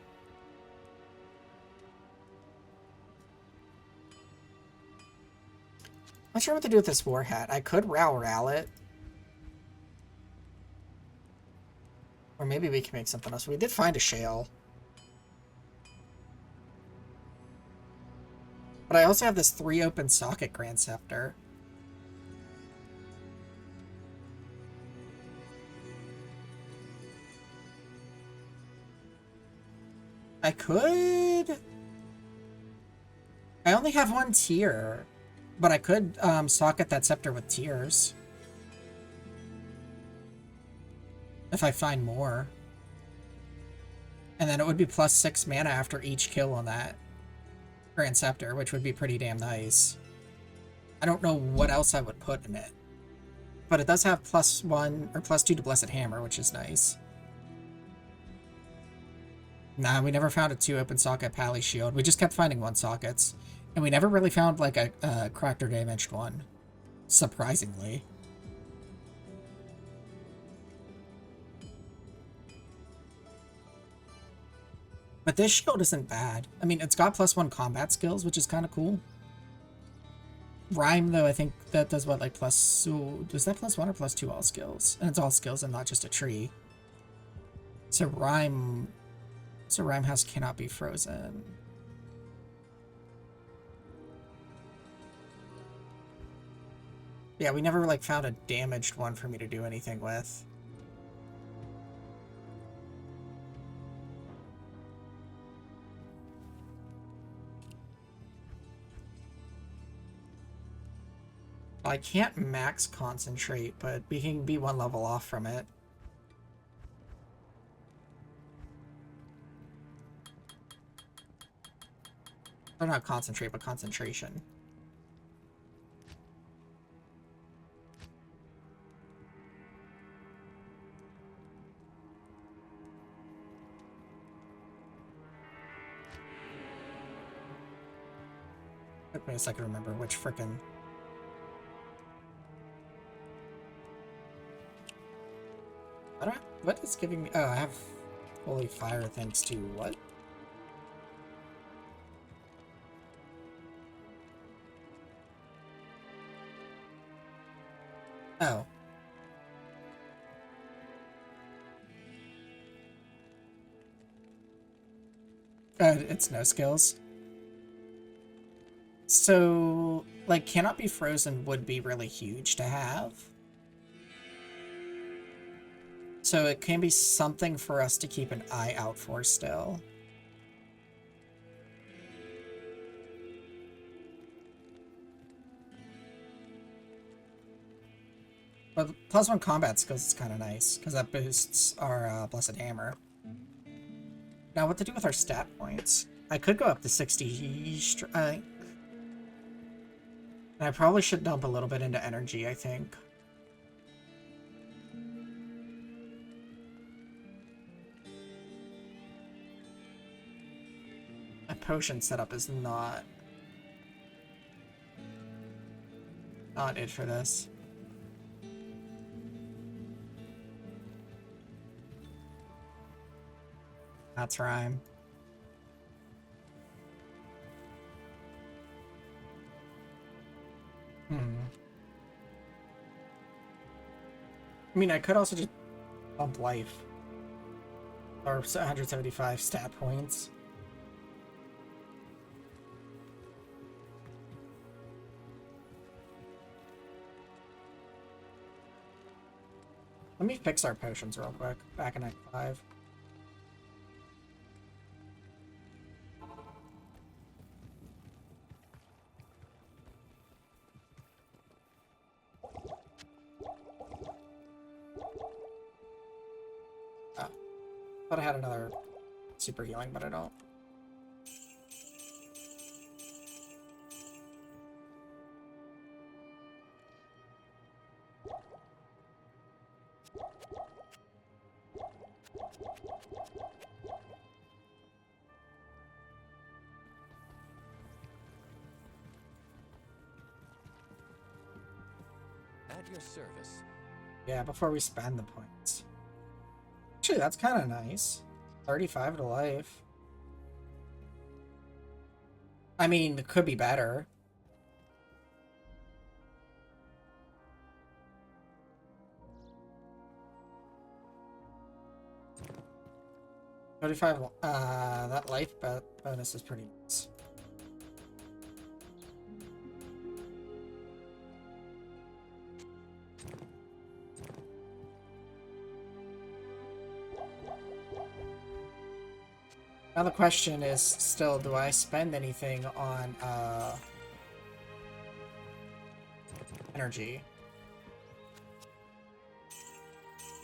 Not sure what to do with this war hat. I could Ral it. Or maybe we can make something else. We did find a shale. But I also have this 3 open socket Grand Scepter. I could... I only have 1 tier. But I could socket that scepter with tiers. If I find more. And then it would be plus 6 mana after each kill on that Grand Scepter, which would be pretty damn nice. I don't know what else I would put in it. But it does have +1 or +2 to Blessed Hammer, which is nice. Nah, we never found a 2 open socket Pally Shield. We just kept finding 1 sockets. And we never really found like a cracked or damaged one. Surprisingly. But this shield isn't bad. I mean, it's got +1 combat skills, which is kind of cool. Rhyme, though, I think that does what, like does that +1 or +2 all skills? And it's all skills and not just a tree. So Rhyme House cannot be frozen. Yeah, we never, like, found a damaged one for me to do anything with. I can't max concentrate, but we can be 1 level off from it. Or not concentrate, but concentration. Took me a second to remember which frickin'... What is giving me... Oh, I have Holy Fire thanks to what? Oh. It's no skills. So, like, cannot be frozen would be really huge to have. So it can be something for us to keep an eye out for still. But +1 combat skills is kind of nice, because that boosts our Blessed Hammer. Now, what to do with our stat points? I could go up to 60 strength. And I probably should dump a little bit into energy, I think. My potion setup is not it for this. That's Rhyme. I mean, I could also just bump life. Or 175 stat points. Let me fix our potions real quick. Back in Act 5. Oh. Thought I had another super healing, but I don't. At your service. Yeah, before we spend the points. Actually, that's kind of nice. 35 to life. I mean, it could be better. 35, that life bonus is pretty nice. Now the question is still, do I spend anything on, energy?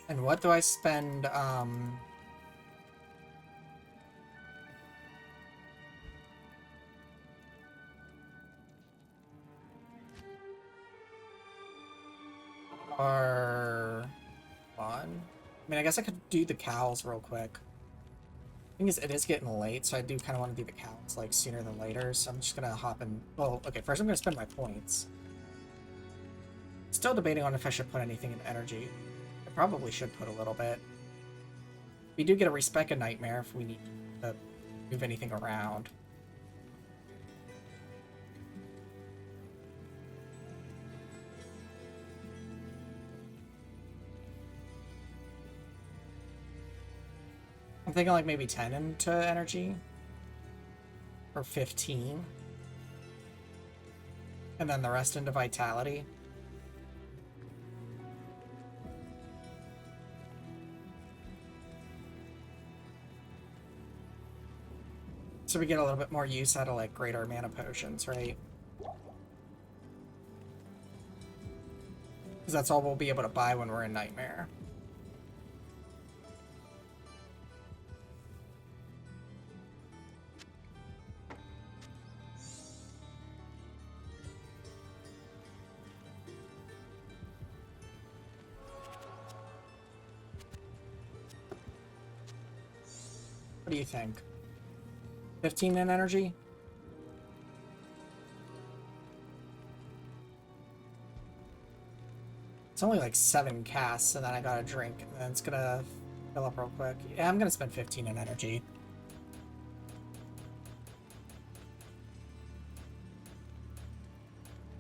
And what do I spend, or on? I mean, I guess I could do the cows real quick. Thing is, it is getting late, so I do kind of want to do the cows like sooner than later. So I'm just gonna hop in. Well, okay, first I'm gonna spend my points. Still debating on if I should put anything in energy. I probably should put a little bit. We do get a respec a nightmare if we need to move anything around. I'm thinking like maybe 10 into energy. Or 15. And then the rest into vitality. So we get a little bit more use out of like greater mana potions, right? Because that's all we'll be able to buy when we're in Nightmare. What do you think? 15 in energy? It's only like 7 casts, and then I got a drink, and then it's gonna fill up real quick. Yeah, I'm gonna spend 15 in energy.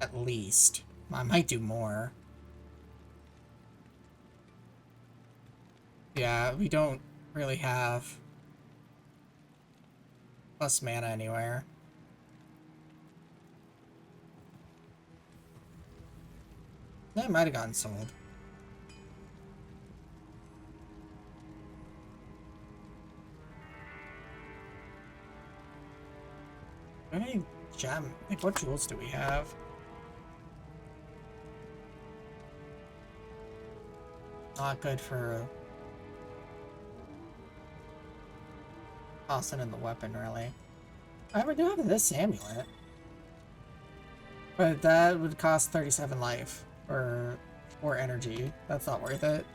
At least. I might do more. Yeah, we don't really have plus mana anywhere. That might have gotten sold. Any gem? Like, what jewels do we have? Not good for tossing in the weapon, really. We do have this amulet. But that would cost 37 life. Or energy. That's not worth it.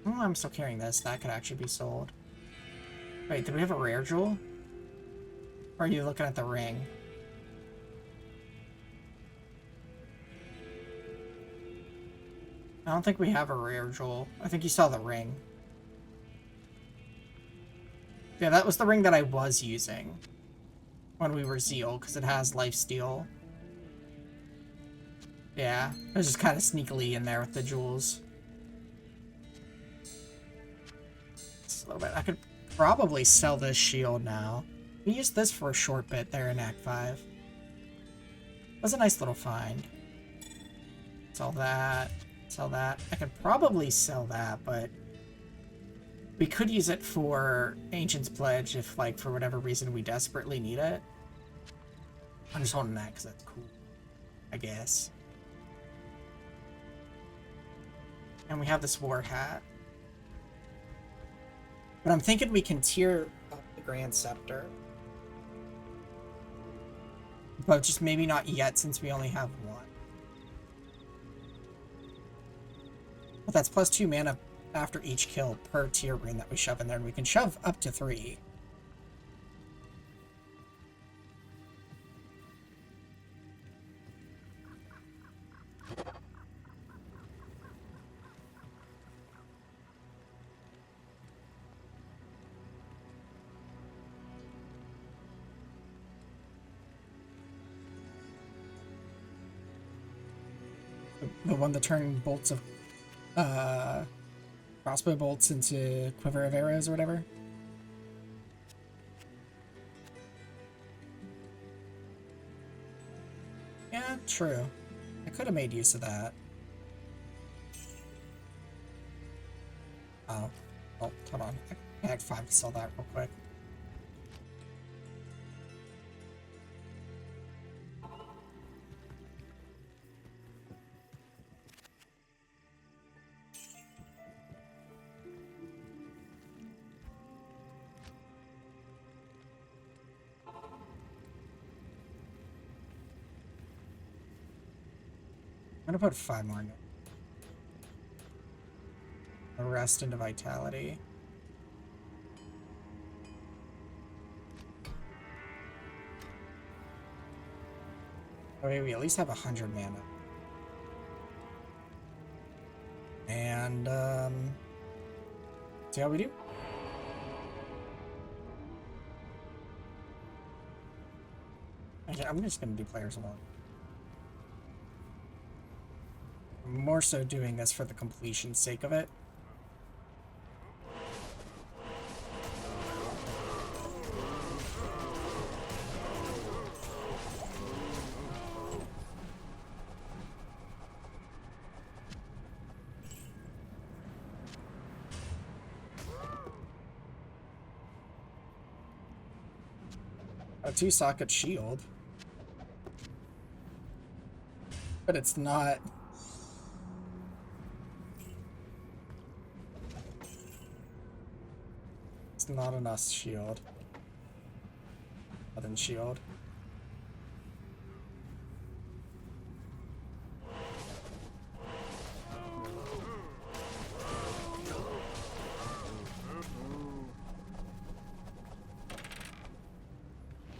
Oh, I'm still carrying this. That could actually be sold. Wait, do we have a rare jewel? Or are you looking at the ring? I don't think we have a rare jewel. I think you saw the ring. Yeah, that was the ring that I was using when we were Zeal, because it has lifesteal. Yeah, it was just kind of sneakily in there with the jewels. Just a little bit. I could probably sell this shield now. We used this for a short bit there in Act 5. It was a nice little find. Sell that. Sell that. I could probably sell that, but we could use it for Ancient's Pledge if, like, for whatever reason we desperately need it. I'm just holding that because that's cool, I guess. And we have this war hat. But I'm thinking we can tier up the Grand Scepter. But just maybe not yet since we only have one. But that's plus 2 mana after each kill per tier rune that we shove in there, and we can shove up to 3. The one that turned bolts of crossbow bolts into quiver of arrows or whatever. Yeah, true. I could have made use of that. Oh. Oh, hold on. I had 5 to sell that real quick. I'm gonna put 5 more in. The rest into vitality. Okay, we at least have 100 mana. And, see how we do? Actually, I'm just gonna do players 1. I'm more so doing this for the completion sake of it. A 2-socket shield. But it's not... It's not enough shield. Paladin shield.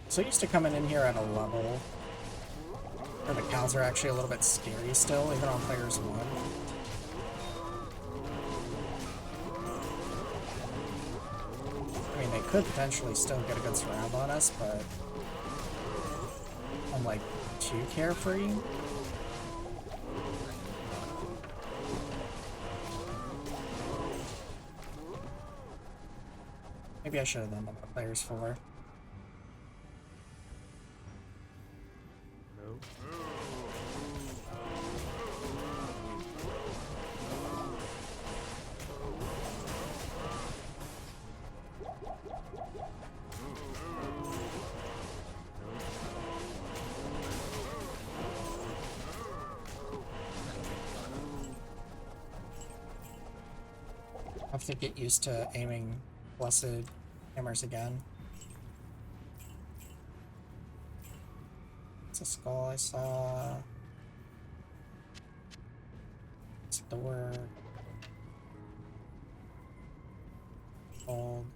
So used to coming in here at a level where the cows are actually a little bit scary still, even on players 1. I mean, they could potentially still get a good surround on us, but I'm like too carefree. Maybe I should have done that with players 4. I have to get used to aiming blessed hammers again. It's a skull I saw. It's a door. Gold.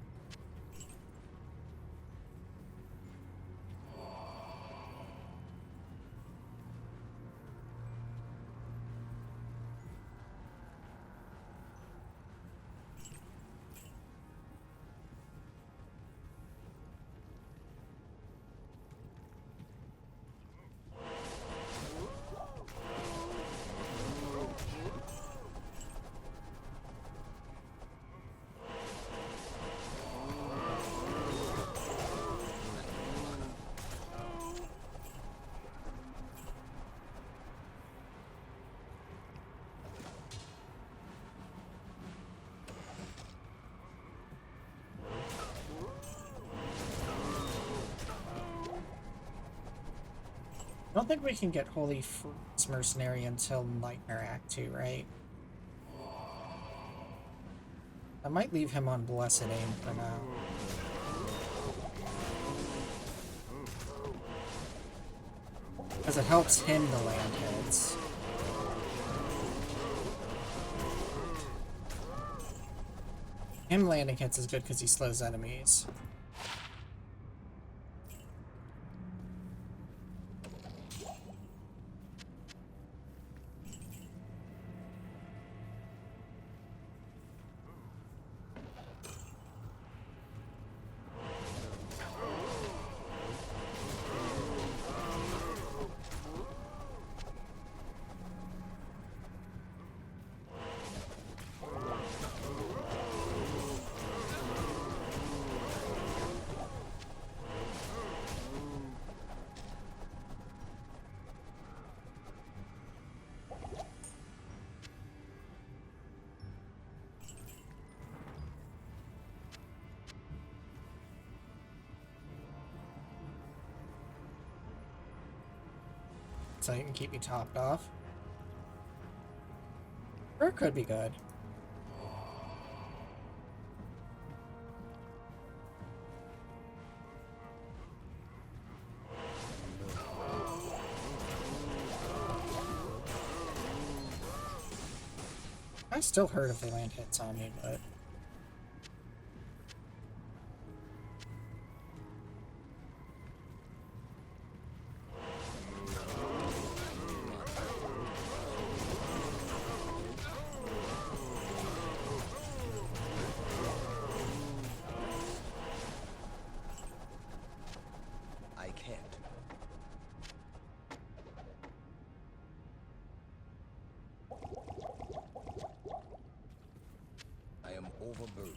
I don't think we can get Holy Fruits Mercenary until Nightmare Act 2, right? I might leave him on Blessed Aim for now. Because it helps him to land hits. Him landing hits is good because he slows enemies. so you can keep me topped off. Or it could be good. I still hurt if they land hits on me, but... I can't. I am overburdened.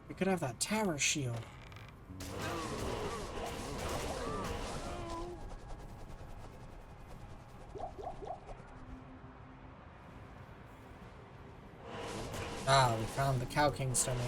We could have that tower shield. Ah, we found the Cow King's domain.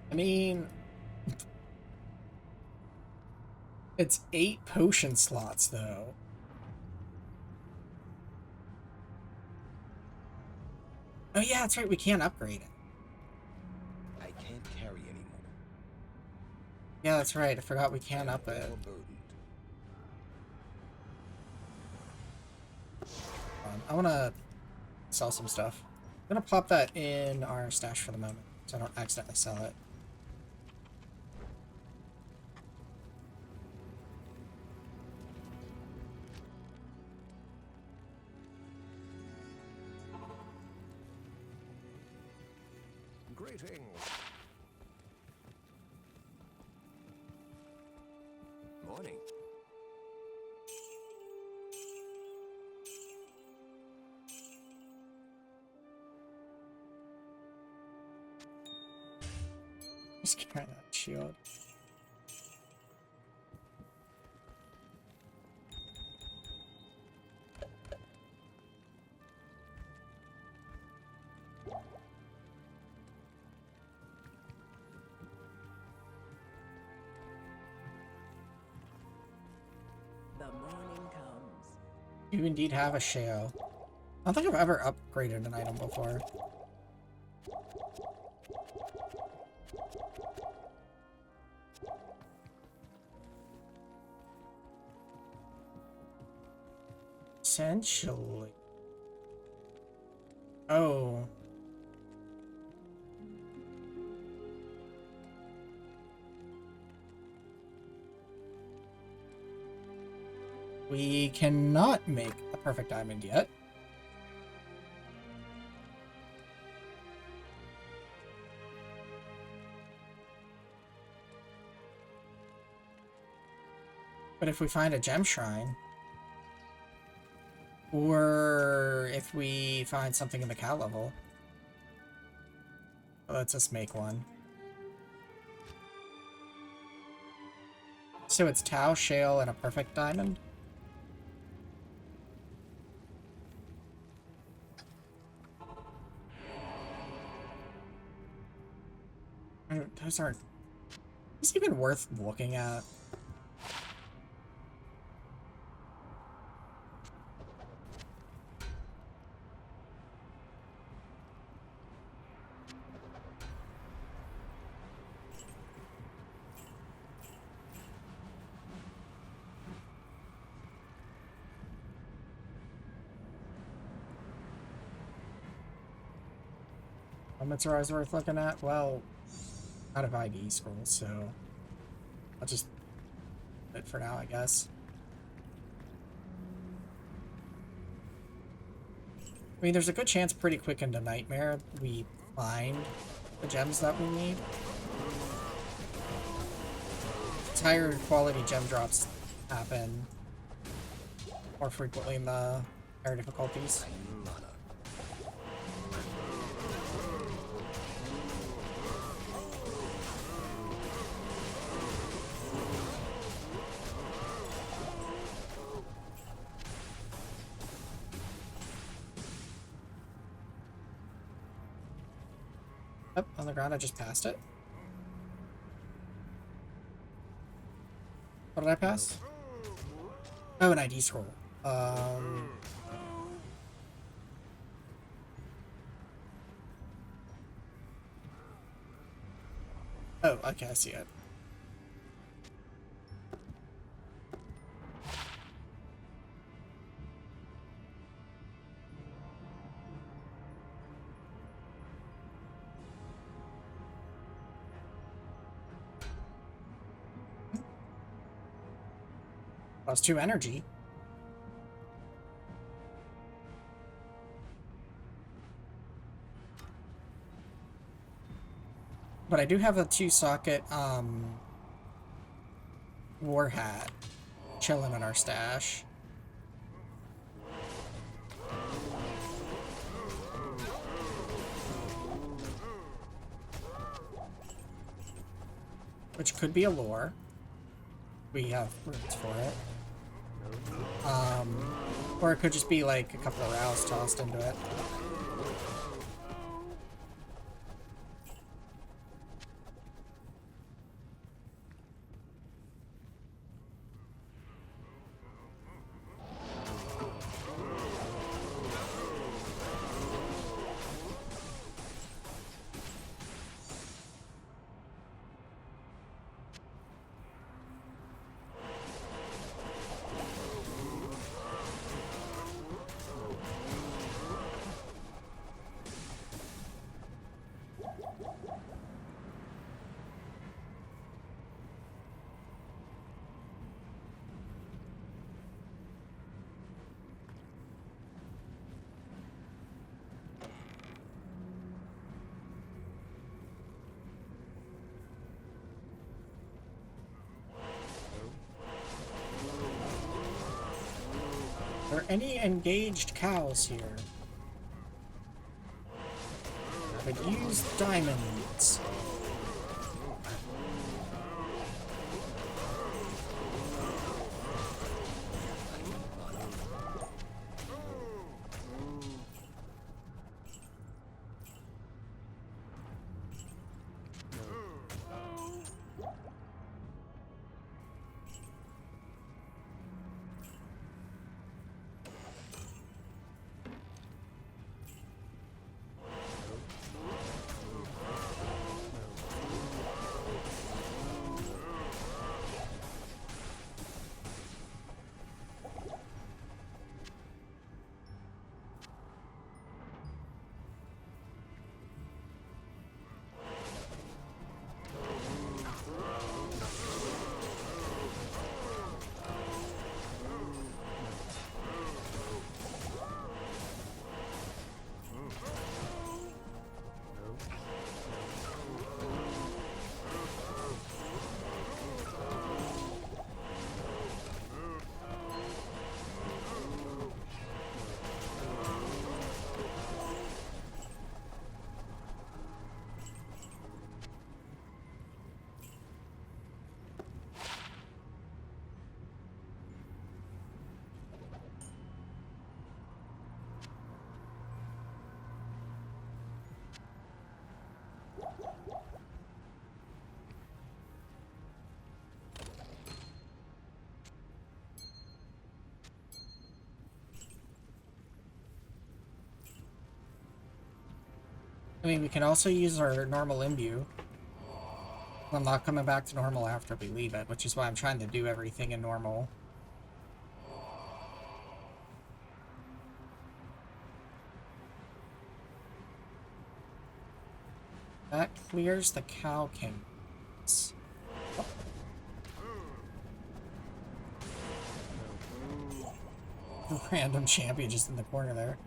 I mean, it's 8 potion slots, though. Oh yeah, that's right, we can't upgrade it. I can't carry anymore. Yeah, that's right, I forgot we can't up it. Overburdened. I wanna sell some stuff. I'm gonna pop that in our stash for the moment, so I don't accidentally sell it. Greetings. Morning. Just carry that shield. The morning comes. You indeed have a shell. I don't think I've ever upgraded an item before. Essentially. Oh. We cannot make a perfect diamond yet. But if we find a gem shrine, or if we find something in the cow level, let's just make one. So it's Tau, Shale, and a perfect diamond? Those aren't... Is this even worth looking at? Moments are always worth looking at? Well, out of ID scrolls, so I'll just do it for now, I guess. I mean, there's a good chance pretty quick into Nightmare we find the gems that we need. Higher quality gem drops happen more frequently in the higher difficulties. Oh, on the ground, I just passed it. What did I pass? Oh, an ID scroll. Oh, okay, I see it. Plus 2 energy. But I do have a 2-socket war hat chilling in our stash. Which could be a lore. We have roots for it. Or it could just be like a couple of rows tossed into it. Are there any engaged cows here? I could use diamonds. I mean, we can also use our normal imbue. I'm not coming back to normal after we leave it, which is why I'm trying to do everything in normal. That clears the Cow Kingdoms. Random champion just in the corner there.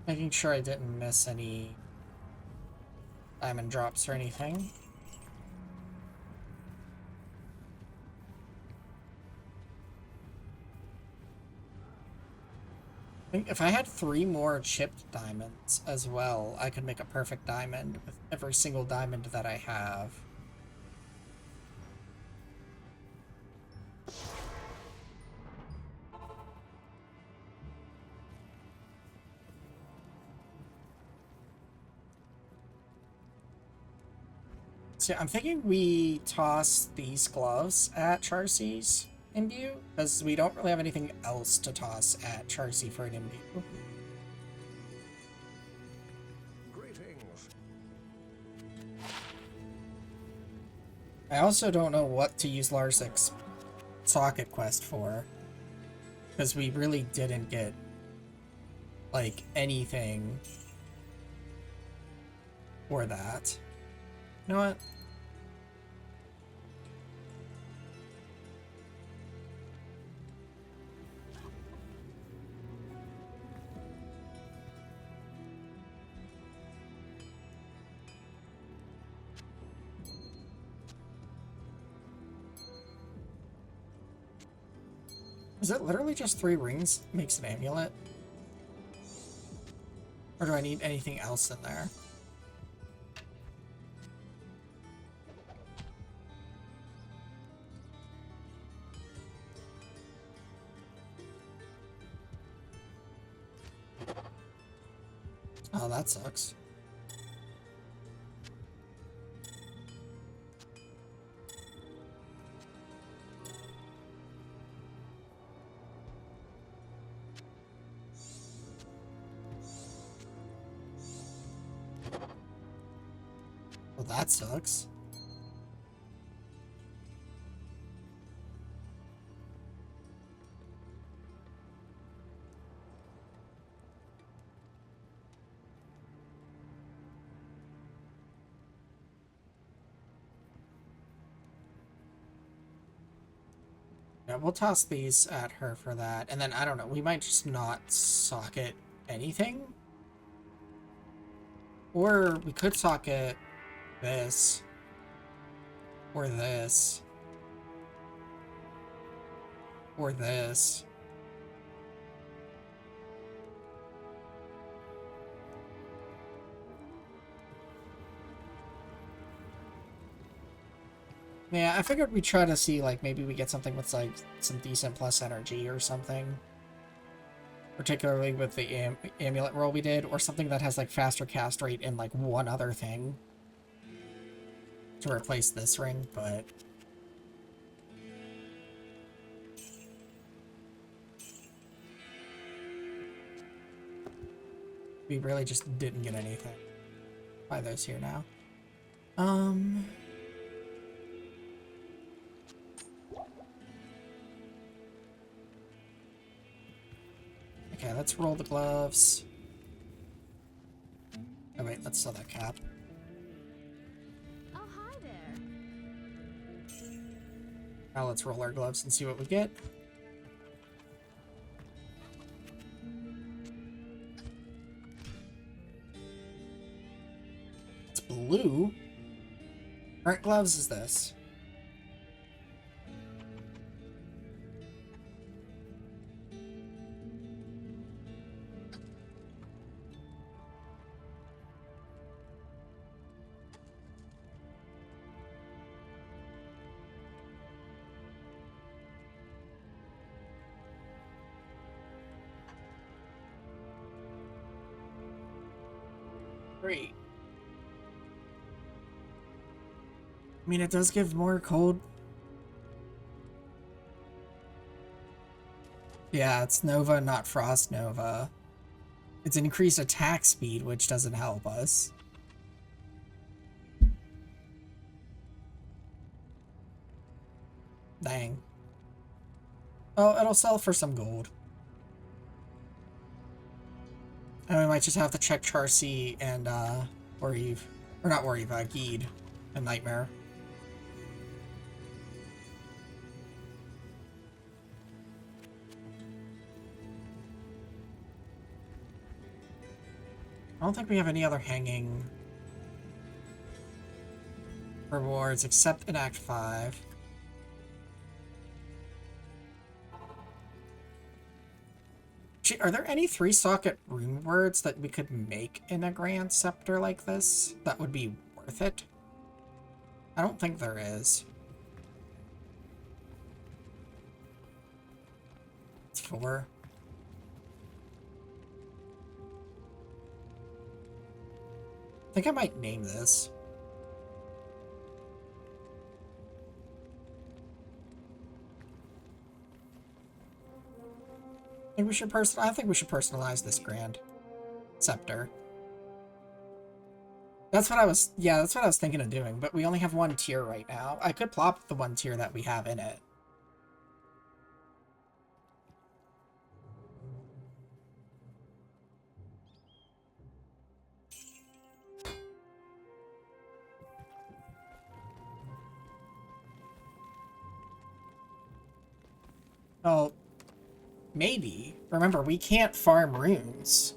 Making sure I didn't miss any diamond drops or anything. I think if I had 3 more chipped diamonds as well, I could make a perfect diamond with every single diamond that I have. So I'm thinking we toss these gloves at Charcy's imbue, because we don't really have anything else to toss at Charcy for an imbue. Greetings. I also don't know what to use Larsik's socket quest for, because we really didn't get, like, anything for that. You know what? Is it literally just 3 rings makes an amulet? Or do I need anything else in there? Oh, that sucks. Well, that sucks. Yeah, we'll toss these at her for that. And then, I don't know, we might just not socket anything. Or we could socket this. Or this. Or this. Yeah, I figured we'd try to see, like, maybe we get something with, like, some decent plus energy or something. Particularly with the amulet roll we did, or something that has, like, faster cast rate and, like, one other thing to replace this ring, but... we really just didn't get anything. Buy those here now. Okay, let's roll the gloves. Oh wait, let's sell that cap. Oh, hi there. Now let's roll our gloves and see what we get. It's blue. What gloves is this? Great. I mean, it does give more cold. Yeah, it's Nova, not Frost Nova. It's increased attack speed, which doesn't help us. Dang. Oh, it'll sell for some gold. And we might just have to check Charcy and, Wareve. Or not Wareve, Geed. And Nightmare. I don't think we have any other hanging rewards except in Act 5. Are there any 3-socket rune words that we could make in a Grand Scepter like this that would be worth it? I don't think there is. It's 4. I think I might name this. I think we should personalize this Grand Scepter. That's what I was thinking of doing, but we only have 1 tier right now. I could plop the 1 tier that we have in it. Well, maybe. Remember, we can't farm runes.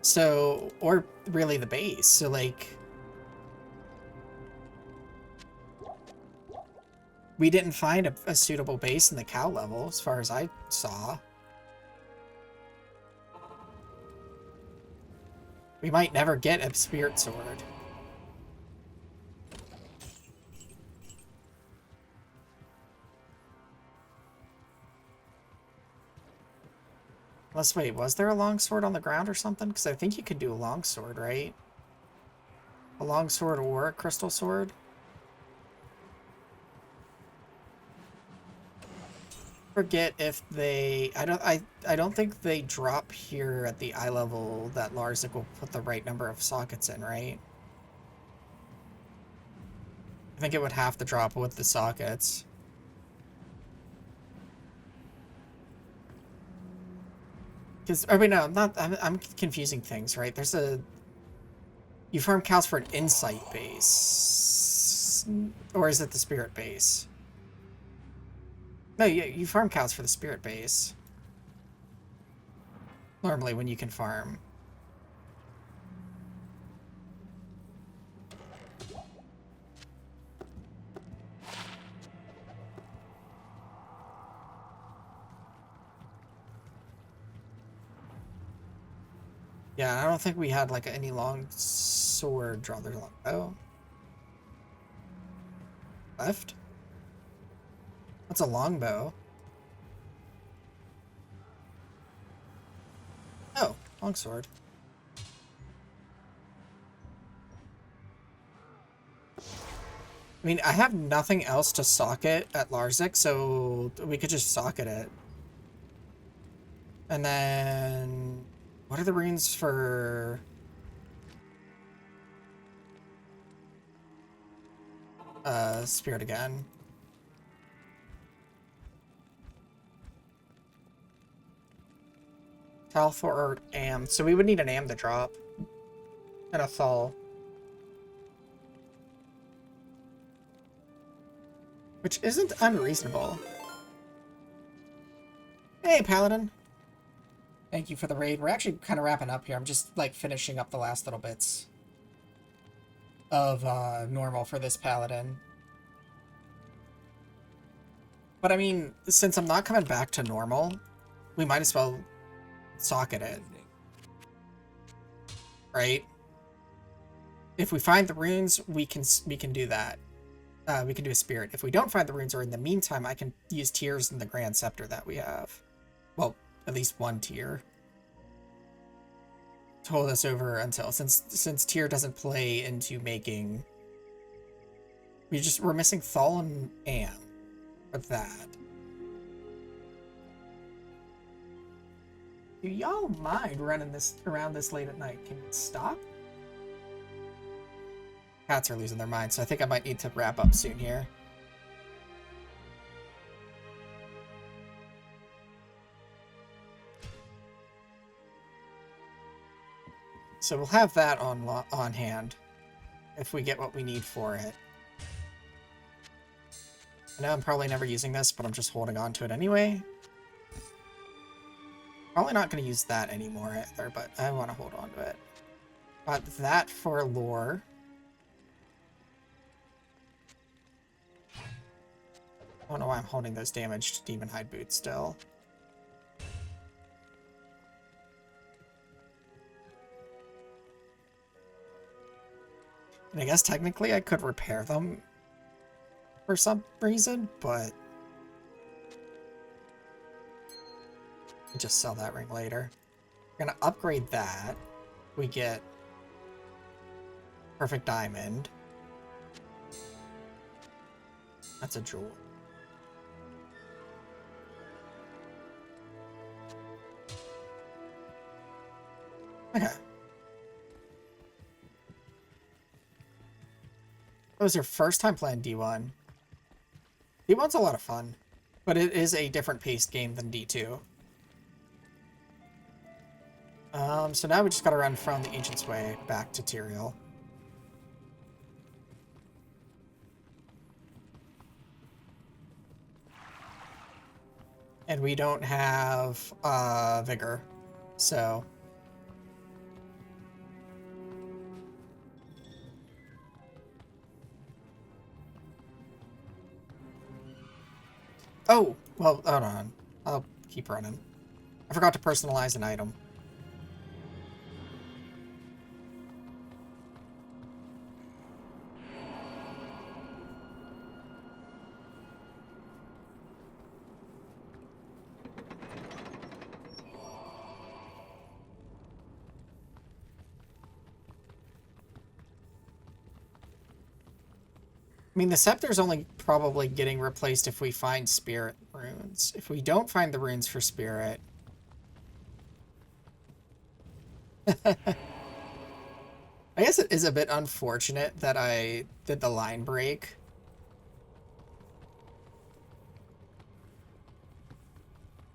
So, or really the base. So, like, we didn't find a suitable base in the cow level, as far as I saw. We might never get a spirit sword. Let's wait, was there a longsword on the ground or something? Because I think you could do a longsword, right? A longsword or a crystal sword? Forget if they... I don't think they drop here at the eye level that Larzik will put the right number of sockets in, right? I think it would have to drop with the sockets. Because, I mean, no, I'm confusing things, right? There's a... You farm cows for an insight base. Or is it the spirit base? No, you farm cows for the spirit base. Normally when you can farm. Yeah, I don't think we had like any long sword draw. There's a long bow. Left? That's a longbow. Oh, longsword. I mean, I have nothing else to socket at Larzik, so we could just socket it. And then... What are the runes for... Spirit again? Talfor or Am. So we would need an Am to drop. And a Thal. Which isn't unreasonable. Hey, Paladin. Thank you for the raid. We're actually kind of wrapping up here. I'm just, like, finishing up the last little bits of normal for this Paladin. But, I mean, since I'm not coming back to normal, we might as well socket it. Right? If we find the runes, we can do that. We can do a spirit. If we don't find the runes, or in the meantime, I can use tiers in the Grand Scepter that we have. Well, at least 1 tier. To hold us over until, since tier doesn't play into making... We're missing Thal and Am with that. Do y'all mind running this around this late at night? Can you stop? Cats are losing their minds, so I think I might need to wrap up soon here. So we'll have that on hand if we get what we need for it. I know I'm probably never using this, but I'm just holding on to it anyway. Probably not going to use that anymore either, but I want to hold on to it. Got that for lore. I don't know why I'm holding those damaged demon hide boots still. And I guess technically I could repair them for some reason, but I'll just sell that ring later. We're gonna upgrade that. We get perfect diamond. That's a jewel. Okay. It was your first time playing D1. D1's a lot of fun, but it is a different paced game than D2. So now we just gotta run from the Ancient's Way back to Tyrael. And we don't have Vigor, so... Oh, well, hold on. I'll keep running. I forgot to personalize an item. I mean, the scepter's only probably getting replaced if we find spirit runes. If we don't find the runes for spirit... I guess it is a bit unfortunate that I did the line break.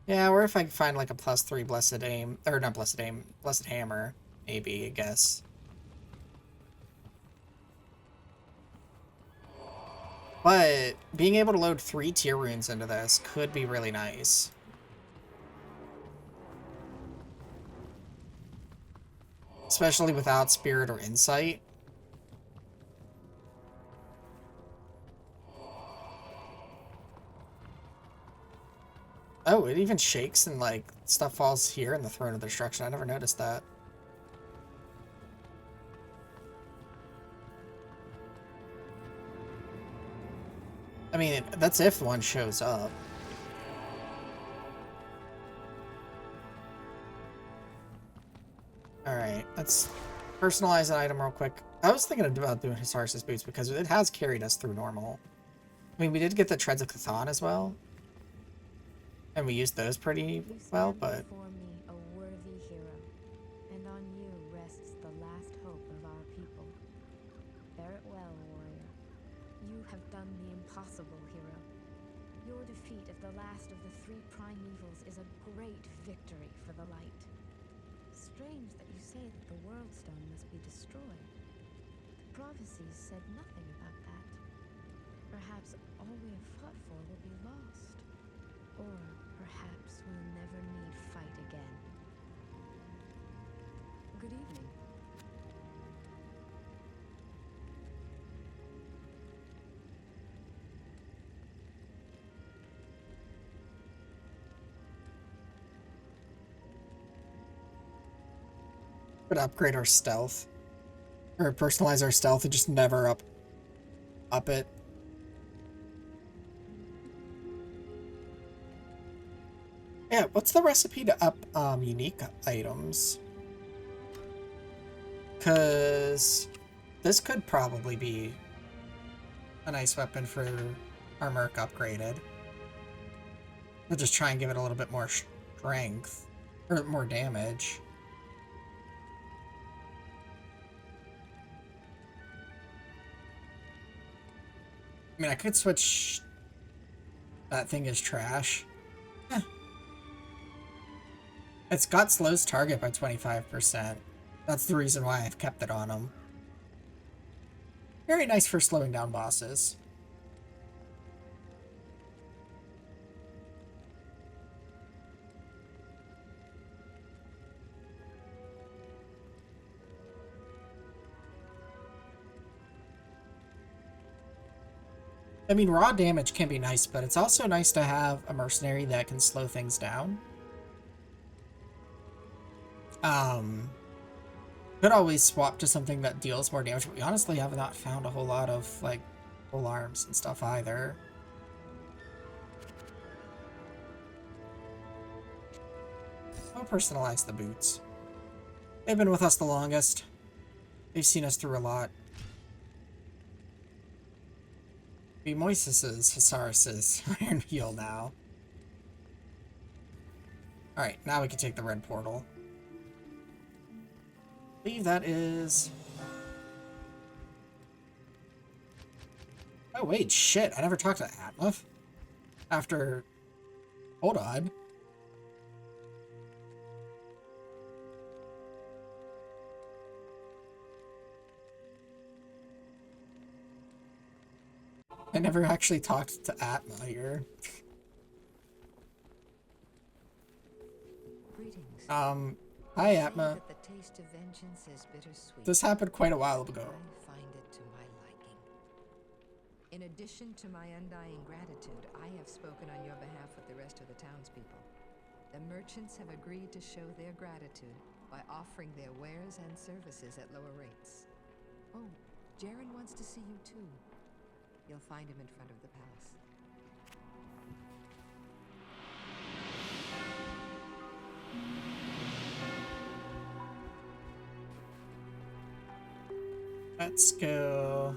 Yeah, or if I can find like a +3 blessed aim, or not blessed aim, blessed hammer, maybe, I guess. But being able to load 3 tier runes into this could be really nice. Especially without spirit or insight. Oh, it even shakes and like stuff falls here in the Throne of Destruction. I never noticed that. I mean, that's if one shows up. Alright, let's personalize an item real quick. I was thinking about doing Hisarsis Boots because it has carried us through normal. I mean, we did get the Treads of Cthon as well. And we used those pretty well, but... Before me, a worthy hero, and on you rests the last hope of our people. Bear it well, warrior. You have done the impossible, hero. Your defeat of the last of the 3 primevals is a great victory for the light. Strange that you say that the Worldstone must be destroyed. The prophecies said nothing about that. Perhaps all we have fought for will be lost. Or perhaps we'll never need fight again. Good evening. Could upgrade our stealth. Or personalize our stealth and just never up it. Yeah, what's the recipe to up unique items? Because this could probably be a nice weapon for our Merc upgraded. We'll just try and give it a little bit more strength. Or more damage. I mean, I could switch... That thing is trash. Eh. It's got slows target by 25%. That's the reason why I've kept it on him. Very nice for slowing down bosses. I mean, raw damage can be nice, but it's also nice to have a mercenary that can slow things down. Could always swap to something that deals more damage, but we honestly have not found a whole lot of, like, full arms and stuff either. I'll personalize the boots. They've been with us the longest. They've seen us through a lot. Be Moises's, Hasaris's Iron Heel now. Alright, now we can take the red portal. I believe that is... Oh wait, shit, I never talked to Atma. After... Hold on. I never actually talked to Atma here. Greetings. Hi Atma. The taste of vengeance is bittersweet. This happened quite a while ago. I find it to my liking. In addition to my undying gratitude, I have spoken on your behalf with the rest of the townspeople. The merchants have agreed to show their gratitude by offering their wares and services at lower rates. Oh, Jaren wants to see you too. You'll find him in front of the palace. Let's go.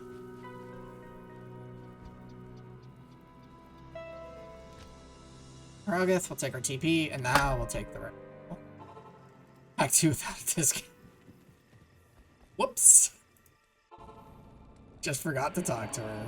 Rogith, we'll take our TP, and now we'll take the red. Back to without a disc. Whoops. Just forgot to talk to her.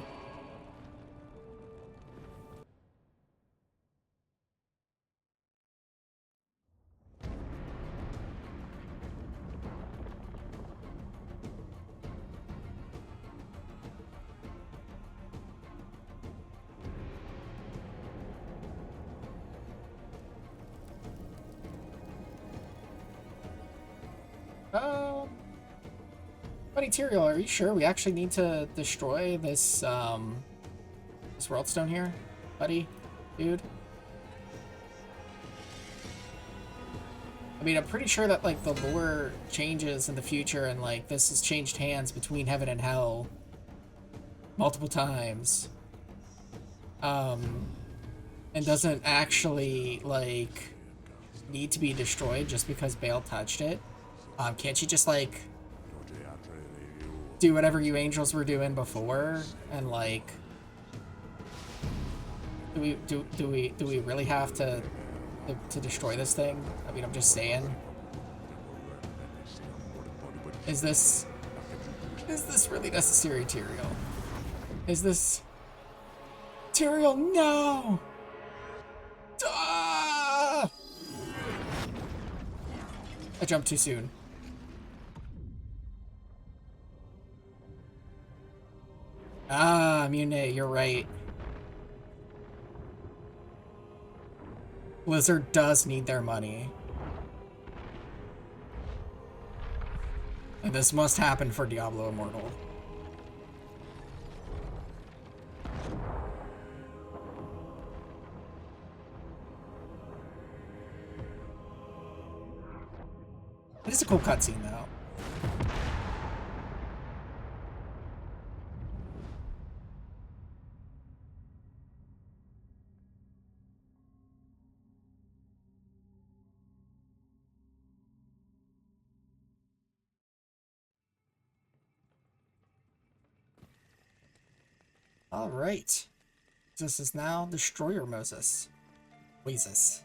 Buddy Tyrael, are you sure we actually need to destroy this, this world stone here? Buddy? Dude? I mean, I'm pretty sure that, like, the lore changes in the future and, like, this has changed hands between heaven and hell multiple times. And doesn't actually, like, need to be destroyed just because Bale touched it. Can't you just, like, do whatever you angels were doing before and, like, do we really have to destroy this thing? I mean, I'm just saying. Is this really necessary, Tyrael? Is this... Tyrael, no! Ah! I jumped too soon. Ah, Mune, you're right. Blizzard does need their money. And this must happen for Diablo Immortal. It is a cool cutscene, though. All right. This is now Destroyer Moses. Moses.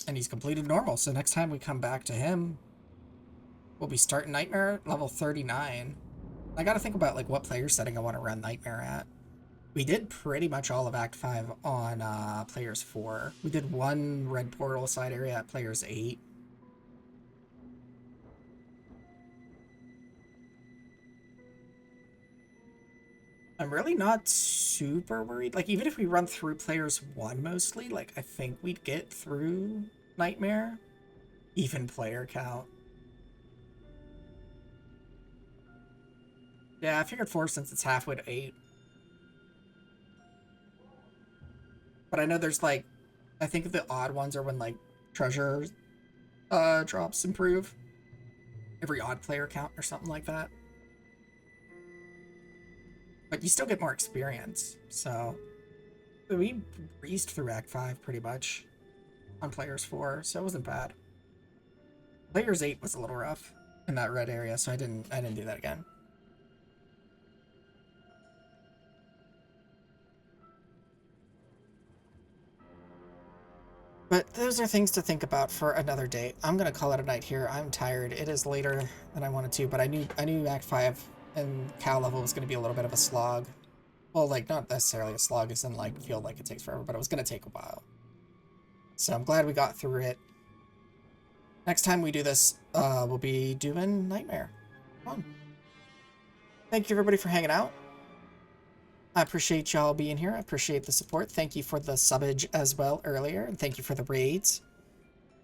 And he's completed normal, so next time we come back to him, we'll be starting Nightmare level 39. I gotta think about, like, what player setting I want to run Nightmare at. We did pretty much all of Act 5 on Players 4. We did one Red Portal side area at Players 8. I'm really not super worried. Like, even if we run through Players 1 mostly, like, I think we'd get through Nightmare. Even player count. Yeah, I figured 4 since it's halfway to 8. But I know there's like, I think the odd ones are when like treasure drops improve. Every odd player count or something like that. But you still get more experience, so we breezed through Act 5 pretty much on Players 4, so it wasn't bad. Players 8 was a little rough in that red area, so I didn't do that again. But those are things to think about for another day. I'm gonna call it a night here. I'm tired. It is later than I wanted to, but I knew Act 5 and cow level was gonna be a little bit of a slog. Well, like, not necessarily a slog, as in, like, feel like it takes forever, but it was gonna take a while. So I'm glad we got through it. Next time we do this, we'll be doing Nightmare. Fun. Thank you, everybody, for hanging out. I appreciate y'all being here. I appreciate the support. Thank you for the subbage as well earlier, and thank you for the raids.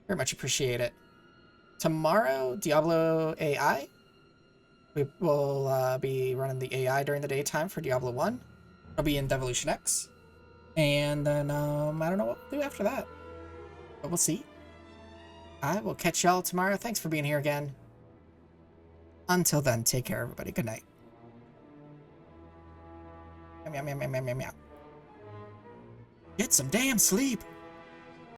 Very much appreciate it. Tomorrow, Diablo AI. We will be running the AI during the daytime for Diablo 1. It'll be in Devolution X. And then, I don't know what we'll do after that. But we'll see. I will catch y'all tomorrow. Thanks for being here again. Until then, take care, everybody. Good night. Meow, meow, meow, meow, meow, meow. Get some damn sleep.